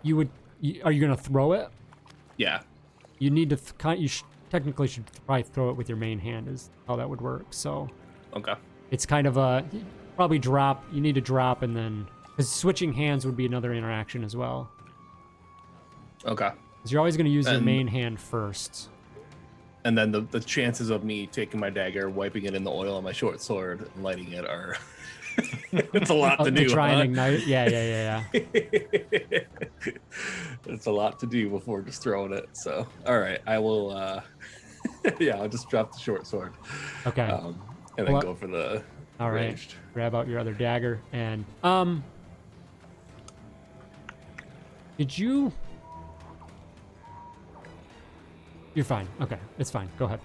are you going to throw it? Yeah. You need to, technically should probably throw it with your main hand is how that would work, so. Okay. It's kind of a, probably drop, you need to drop and then, because switching hands would be another interaction as well. Okay. Because you're always going to use your main hand first. And then the chances of me taking my dagger, wiping it in the oil on my short sword, and lighting it are... It's a lot to do, To try and ignite it? Yeah. It's a lot to do before just throwing it. So, all right, I will. Yeah, I'll just drop the short sword. Okay. And then go for the all right. ranged. Grab out your other dagger and did you? You're fine. Okay, it's fine. Go ahead.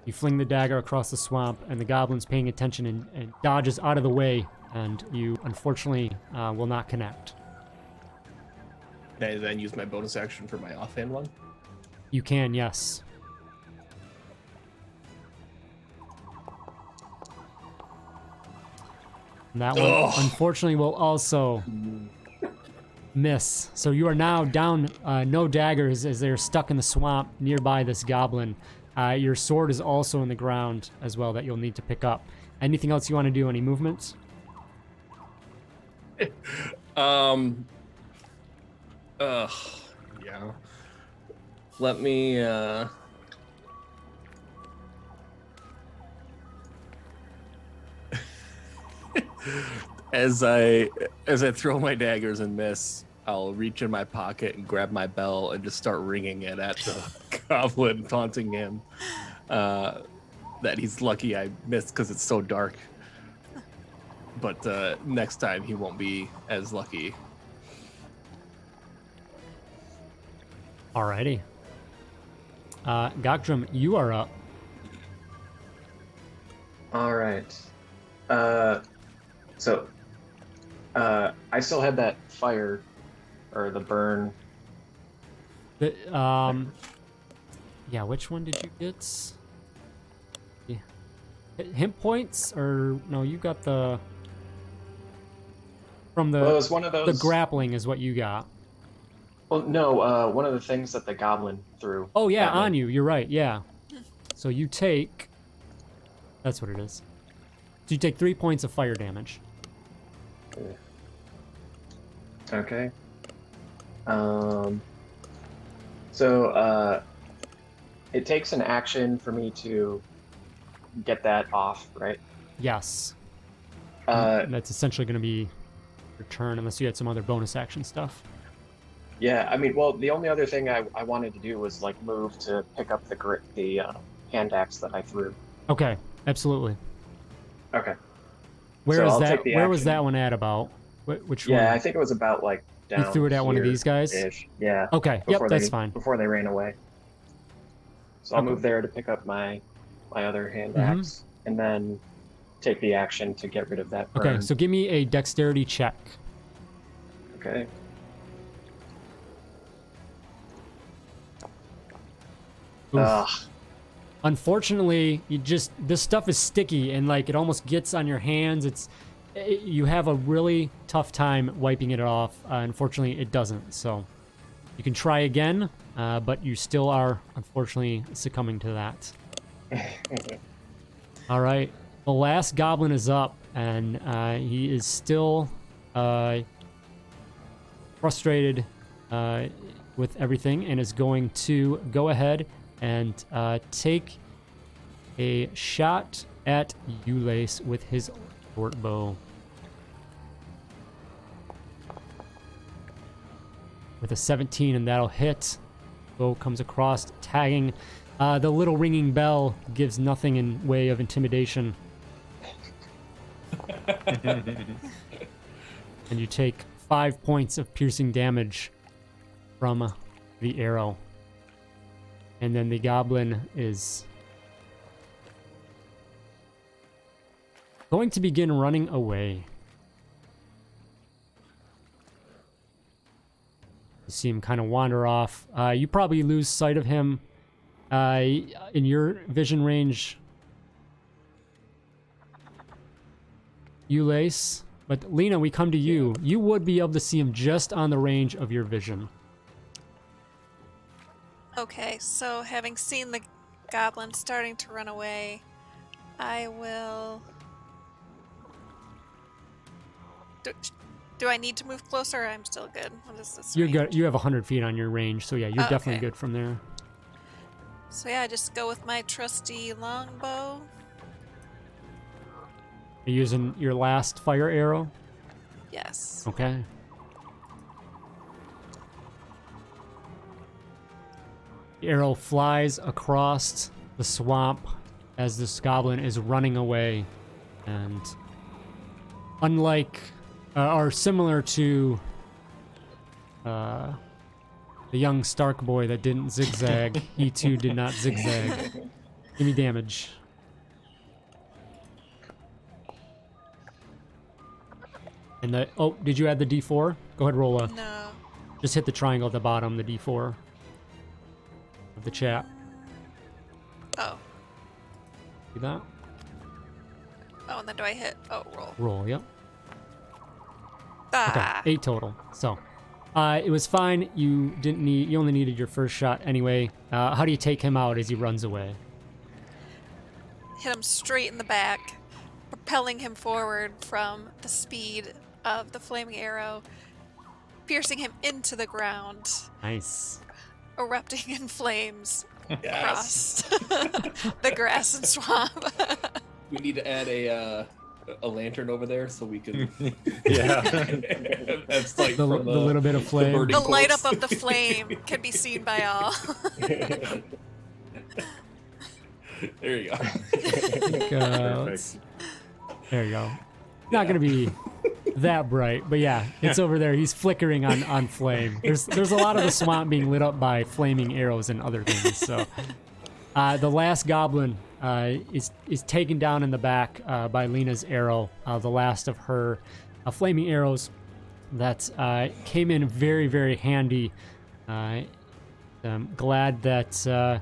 You fling the dagger across the swamp, and the goblin's paying attention and dodges out of the way, and you unfortunately will not connect. Can I then use my bonus action for my offhand one? You can, yes. And that one, unfortunately, will also miss. So you are now down no daggers as they're stuck in the swamp nearby this goblin. Your sword is also in the ground as well that you'll need to pick up. Anything else you want to do? Any movements? Yeah. Let me as I throw my daggers and miss, I'll reach in my pocket and grab my bell and just start ringing it at the goblin, taunting him that he's lucky I missed because it's so dark. But next time he won't be as lucky. Alrighty. Gogdrum, you are up. All right. So I still had that fire or the burn. Yeah, which one did you get? Yeah. Hit points, or no? You got the from the. Well, it was one of those. The grappling is what you got. Well, no, one of the things that the goblin threw. Oh yeah, at me. on you. You're right. Yeah. So you take. That's what it is. So you take 3 points of fire damage. Okay. So it takes an action for me to get that off, right? Yes. That's essentially going to be your turn, unless you had some other bonus action stuff. Yeah, I mean, well, the only other thing I wanted to do was like move to pick up the hand axe that I threw. Okay, absolutely. Okay. Where So is I'll that? take the Where was action. that one at about? Which one? Yeah, I think it was about like down. You threw it at one of these guys? here-ish. Yeah. Okay, yep, that's fine. Before they ran away. So I'll Okay. move there to pick up my other hand Mhm. axe, and then take the action to get rid of that burn. Okay, so give me a dexterity check. Okay. Oof. Ugh. Unfortunately, this stuff is sticky and like it almost gets on your hands. You have a really tough time wiping it off. Unfortunately, it doesn't. So you can try again, but you still are unfortunately succumbing to that. All right, the last goblin is up, and he is still frustrated with everything, and is going to go ahead and take a shot at Ulace with his short bow. With a 17, and that'll hit. Bow comes across, tagging. The little ringing bell gives nothing in way of intimidation. And you take 5 points of piercing damage from the arrow. And then the goblin is going to begin running away. You see him kind of wander off. You probably lose sight of him in your vision range, Ulace. But Lena, we come to you. You would be able to see him just on the range of your vision. Okay, so having seen the goblin starting to run away, I will... Do I need to move closer, or I'm still good? What is this You're range? good. You have 100 feet on your range, so yeah, you're Oh, definitely okay. good from there. So yeah, I just go with my trusty longbow. You're using your last fire arrow? Yes. Okay. The arrow flies across the swamp as this goblin is running away. And unlike, or similar to the young Stark boy that didn't zigzag, he too did not zigzag. Give me damage. And the did you add the D4? Go ahead, roll a. No. Just hit the triangle at the bottom, the D4 of the chat. Oh. See that? Oh, and then do I hit? Oh, roll. Roll, yep. Ah. Okay, 8 total. So, it was fine. You didn't need. You only needed your first shot anyway. How do you take him out as he runs away? Hit him straight in the back, propelling him forward from the speed of the flaming arrow, piercing him into the ground, Nice. erupting in flames Yes. across the grass and swamp. We need to add a lantern over there so we can. Yeah. That's like The from little bit of flame. burning The light corpse. up of the flame can be seen by all. There you go. Let's- there you go. Not gonna be that bright, but yeah, it's over there. He's flickering on flame. There's a lot of the swamp being lit up by flaming arrows and other things. So the last goblin is taken down in the back by Lena's arrow. The last of her flaming arrows that came in very, very handy. I'm glad that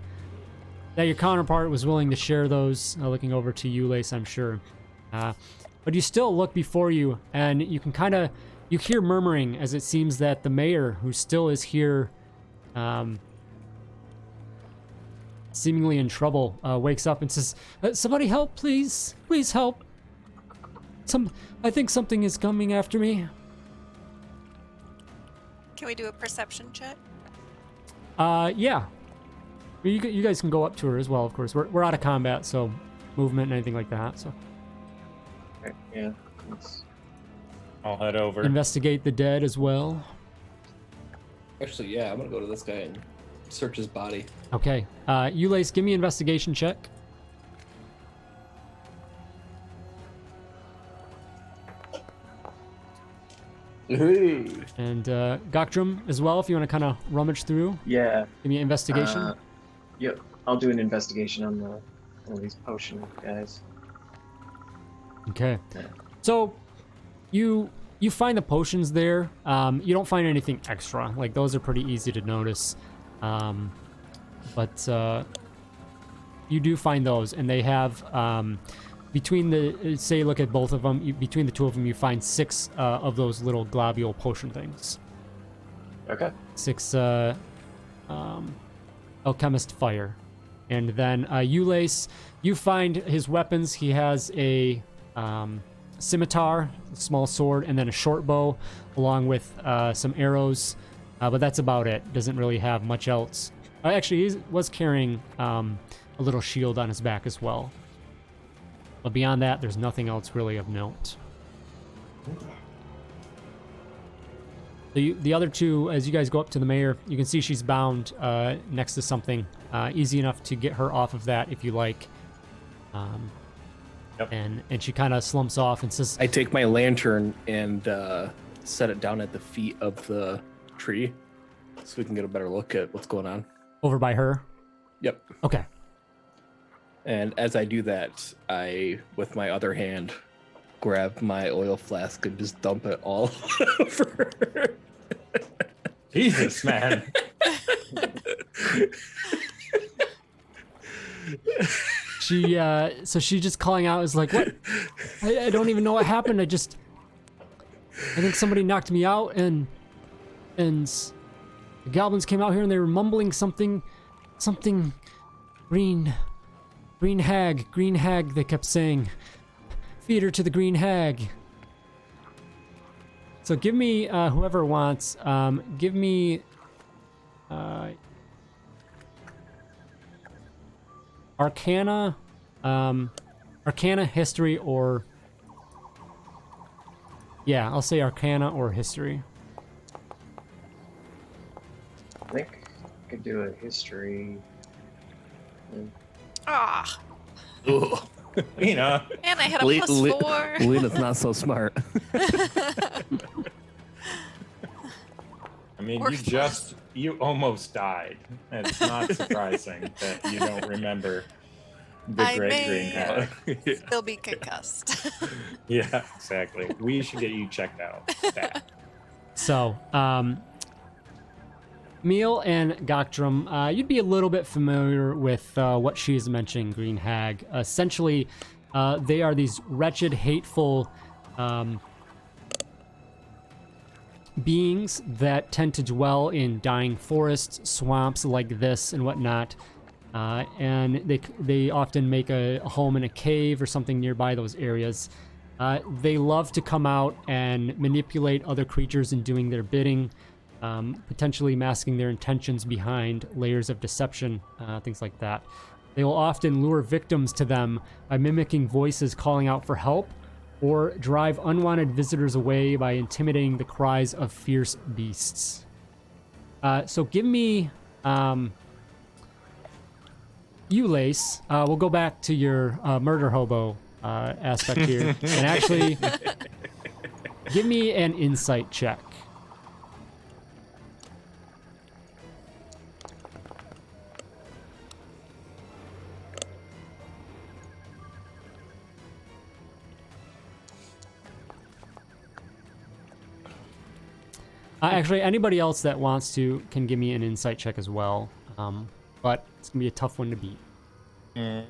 your counterpart was willing to share those. Looking over to you, Lace, I'm sure. But you still look before you, and you can you hear murmuring as it seems that the mayor, who still is here, seemingly in trouble, wakes up and says, "Somebody help, please! Please help! I think something is coming after me." Can we do a perception check? Yeah. You guys can go up to her as well, of course. We're out of combat, so movement and anything like that. So Okay, yeah. That's- I'll head over. investigate the dead as well. Actually, yeah, I'm gonna go to this guy and search his body. Okay. Ulace, give me an investigation check. Ooh. And Gokdrum as well, if you want to kind of rummage through. Yeah. Give me an investigation. Yep. I'll do an investigation on all these potion guys. Okay. So you find the potions there. You don't find anything extra. Like, those are pretty easy to notice. But you do find those, and they have between look at both of them. Between the two of them, you find 6 of those little globule potion things. Okay. 6 alchemist fire. And then Ulace, you find his weapons. He has a scimitar, a small sword, and then a short bow, along with some arrows. But that's about it. Doesn't really have much else. Actually, he was carrying a little shield on his back as well. But beyond that, there's nothing else really of note. The other two, as you guys go up to the mayor, you can see she's bound next to something. Easy enough to get her off of that if you like. Yep. And she kind of slumps off and says, I take my lantern and set it down at the feet of the tree so we can get a better look at what's going on. over by her. Yep. Okay. And as I do that, I, with my other hand, grab my oil flask and just dump it all over her. Jesus, man. So she just calling out is like, what? I don't even know what happened. I think somebody knocked me out, and the goblins came out here and they were mumbling something green hag, they kept saying. Feed her to the green hag. So give me, whoever wants, give me Arcana, History, or... Yeah, I'll say Arcana or History. I think I could do a history. Ah, Ugh. You know, and I had a +4. Lena's not so smart. I mean, you almost died. It's not surprising that you don't remember The I great may green hag. still be concussed. Yeah, exactly. We should get you checked out. Stat. So, Meal and Goctrum, you'd be a little bit familiar with what she's mentioning, Green Hag. Essentially, they are these wretched, hateful beings that tend to dwell in dying forests, swamps like this, and whatnot. And they often make a home in a cave or something nearby those areas. They love to come out and manipulate other creatures in doing their bidding, potentially masking their intentions behind layers of deception, things like that. They will often lure victims to them by mimicking voices calling out for help, or drive unwanted visitors away by intimidating the cries of fierce beasts. So give me... you, Lace, we'll go back to your murder hobo aspect here. And actually, give me an insight check. Actually, anybody else that wants to can give me an insight check as well. But it's going to be a tough one to beat. You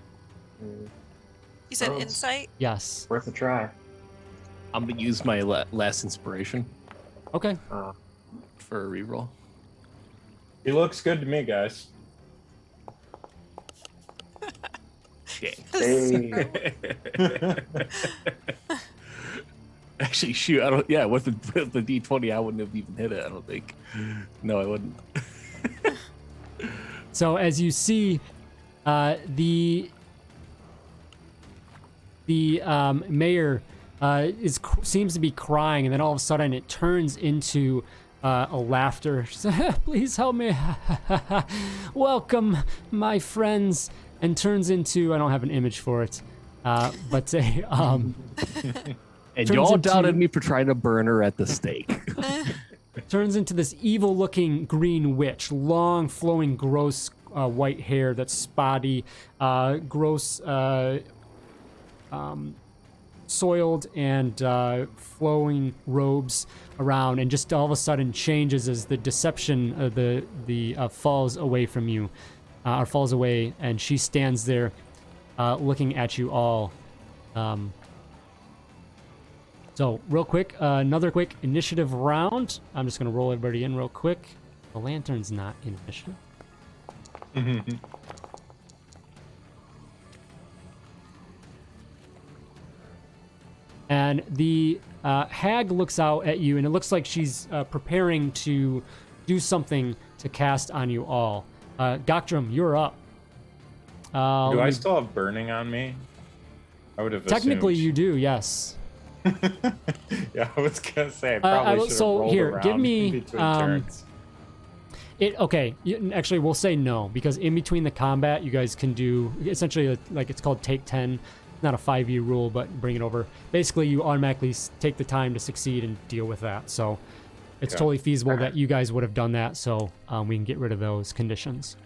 said Oh. insight? Yes. Worth a try. I'm gonna use my last inspiration Okay. for a reroll. He looks good to me, guys. Hey. Actually, shoot, I don't. Yeah, with the D20, I wouldn't have even hit it. I don't think. No, I wouldn't. So as you see, the mayor seems to be crying, and then all of a sudden it turns into a laughter. Please help me. Welcome, my friends. And turns into, I don't have an image for it, but a And turns y'all into- doubted me for trying to burn her at the stake. turns into this evil-looking green witch, long, flowing, gross white hair that's spotty, gross, soiled and flowing robes around, and just all of a sudden changes as the deception falls away from you, or falls away, and she stands there looking at you all. So real quick, another quick initiative round. I'm just gonna roll everybody in real quick. The lantern's not in initiative. And the hag looks out at you, and it looks like she's preparing to do something to cast on you all. Goctrum, you're up. Do I still have burning on me? I would have Technically, assumed. you do, yes. Yeah, I was gonna say I probably should have so rolled here, around give me, in between turns. Okay, actually, we'll say no, because in between the combat, you guys can do, essentially, like, it's called Take 10. Not a 5e rule, but bring it over. Basically, you automatically take the time to succeed and deal with that. So it's totally feasible that you guys would have done that, so we can get rid of those conditions.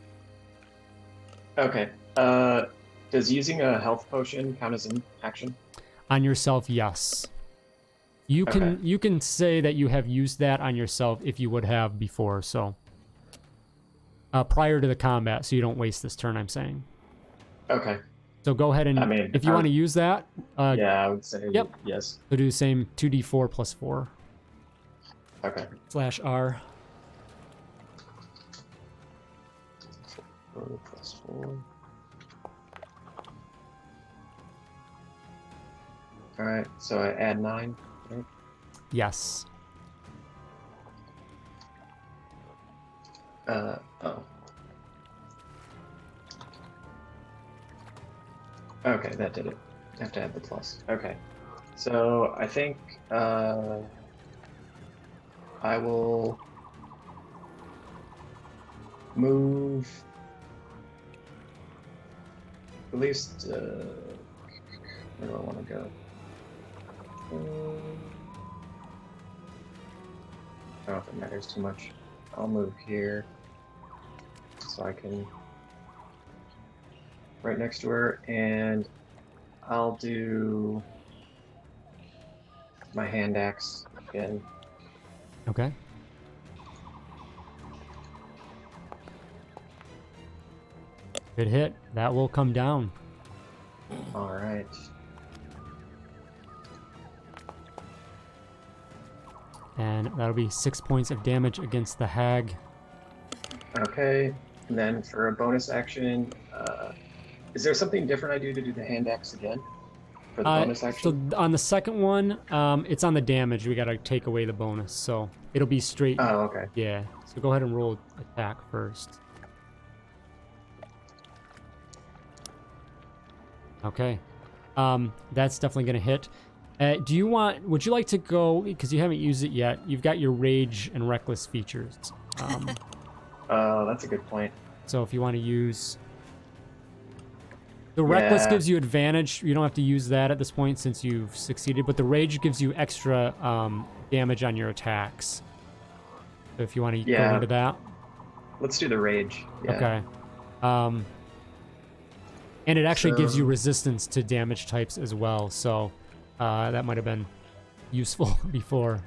Okay. Does using a health potion count as an action? On yourself, yes. You can say that you have used that on yourself if you would have before, so prior to the combat, so you don't waste this turn, I'm saying. Okay. So go ahead and, if you want to use that, Yeah, I would say Yep. yes. so do the same 2d4 plus 4 Okay. /R. 4 plus 4. All right, so I add 9. Right? Yes. Oh. Okay, that did it. I have to add the plus. Okay. So I think I will move at least where do I want to go? I don't know if it matters too much. I'll move here so I can right next to her, and I'll do my hand axe again. Okay. Good hit. That will come down. All right. And that'll be 6 points of damage against the hag. Okay. And then for a bonus action, is there something different I do to do the hand axe again? For the bonus action? So on the second one, it's on the damage. We gotta take away the bonus, so it'll be straight. Oh, okay. Yeah. So go ahead and roll attack first. Okay. That's definitely gonna hit. Would you like to go, because you haven't used it yet, you've got your rage and reckless features. That's a good point. So if you want to use the reckless gives you advantage. You don't have to use that at this point since you've succeeded, but the rage gives you extra damage on your attacks. So if you want to go into that. Let's do the rage. Yeah. Okay. And it actually gives you resistance to damage types as well, so that might have been useful before.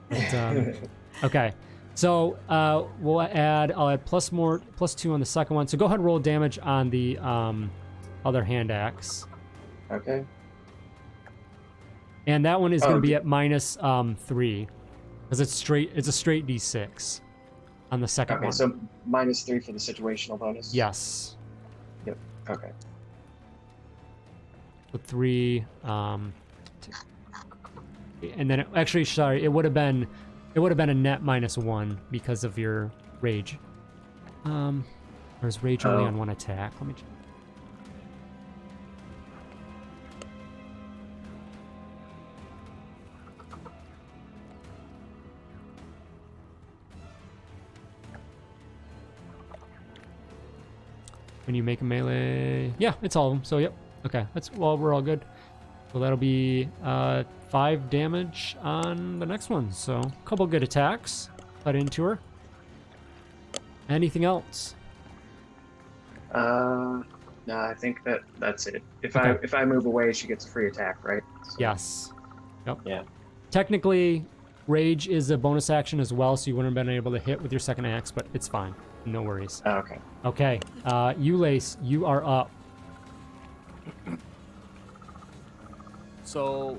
But, okay. So I'll add +2 on the second one. So go ahead and roll damage on the other hand axe. Okay. And that one is going to be at -3 because it's a straight D6 on the second one. Okay, so -3 for the situational bonus. Yes. Yep. Okay. So 3. And then it would have been a net -1 because of your rage. Or is rage only on one attack? Let me check. When you make a melee, yeah, it's all of them. So yep, okay, we're all good. So that'll be 5 damage on the next one. So a couple good attacks. Cut into her. Anything else? No, I think that's it. If I move away, she gets a free attack, right? So, Yes. Yep. Yeah. Technically, rage is a bonus action as well, so you wouldn't have been able to hit with your second axe, but it's fine. No worries. Oh, okay. Okay. Lace, you are up. So,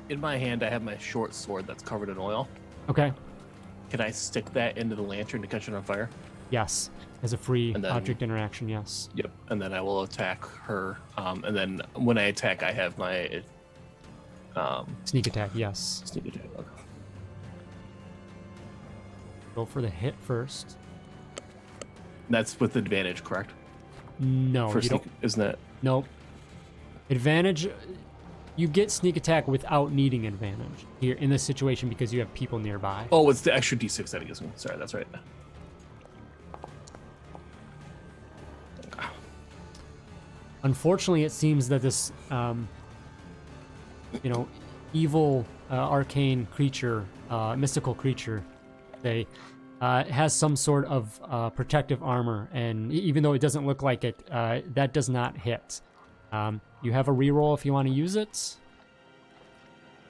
in my hand, I have my short sword that's covered in oil. Okay. Can I stick that into the lantern to catch it on fire? Yes. As a free And then- object interaction, yes. Yep. And then I will attack her. And then when I attack, I have my Sneak attack, yes. sneak attack. Okay. Go for the hit first. That's with advantage, correct? No, For you sneak, don't. isn't it? Nope. Advantage. You get sneak attack without needing advantage here in this situation because you have people nearby. Oh, it's the extra d6 that it gives me. Sorry, that's right. Unfortunately, it seems that this, evil arcane creature, mystical creature, has some sort of protective armor, and even though it doesn't look like it, that does not hit. You have a reroll if you want to use it.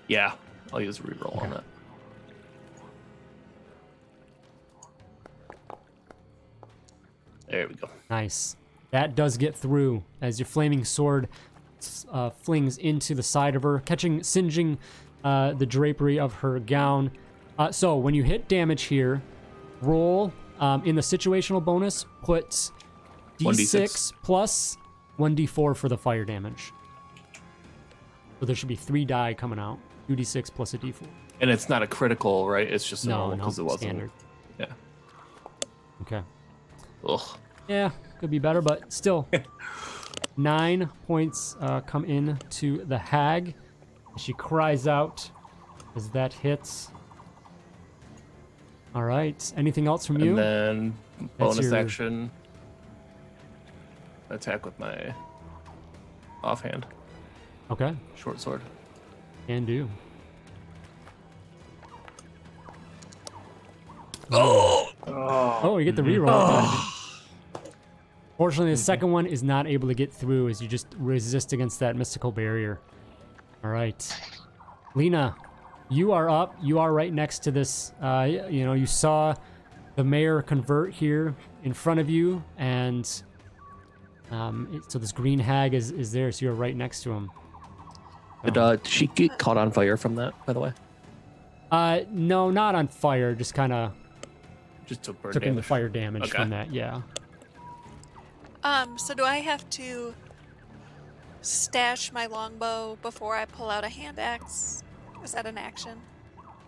Yeah, I'll use a reroll on that. There we go. Nice. That does get through as your flaming sword flings into the side of her, singeing the drapery of her gown. So when you hit damage here, roll in the situational bonus, put D6 plus 1d4 for the fire damage. So there should be 3 die coming out. 2d6 plus a d4. And it's not a critical, right? It's just a normal No, because it wasn't. standard. Yeah. Okay. Ugh. Yeah, could be better, but still. 9 points come in to the hag. She cries out as that hits. All right. Anything else from you? And then That's bonus your- action. Attack with my offhand. Okay. Short sword. Can do. Oh. Oh, you get the reroll. Fortunately, the second one is not able to get through as you just resist against that mystical barrier. All right. Lena, you are up. You are right next to this. You saw the mayor convert here in front of you, and so this green hag is there, so you're right next to him. Did she get caught on fire from that, by the way? No, not on fire. Just kind of Just took burn took in the damage. fire damage Okay. from that. Yeah. So do I have to stash my longbow before I pull out a hand axe? Is that an action?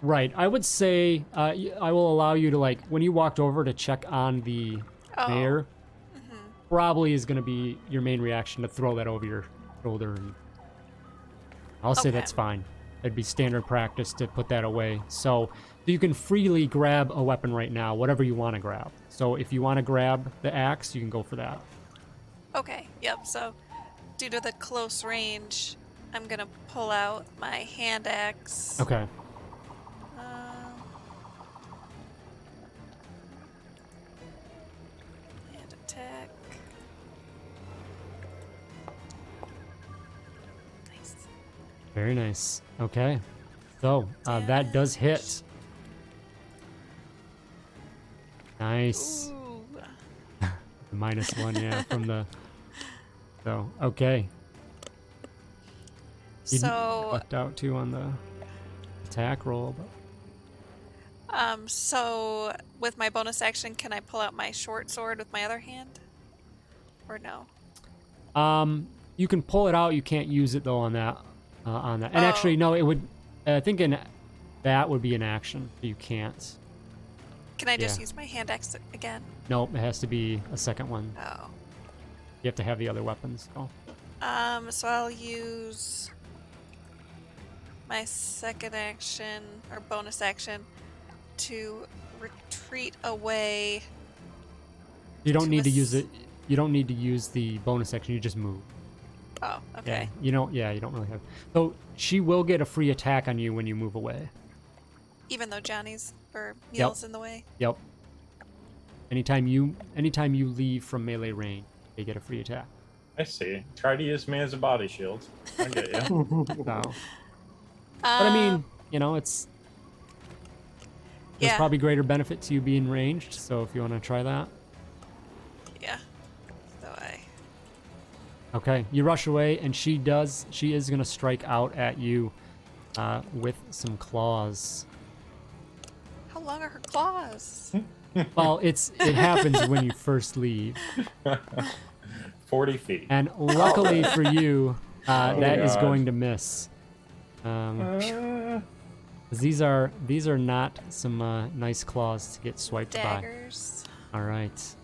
Right. I would say I will allow you to, like, when you walked over to check on the mayor, probably is going to be your main reaction to throw that over your shoulder. And I'll say Okay. that's fine. It'd be standard practice to put that away. So you can freely grab a weapon right now, whatever you want to grab. So if you want to grab the axe, you can go for that. Okay, yep, so due to the close range, I'm gonna pull out my hand axe. Okay. And attack. Nice. Very nice. Okay. So that does hit. Nice. Ooh. -1, yeah, from the. So okay. You So, lucked out too on the attack roll, but so with my bonus action, can I pull out my short sword with my other hand? Or no? you can pull it out. You can't use it though on that. And Oh. actually, no, it would. I think that would be an action. You can't. Can I just Yeah. use my hand axe again? Nope, it has to be a second one. Oh. You have to have the other weapons. So. So I'll use my second action or bonus action to retreat away. You don't To need to ass- use it. You don't need to use the bonus action. You just move. Oh, okay. Yeah. You don't really have. So she will get a free attack on you when you move away. Even though Johnny's or Neil's in the way. Yep. Anytime you leave from melee range, they get a free attack. I see. Try to use me as a body shield. I get you. So, but I mean, it's there's yeah, probably greater benefit to you being ranged. So if you want to try that, yeah. So I. okay, you rush away, and she is gonna strike out at you with some claws. How long are her claws? Well, it happens when you first leave, 40 feet. and luckily for you, that is God. going to miss. These are not some nice claws to get swiped by. Daggers. All right.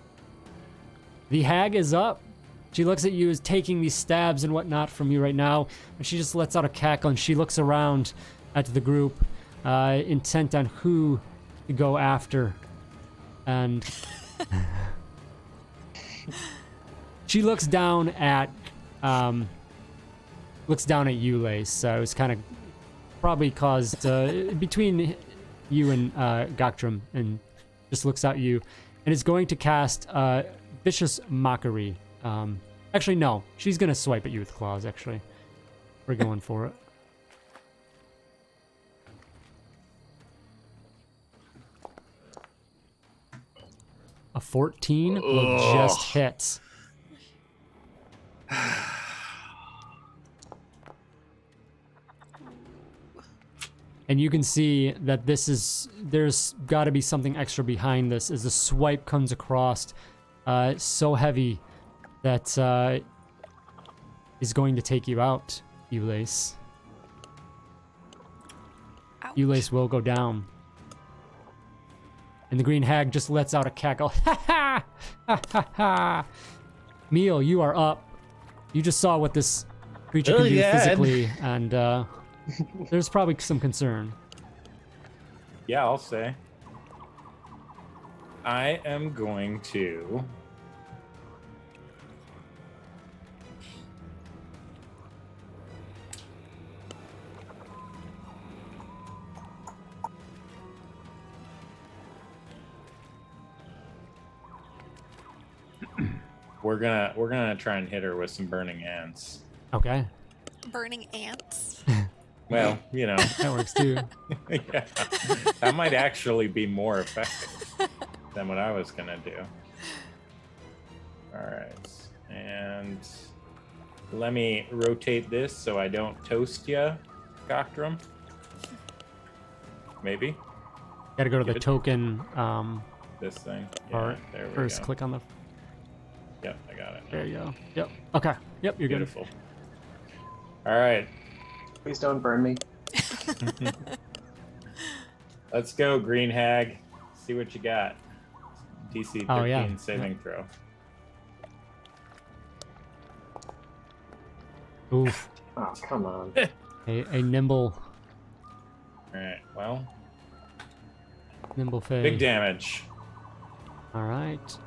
The hag is up. She looks at you as taking these stabs and whatnot from you right now, and she just lets out a cackle, and she looks around at the group, intent on who to go after. And she looks down at you, Lace. So it's kind of probably caused between you and Goctram, and just looks at you, and is going to cast Vicious Mockery. Actually, no, she's gonna swipe at you with claws. Actually, we're going for it. A 14 will just hit. And you can see that there's got to be something extra behind this as the swipe comes across so heavy that is going to take you out, Ulace. Ouch. Ulace will go down. And the green hag just lets out a cackle. Ha ha! Ha ha ha! Meal, you are up. You just saw what this creature can do physically, and there's probably some concern. Yeah, I'll say. I am going to. we're gonna try and hit her with some burning ants. Okay. Burning ants. Well, you know, That works too. yeah, that might actually be more effective than what I was gonna do. All right, and let me rotate this so I don't toast you, Cockdrum. Maybe Gotta go to Give the it- token this thing. part. Yeah, there we First, go. click on the. Yep, I got it. There you go. Yep. Okay. Yep, you're good. Beautiful. All right, Please don't burn me. let's go, Green Hag. See what you got. DC 13 Oh, yeah. saving throw. Oof. Oh, come on. A nimble All right, well, fay. big damage. All right.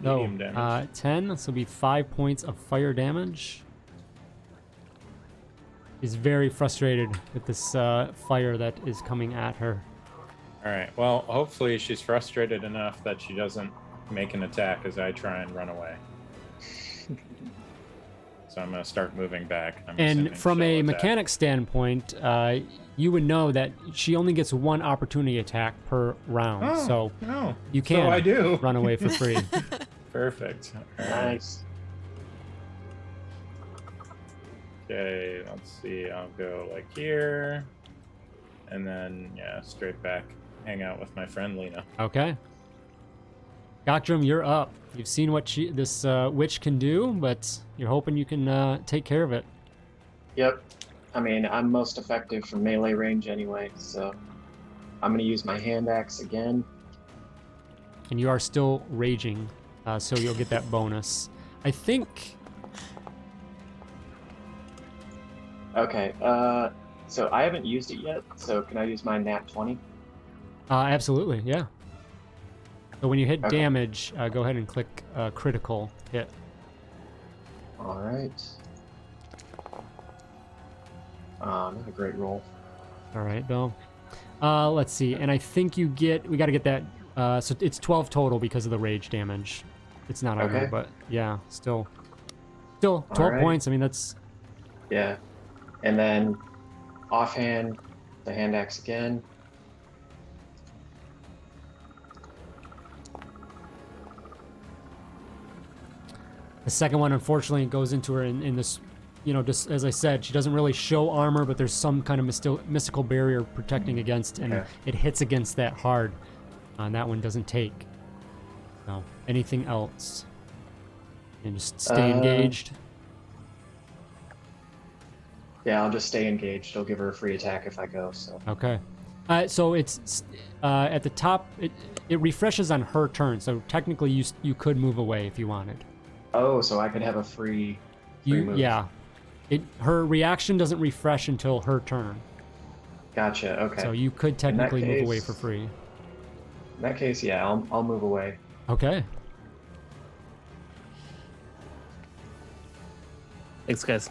Medium damage. 10. This will be 5 points of fire damage. He's very frustrated with this fire that is coming at her. All right. Well, hopefully she's frustrated enough that she doesn't make an attack as I try and run away. So I'm going to start moving back. I'm And assuming from she'll a attack. mechanic standpoint, you would know that she only gets one opportunity attack per round. Oh, So no. you So can I do. run away for free. Perfect. All right. Nice. Okay, let's see. I'll go like here. And then, yeah, straight back. Hang out with my friend Lena. Okay. Gokdrum, you're up. You've seen what this witch can do, but you're hoping you can take care of it. Yep. I mean, I'm most effective from melee range anyway, so I'm going to use my hand axe again. And you are still raging, so you'll get that bonus. I think... Okay, so I haven't used it yet, so can I use my nat 20? Absolutely, yeah. So when you hit Okay. damage, go ahead and click critical hit. Alright. Not a great roll. All right, Bill. Let's see, and I think we got to get that, so it's 12 total because of the rage damage. It's not on there, Okay. but yeah, still 12 Alright. points. I mean, that's... Yeah. And then offhand, the hand axe again. The second one, unfortunately, goes into her in this, just as I said, she doesn't really show armor, but there's some kind of mystical barrier protecting against, and Okay. it hits against that hard. And that one doesn't take. So, anything else? And just stay engaged. Yeah, I'll just stay engaged. I'll give her a free attack if I go, so. Okay. So it's at the top. It refreshes on her turn. So technically, you could move away if you wanted. Oh, so I could have a free move. Yeah. Her reaction doesn't refresh until her turn. Gotcha, okay. So you could technically move away case- for free. In that case, yeah, I'll move away. Okay. Thanks, guys.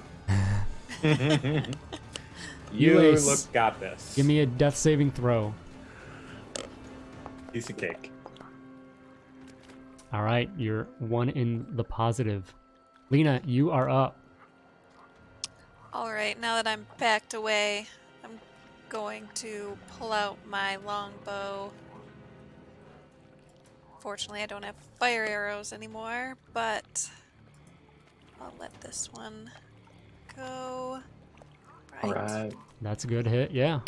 You Ace. got this. Give me a death saving throw. Piece of cake. All right, you're one in the positive. Lena, you are up. All right, now that I'm backed away, I'm going to pull out my longbow. Fortunately, I don't have fire arrows anymore, but I'll let this one go. Right. Alright. That's a good hit. Yeah.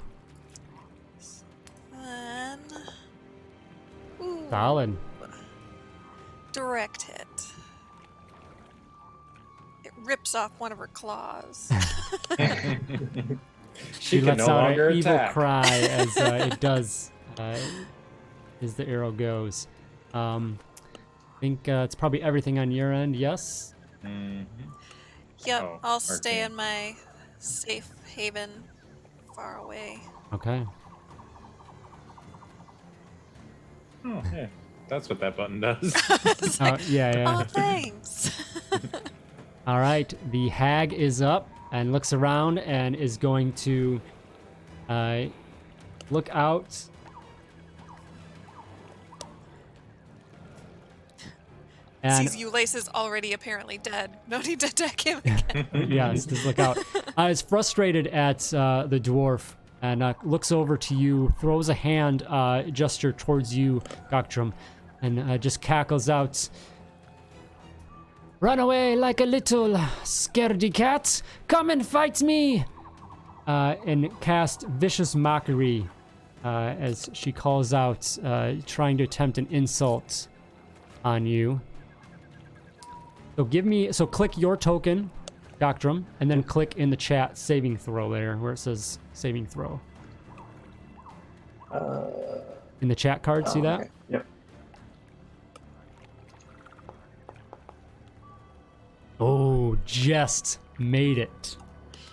Then, ooh, Solid. direct hit. It rips off one of her claws. She can lets no out longer an evil attack. cry as it does as the arrow goes. I think it's probably everything on your end. Yes. Mhm. Yep, Oh, I'll stay arcane. in my safe haven far away. Okay. Oh, yeah. That's what that button does. It's like, Yeah. oh, thanks. All right. The hag is up and looks around and is going to look out. And Sees Ulysses is already apparently dead. No need to attack him again. yes, just look out. Is frustrated at the dwarf and looks over to you, throws a hand gesture towards you, Goctrum, and just cackles out. Run away like a little scaredy cat. Come and fight me. And cast Vicious Mockery as she calls out, trying to attempt an insult on you. So click your token, Goctrum, and then click in the chat saving throw there where it says saving throw. In the chat card, see that? Okay. Yep. Oh, just made it.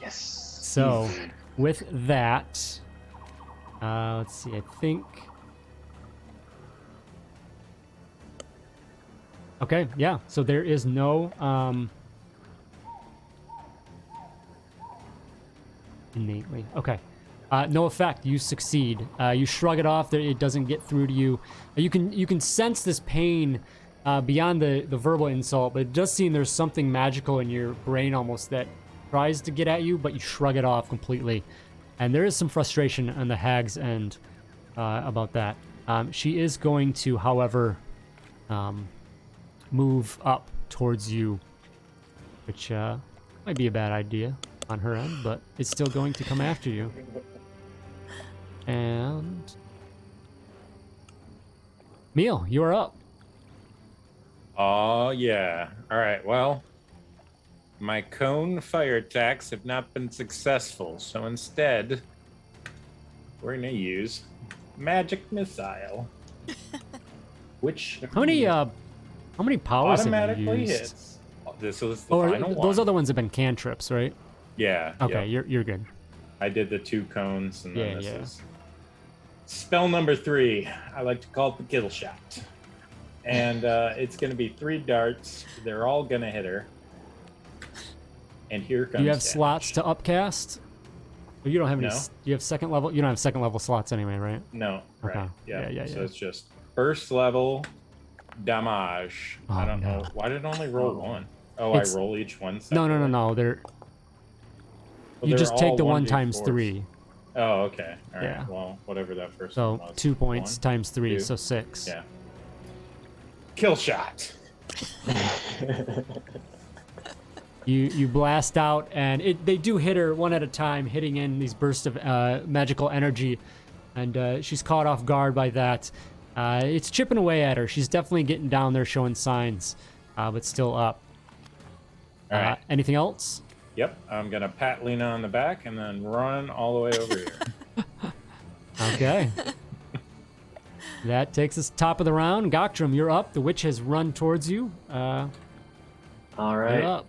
Yes. So, with that, let's see, I think... Okay, yeah, so there is no, innately, okay. No effect, you succeed. You shrug it off, it doesn't get through to you. You can sense this pain beyond the verbal insult, but it does seem there's something magical in your brain almost that tries to get at you, but you shrug it off completely. And there is some frustration on the hag's end about that. She is going to, however, move up towards you, which might be a bad idea on her end, but it's still going to come after you. And... Meal, you are up. Oh, yeah. All right, well, my cone fire attacks have not been successful, so instead, we're going to use Magic Missile. Which... How many powers have you automatically used? hits. This was the Oh, final those one. other ones have been cantrips, right? Yeah. Okay, yep. you're good. I did the 2 cones, and then Yeah, this yeah. is spell number 3. I like to call it the kill shot. And it's going to be 3 darts. They're all going to hit her. And here comes Do you have damage. slots to upcast? Or you don't have any. No. You have second level. You don't have second level slots anyway, right? No. Okay. Right. Yeah. Yeah. So it's just first level damage. Oh, I don't no. know. Why did it only roll 1? Oh, It's- I roll each one No. separately? They're. Well, You they're just take all the 1 1d4s. times 3. Oh, okay. All right. Yeah. Well, whatever that first So one was. 2 points 1. times 3, 2. so 6. Yeah. Kill shot. You blast out, and they do hit her one at a time, hitting in these bursts of magical energy, and she's caught off guard by that. It's chipping away at her. She's definitely getting down there, showing signs, but still up. All right. Anything else? Yep. I'm gonna pat Lena on the back and then run all the way over here. Okay. That takes us top of the round. Goctrum, you're up. The witch has run towards you. All You're right. up.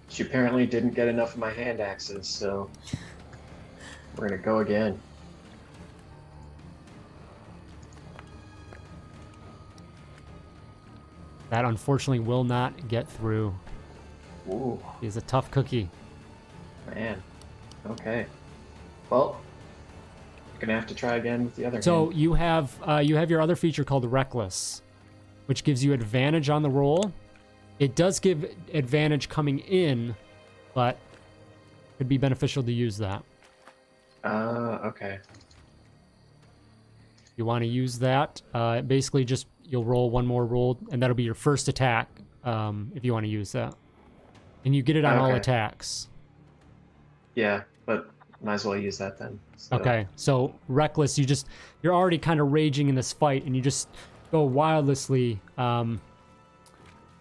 She apparently didn't get enough of my hand axes, so we're gonna go again. That unfortunately will not get through. Ooh, He's a tough cookie. man. Okay. Well, gonna have to try again with the other So hand. you have your other feature called Reckless, which gives you advantage on the roll. It does give advantage coming in, but it'd be beneficial to use that. Okay. You want to use that? Basically, just you'll roll one more roll, and that'll be your first attack. If you want to use that, and you get it on all Okay. attacks. Yeah, but might as well use that then. So, Okay, so Reckless, you're already kind of raging in this fight, and you just go wildlessly.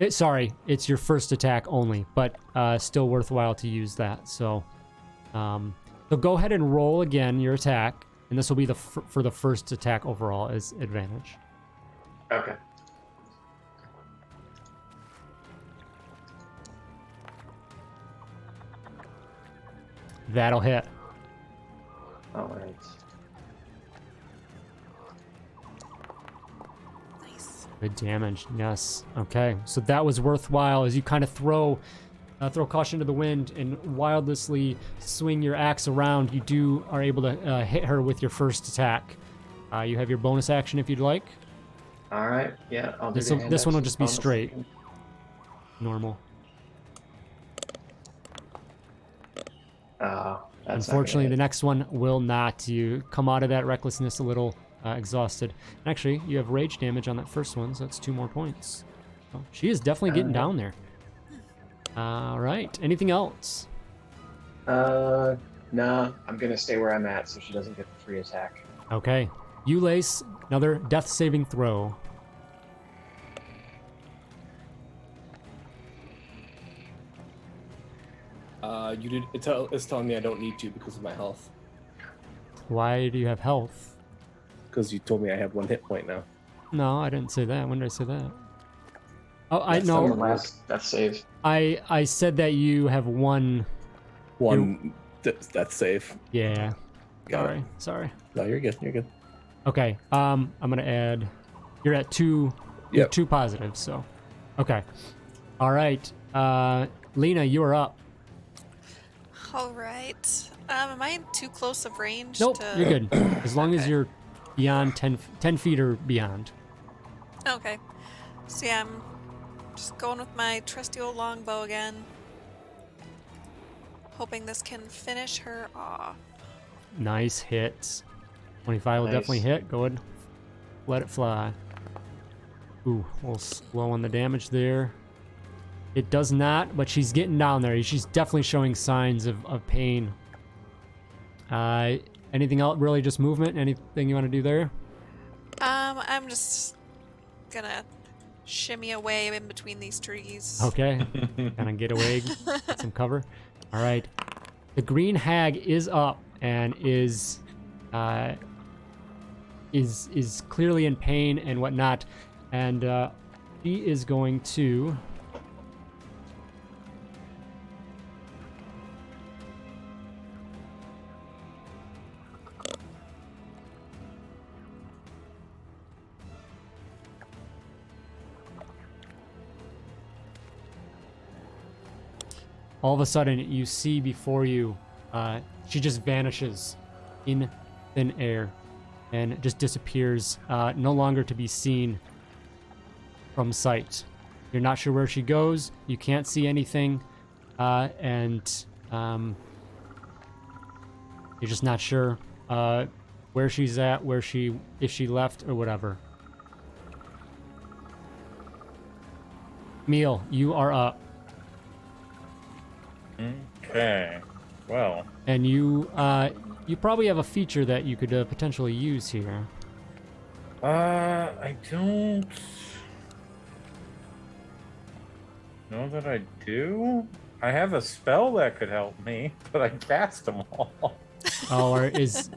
It's your first attack only, but still worthwhile to use that. So go ahead and roll again your attack, and this will be for the first attack overall as advantage. Okay. That'll hit. All right. Nice. Good damage, yes. Okay, so that was worthwhile as you kind of throw caution to the wind and wildlessly swing your axe around. You are able to hit her with your first attack. You have your bonus action if you'd like. All right. Yeah, I'll do This the this one will hand just be action straight, bonus. normal. That's Unfortunately, the not next one will not. You come out of that recklessness a little exhausted. And actually, you have rage damage on that first one, so that's 2 more points. Oh, she is definitely getting down there. All right. Anything else? gonna. Nah, I'm gonna stay where I'm at so she doesn't get the free attack. Okay. Lace, another death saving throw. It's telling me I don't need to because of my health. Why do you have health? Because you told me I have 1 hit point now. No, I didn't say that. When did I say that? Oh, I That's on the know. last death save. I said that you have 1. That's safe. Yeah. Got it. Sorry. No, you're good. You're good. Okay. I'm gonna add. You're at 2. Yep. 2 positives. So. Okay. All right. Lena, you are up. All right. Am I in too close of range? Nope. to... You're good. As long as Okay. you're beyond 10 feet or beyond. Okay. So yeah, I'm just going with my trusty old longbow again. Hoping this can finish her off. Nice hits. 25 will Nice. definitely hit. Go ahead. Let it fly. Ooh, a little slow on the damage there. It does not, but she's getting down there. She's definitely showing signs of pain. Anything else? Really just movement? Anything you want to do there? I'm just gonna shimmy away in between these trees. Okay. Kind of get away, get some cover. All right. The green hag is up and is clearly in pain and whatnot, and she is going to. All of a sudden, you see before you, she just vanishes in thin air and just disappears, no longer to be seen from sight. You're not sure where she goes. You can't see anything, and you're just not sure where she's at, if she left or whatever. Meal, you are up. Okay. Well. And you probably have a feature that you could potentially use here. I don't know that I do. I have a spell that could help me, but I cast them all. Oh, or is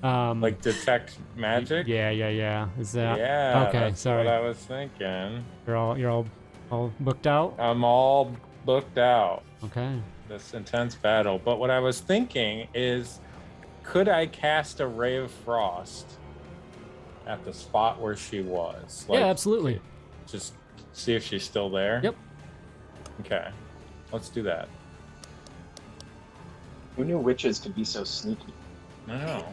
Like detect magic? Yeah. Is that Yeah. okay? That's Sorry, what I was thinking. you're all booked out. I'm all booked out. Okay. This intense battle. But what I was thinking is, could I cast a ray of frost at the spot where she was? Yeah, absolutely. Just see if she's still there. Yep. Okay. Let's do that. Who knew witches could be so sneaky? I know.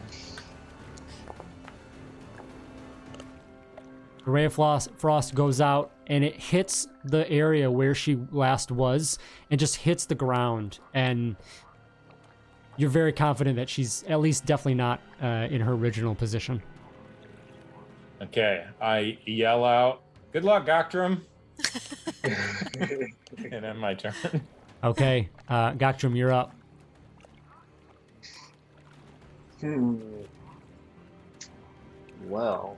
The ray of frost goes out and it hits the area where she last was and just hits the ground. And you're very confident that she's at least definitely not in her original position. Okay. I yell out, "Good luck, Goctrum." And then my turn. Okay, Gotram, you're up. Well,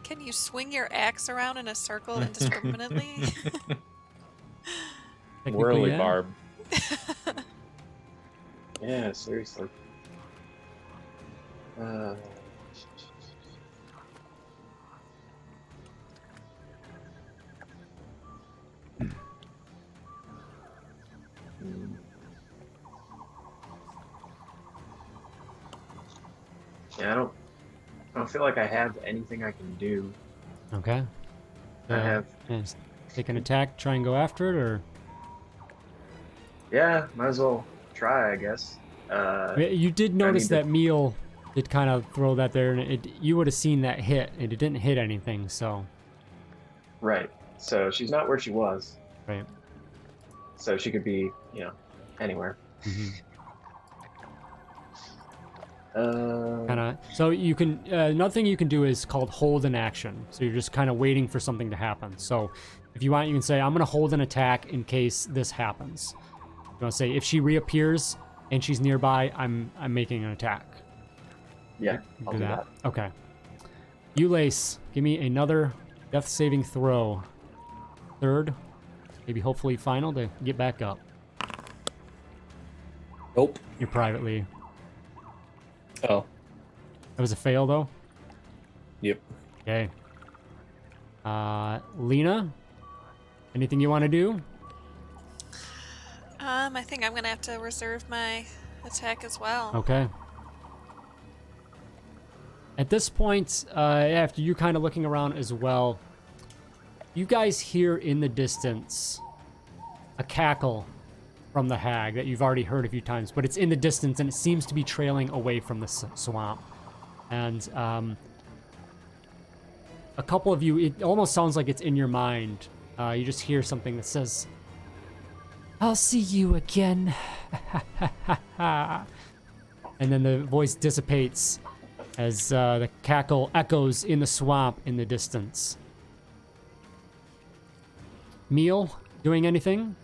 Can you swing your axe around in a circle indiscriminately? Technically, Whirly yeah. barb. yeah, seriously. Yeah, I don't feel like I have anything I can do. Okay. I have. Yeah, just take an attack, try and go after it, or Yeah, might as well try, I guess. you did notice to- that Meal did kind of throw that there, and you would have seen that hit, and it didn't hit anything, so. Right. So she's not where she was. Right. So she could be, anywhere. So you can, another thing you can do is called hold an action. So you're just kind of waiting for something to happen. So if you want, you can say, I'm going to hold an attack in case this happens. You want to say, if she reappears and she's nearby, I'm making an attack. Yeah, I'll do that. Okay. Ulace, give me another death saving throw. Third, maybe hopefully final to get back up. Nope. You're privately. Oh. That was a fail, though? Yep. Okay. Lena, anything you want to do? I think I'm gonna have to reserve my attack as well. Okay. At this point, after you kind of looking around as well, you guys hear in the distance a cackle from the hag that you've already heard a few times, but it's in the distance and it seems to be trailing away from the swamp. And a couple of you, it almost sounds like it's in your mind. You just hear something that says, "I'll see you again." And then the voice dissipates as the cackle echoes in the swamp in the distance. Meal, doing anything?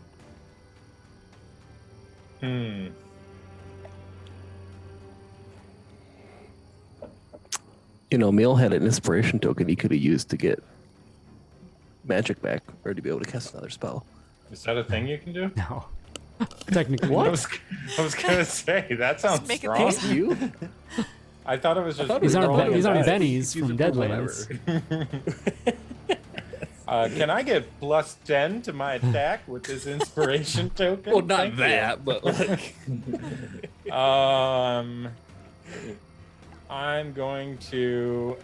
Meal had an inspiration token he could have used to get magic back, or to be able to cast another spell. Is that a thing you can do? No. Technically. I was gonna say that sounds make it strong. easy. You? I thought it was just. These aren't rolling a dice. bennies Use from it for Deadlands. Can I get +10 to my attack with this inspiration token? Well, not Thank you. that, but like. I'm going to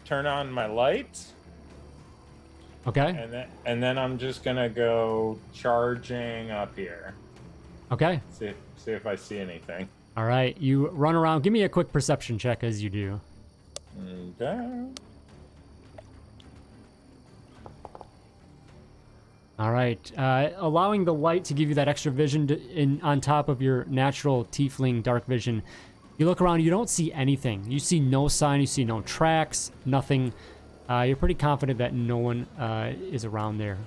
turn on my light, Okay. and then I'm just gonna go charging up here. Okay. See if I see anything. All right. You run around. Give me a quick perception check as you do. Okay. All right. Allowing the light to give you that extra vision on top of your natural tiefling dark vision. You look around, you don't see anything. You see no sign, you see no tracks, nothing. You're pretty confident that no one is around there.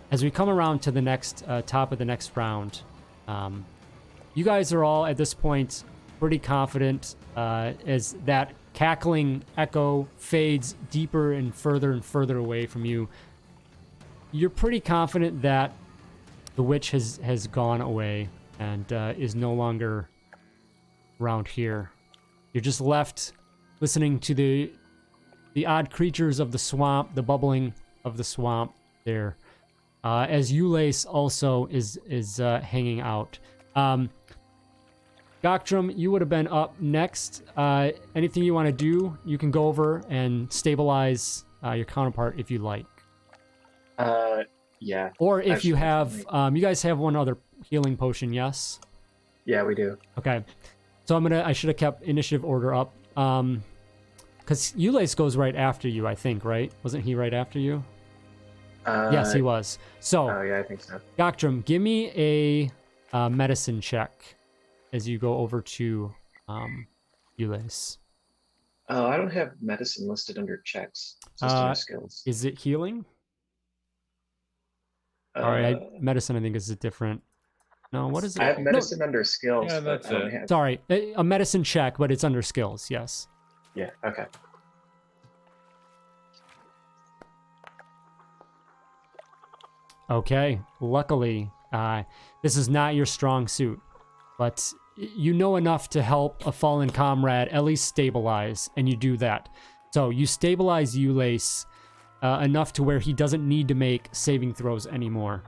As we come around to the next top of the next round, you guys are all at this point pretty confident as that cackling echo fades deeper and further away from you. You're pretty confident that the witch has gone away and is no longer around here. You're just left listening to the odd creatures of the swamp, the bubbling of the swamp there. As Ulace also is hanging out. Goctrum, you would have been up next. Anything you want to do, you can go over and stabilize your counterpart if you like. Yeah. Or if you have, definitely. you guys have one other healing potion, yes? Yeah, we do. Okay. So I should have kept initiative order up. Because Ulace goes right after you, I think, right? Wasn't he right after you? Yes, he was. So, Oh, yeah, I think so. Goctrum, give me a medicine check as you go over to Ulace. Oh, I don't have medicine listed under checks. It's just under skills. Is it healing? Sorry, medicine I think is a different. No, what is it? I have No, medicine under skills. Yeah, but that's I don't it. have- sorry, a medicine check, but it's under skills, yes. Yeah, okay. Okay, luckily, this is not your strong suit, but you know enough to help a fallen comrade at least stabilize, and you do that. So you stabilize Ulace enough to where he doesn't need to make saving throws anymore.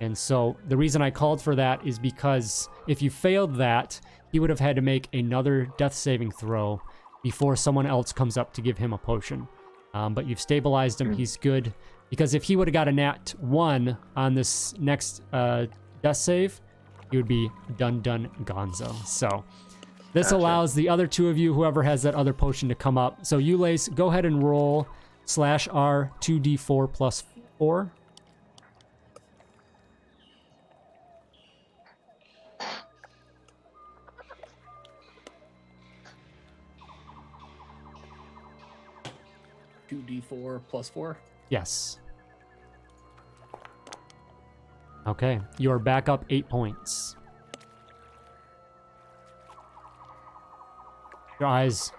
And so the reason I called for that is because if you failed that, he would have had to make another death saving throw before someone else comes up to give him a potion. But you've stabilized him, he's good. Because if he would have got a nat 1 on this next death save, he would be done gonzo. So This Gotcha. allows the other two of you, whoever has that other potion, to come up. So Ulace, go ahead and roll /R 2d4 plus 4. $2d4 plus 4. Yes. Okay, you are back up 8 points. Your eyes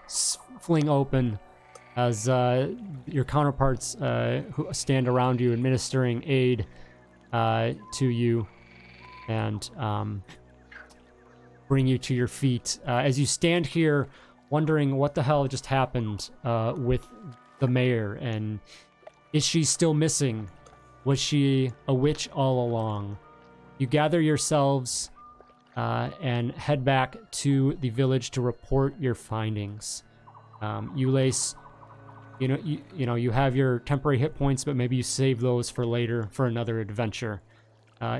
fling open as your counterparts who stand around you administering aid to you and bring you to your feet. As you stand here wondering what the hell just happened with the mayor, and is she still missing? Was she a witch all along? You gather yourselves and head back to the village to report your findings. Ulace, you have your temporary hit points, but maybe you save those for later for another adventure.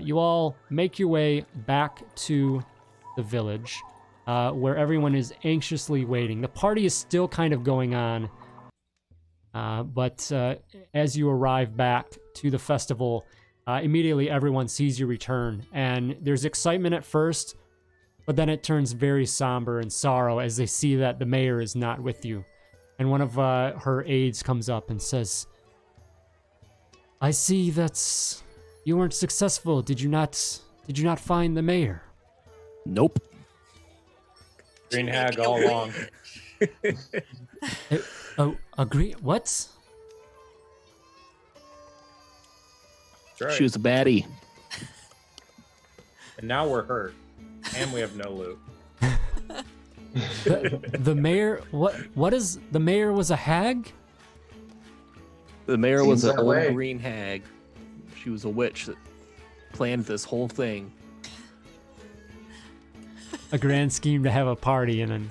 You all make your way back to the village, where everyone is anxiously waiting. The party is still kind of going on, but as you arrive back to the festival, immediately everyone sees you return, and there's excitement at first, but then it turns very somber and sorrow as they see that the mayor is not with you. And one of her aides comes up and says, "I see that you weren't successful. Did you not find the mayor?" Nope. Green hag all along. Agree? What? That's right. She was a baddie. And now we're hurt. And we have no loot. The mayor? What is the mayor was a hag? The mayor was Seems an that old way. green hag. She was a witch that planned this whole thing. A grand scheme to have a party and then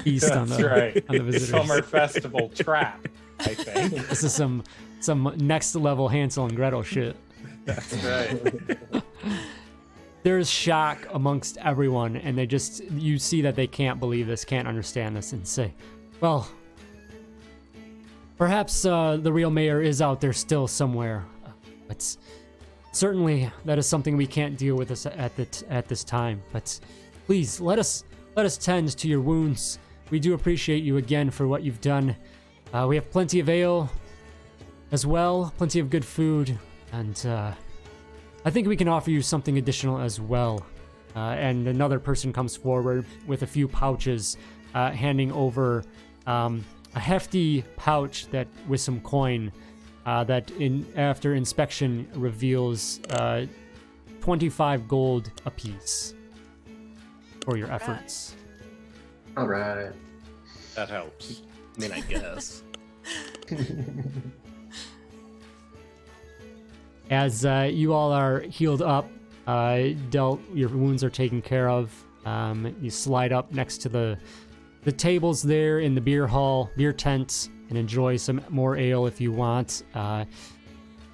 feast on That's the right. on the visitors. Summer festival trap, I think. This is some next level Hansel and Gretel shit. That's right. There's shock amongst everyone, and you see that they can't believe this, can't understand this, and say, well, perhaps the real mayor is out there still somewhere, but certainly that is something we can't deal with at this time. But please let us tend to your wounds. We do appreciate you again for what you've done. We have plenty of ale as well, plenty of good food, and I think we can offer you something additional as well. And another person comes forward with a few pouches, handing over a hefty pouch with some coin that after inspection reveals 25 gold apiece for your efforts. All right. That helps. I mean, I guess. As you all are healed up, your wounds are taken care of. You slide up next to the tables there in the beer tent, and enjoy some more ale if you want.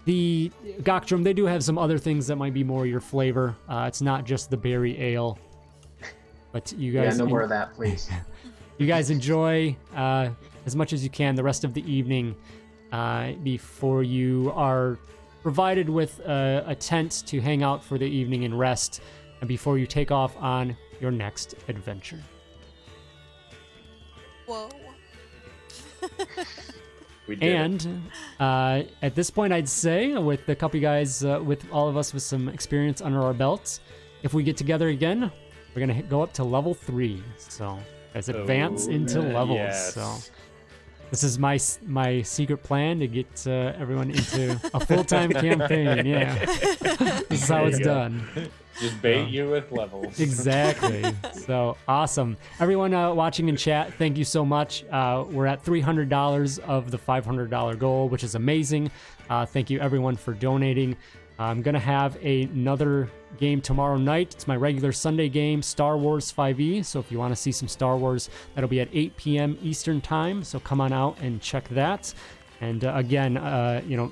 The Gokdrum, they do have some other things that might be more your flavor. It's not just the berry ale, but you guys. Yeah, no more of that, please. You guys enjoy as much as you can the rest of the evening before you are provided with a tent to hang out for the evening and rest, and before you take off on your next adventure. Whoa. We did. And at this point, I'd say, with a couple guys, with all of us with some experience under our belts, if we get together again, we're going to go up to level 3. So let's advance into levels. Yes. So this is my secret plan to get everyone into a full-time campaign. Yeah, this is how There it's you go. done. Just bait you with levels. Exactly. So awesome. Everyone watching in chat, thank you so much. We're at $300 of the $500 goal, which is amazing. Thank you everyone for donating. I'm going to have another game tomorrow night. It's my regular Sunday game, Star Wars 5e. So if you want to see some Star Wars, that'll be at 8 p.m. Eastern time. So come on out and check that. And again,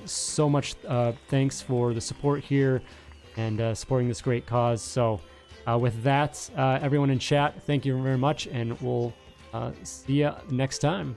so much thanks for the support here and supporting this great cause. So With that, everyone in chat, thank you very much, and we'll see you next time.